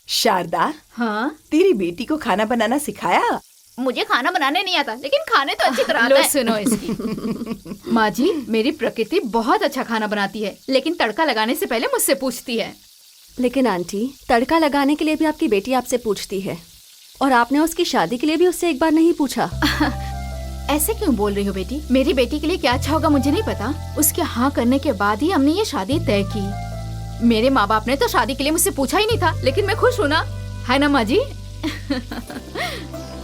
Sharada, हाँ, तेरी बेटी को खाना बनाना सिखाया? मुझे खाना बनाने नहीं आता, लेकिन खाने तो अच्छी तरह आता है। सुनो इसकी। माँ जी, मेरी प्रकृति बहुत अच्छा खाना बनाती है, लेकिन तड़का लगाने से पहले मुझसे पूछती है। लेकिन आंटी तड़का लगाने के लिए भी आपकी बेटी आपसे पूछती है, और आपने उसकी शादी के लिए भी उससे एक बार नहीं पूछा। ऐसे क्यों बोल रही हो बेटी? मेरी बेटी के लिए क्या अच्छा होगा मुझे नहीं पता। उसके हाँ करने के बाद ही हमने ये शादी तय की। मेरे माँ बाप ने तो शादी के लिए मुझसे पूछा ही नहीं था, लेकिन मैं खुश हूँ ना, है ना माँ जी?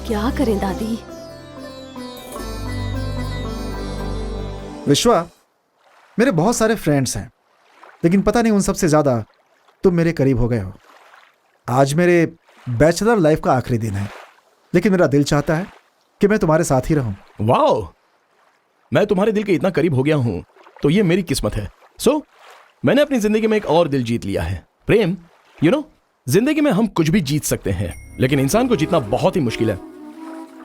क्या करें दादी? विश्वा, मेरे बहुत सारे फ्रेंड्स हैं, लेकिन पता नहीं उन सबसे ज्यादा तुम मेरे करीब हो गए हो। आज मेरे बैचलर लाइफ का आखिरी दिन है, लेकिन मेरा दिल चाहता है कि मैं तुम्हारे साथ ही रहूं। वाओ, मैं तुम्हारे दिल के इतना करीब हो गया हूँ तो ये मेरी किस्मत है। सो मैंने अपनी जिंदगी में एक और दिल जीत लिया है। प्रेम, यू नो, जिंदगी में हम कुछ भी जीत सकते हैं, लेकिन इंसान को जीतना बहुत ही मुश्किल है।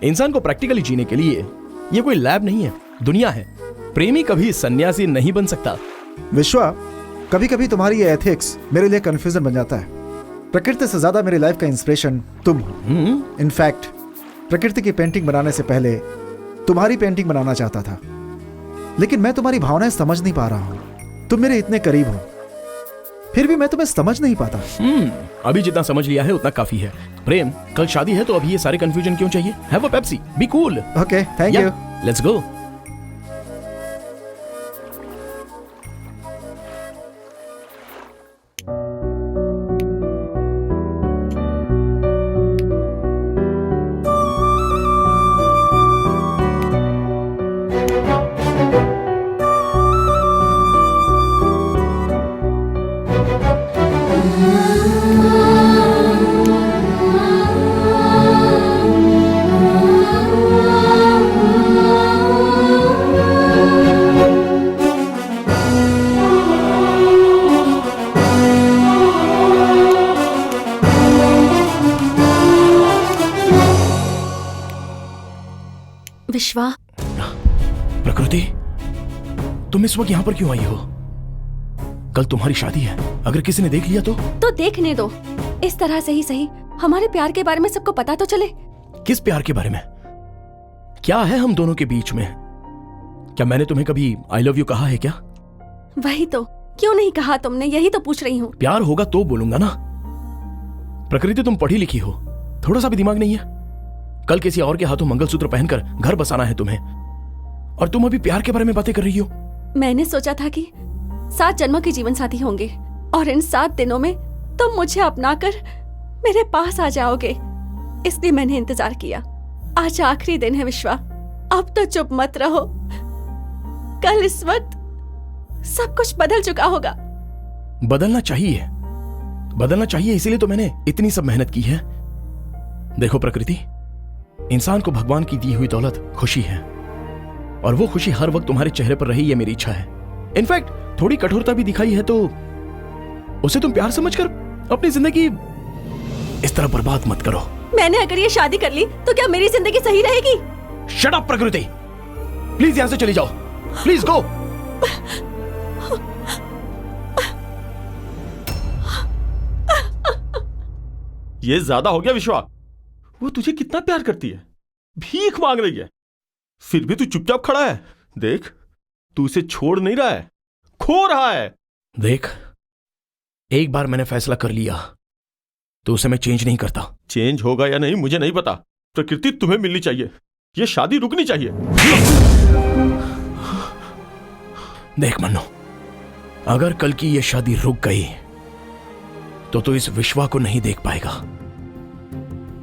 इंसान को प्रैक्टिकली जीने के लिए ये कोई लैब नहीं है, दुनिया है। प्रेमी कभी सन्यासी नहीं बन सकता। विश्वा, कभी कभी तुम्हारी ये एथिक्स मेरे लिए कंफ्यूजन बन जाता है। प्रकृति से ज्यादा मेरी लाइफ का इंस्पिरेशन तुम हो। इनफैक्ट प्रकृति की पेंटिंग बनाने से पहले तुम्हारी पेंटिंग बनाना चाहता था, लेकिन मैं तुम्हारी भावनाएं समझ नहीं पा रहा हूं। तुम मेरे इतने करीब हो, फिर भी मैं तुम्हें समझ नहीं पाता। अभी जितना समझ लिया है उतना काफी है। प्रेम, कल शादी है तो अभी ये सारे कंफ्यूजन क्यों चाहिए? Have a Pepsi, be cool. Okay, thank you. Let's go. तुम इस वक्त यहाँ पर क्यों आई हो? कल तुम्हारी शादी है, अगर किसी ने देख लिया तो देखने दो। इस तरह से ही सही हमारे प्यार के बारे में सबको पता तो चले। किस प्यार के बारे में? क्या है हम दोनों के बीच में? क्या मैंने तुम्हें कभी आई लव यू कहा है क्या? वही तो, क्यों नहीं कहा तुमने, यही तो पूछ रही हूँ। प्यार होगा तो बोलूंगा ना। प्रकृति, तुम पढ़ी लिखी हो, थोड़ा सा भी दिमाग नहीं है? कल किसी और के हाथों मंगलसूत्र पहनकर घर बसाना है तुम्हें, और तुम अभी प्यार के बारे में बातें कर रही हो। मैंने सोचा था कि 7 जन्मों के जीवन साथी होंगे और इन 7 दिनों में तुम मुझे अपनाकर मेरे पास आ जाओगे, इसलिए मैंने इंतजार किया। आज आखिरी दिन है विश्वा, अब तो चुप मत रहो। कल इस वक्त सब कुछ बदल चुका होगा। बदलना चाहिए, इसीलिए तो मैंने इतनी सब मेहनत की है। देखो प्रकृति, इंसान को भगवान की दी हुई दौलत खुशी है, और वो खुशी हर वक्त तुम्हारे चेहरे पर रही, ये मेरी इच्छा है। इनफैक्ट थोड़ी कठोरता भी दिखाई है तो उसे तुम प्यार समझकर अपनी जिंदगी इस तरह बर्बाद मत करो। मैंने अगर ये शादी कर ली तो क्या मेरी जिंदगी सही रहेगी? शट अप प्रकृति, प्लीज यहां से चली जाओ, प्लीज गो। ये ज्यादा हो गया विश्वा। वो तुझे कितना प्यार करती है, भीख मांग रही है, फिर भी तू चुपचाप खड़ा है। देख, तू उसे छोड़ नहीं रहा है, खो रहा है। देख, एक बार मैंने फैसला कर लिया तो उसे मैं चेंज नहीं करता। चेंज होगा या नहीं मुझे नहीं पता। प्रकृति तुम्हें मिलनी चाहिए, ये शादी रुकनी चाहिए। देख मन्नो, अगर कल की ये शादी रुक गई तो तू इस विश्वा को नहीं देख पाएगा।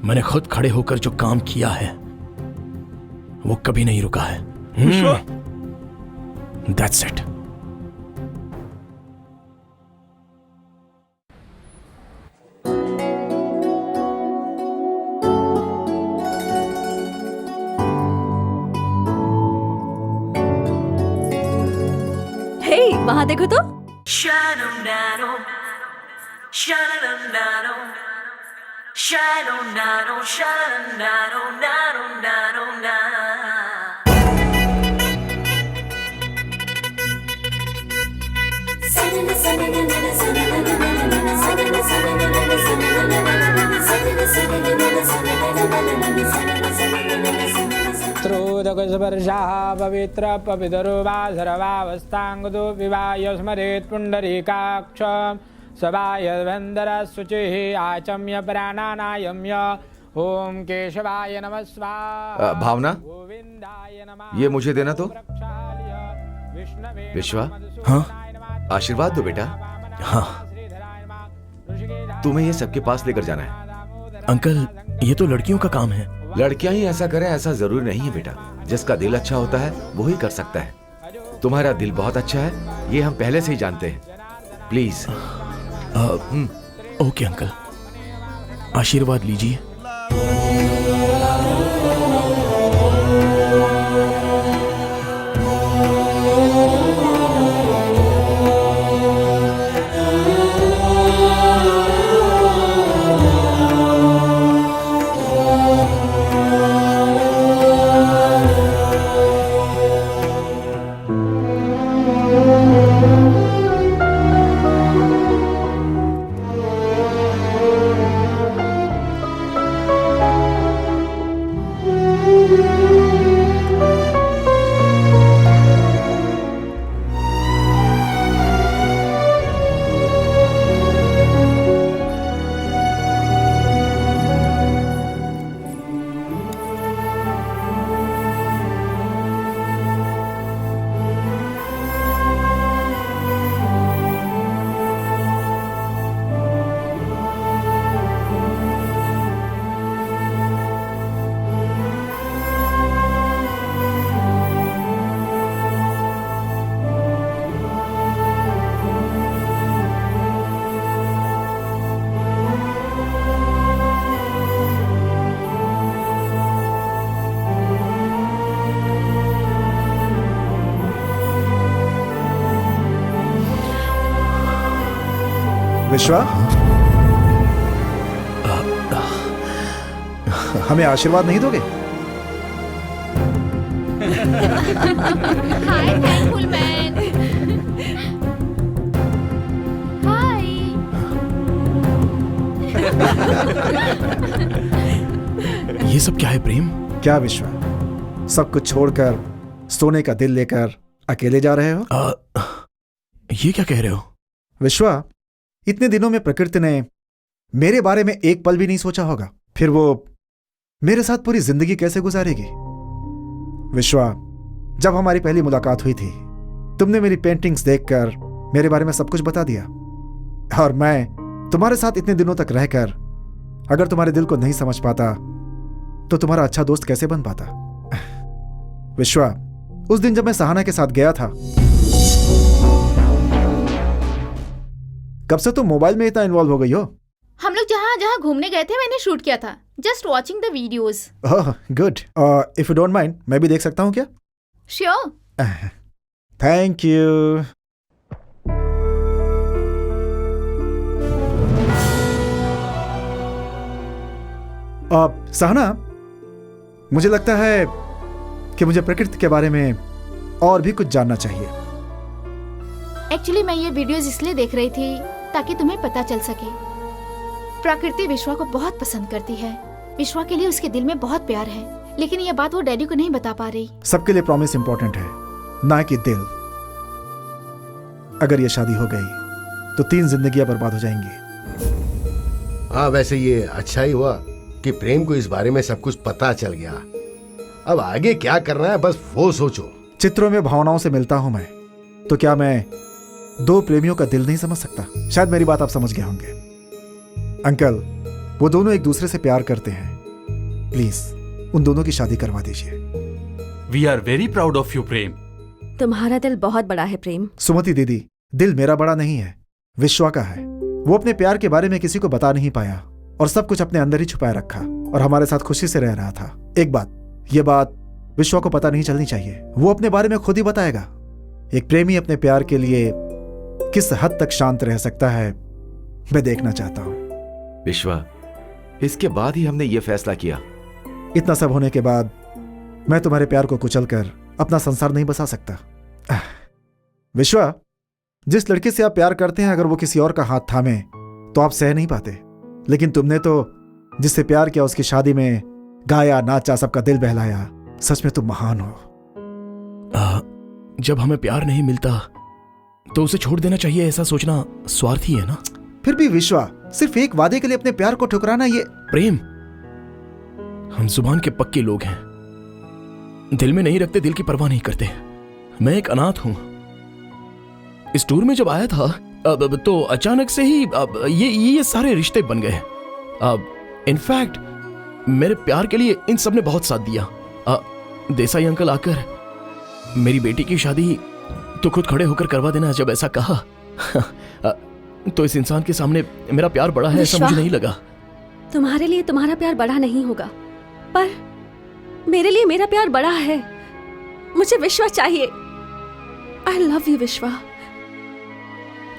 मैंने खुद खड़े होकर जो काम किया है वो कभी नहीं रुका है। That's it. हे, वहां देखो तो। स्पर्शाः पवित्र पवितरो वा सर्वावस्थाङ्गतो विवाय स्मरेत् पुण्डरीकाक्षं सवायवेन्दरः शुचिः आचम्य प्राणानायम्य ओम केशवाय नमः स्वाहा। भावना, गोविंदाय नमः। ये मुझे देना तो। विश्वा, हाँ आशीर्वाद दो बेटा। हाँ, तुम्हें ये सबके पास लेकर जाना है। अंकल, ये तो लड़कियों का काम है। लड़कियां ही ऐसा करें ऐसा जरूरी नहीं है बेटा। जिसका दिल अच्छा होता है वो ही कर सकता है। तुम्हारा दिल बहुत अच्छा है, ये हम पहले से ही जानते हैं। प्लीज। ओके अंकल, आशीर्वाद लीजिए। विश्वा, हमें आशीर्वाद नहीं दोगे? हाय थैंकफुल मैन। ये सब क्या है प्रेम? क्या विश्वा, सब कुछ छोड़कर सोने का दिल लेकर अकेले जा रहे हो? ये क्या कह रहे हो? विश्वा, इतने दिनों में प्रकृति ने मेरे बारे में एक पल भी नहीं सोचा होगा, फिर वो मेरे साथ पूरी जिंदगी कैसे गुजारेगी? विश्वा, जब हमारी पहली मुलाकात हुई थी, तुमने मेरी पेंटिंग्स देखकर मेरे बारे में सब कुछ बता दिया, और मैं तुम्हारे साथ इतने दिनों तक रहकर अगर तुम्हारे दिल को नहीं समझ पाता तो तुम्हारा अच्छा दोस्त कैसे बन पाता? विश्वा, उस दिन जब मैं सहाना के साथ गया था, कब से तुम मोबाइल में इतना इन्वॉल्व हो गई हो? हम लोग जहाँ जहाँ घूमने गए थे मैंने शूट किया था। Just watching the videos. Oh good. If you don't mind, मैं भी देख सकता हूँ क्या? श्योर। Thank you. सहना, मुझे लगता है कि मुझे प्रकृति के बारे में और भी कुछ जानना चाहिए। एक्चुअली मैं ये वीडियोस इसलिए देख रही थी ताकि तुम्हें पता चल सके। प्रकृति विश्वा को बहुत पसंद करती है। विश्वा के लिए उसके दिल में बहुत प्यार है, लेकिन ये बात वो डैडी को नहीं बता पा रही। सबके लिए प्रॉमिस इंपॉर्टेंट है, ना कि दिल। अगर ये शादी हो गई तो 3 जिंदगियां बर्बाद हो जाएंगी। हाँ, वैसे ये अच्छा ही हुआ कि प्रेम को इस बारे में सब कुछ पता चल गया। अब आगे क्या करना है बस वो सोचो। चित्रों में भावनाओं से मिलता हूं मैं, तो क्या मैं 2 प्रेमियों का दिल नहीं समझ सकता? शायद मेरी बात आप समझ गए होंगे। अंकल, वो दोनों एक दूसरे से प्यार करते हैं, प्लीज उन दोनों की शादी करवा दीजिए। We are very proud of you Prem. तुम्हारा दिल बहुत बड़ा है प्रेम। सुमति दीदी, दिल मेरा बड़ा नहीं है, विश्वा का है। वो अपने प्यार के बारे में किसी को बता नहीं पाया और सब कुछ अपने अंदर ही छुपाए रखा, और हमारे साथ खुशी से रह रहा था। एक बात, ये बात विश्वा को पता नहीं चलनी चाहिए। वो अपने बारे में खुद ही बताएगा। एक प्रेमी अपने प्यार के लिए किस हद तक शांत रह सकता है, मैं देखना चाहता हूं। विश्वा, इसके बाद ही हमने ये फैसला किया। इतना सब होने के बाद मैं तुम्हारे प्यार को कुचलकर अपना संसार नहीं बसा सकता। विश्वा, जिस लड़के से आप प्यार करते हैं, अगर वो किसी और का हाथ थामे तो आप सह नहीं पाते, लेकिन तुमने तो जिससे प्यार किया उसकी शादी में गाया, नाचा, सबका दिल बहलाया। सच में तुम महान हो। जब हमें प्यार नहीं मिलता तो उसे छोड़ देना चाहिए, ऐसा सोचना स्वार्थी है ना? फिर भी विश्वा, सिर्फ एक वादे के लिए अपने प्यार को ठुकराना, ये प्रेम, हम जुबान के पक्के लोग हैं, दिल में नहीं रखते, दिल की परवाह नहीं करते। मैं एक अनाथ हूं। इस टूर में जब आया था तो अचानक से ही ये सारे रिश्ते बन गए। इनफैक्ट मेरे प्यार के लिए इन सब ने बहुत साथ दिया। देसाई अंकल आकर मेरी बेटी की शादी तो खुद खड़े होकर करवा देना, जब ऐसा कहा तो इस इंसान के सामने मेरा प्यार बड़ा है ऐसा मुझे नहीं लगा। तुम्हारे लिए तुम्हारा प्यार बड़ा नहीं होगा, पर मेरे लिए मेरा प्यार बड़ा है। मुझे विश्वा चाहिए। आई लव यू विश्वा,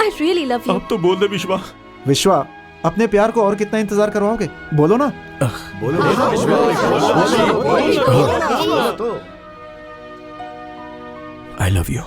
आई रियली लव यू। अब तो बोल दे विश्वा। विश्वा, अपने प्यार को और कितना इंतजार करवाओगे? बोलो ना। बोलो तो। आई लव यू।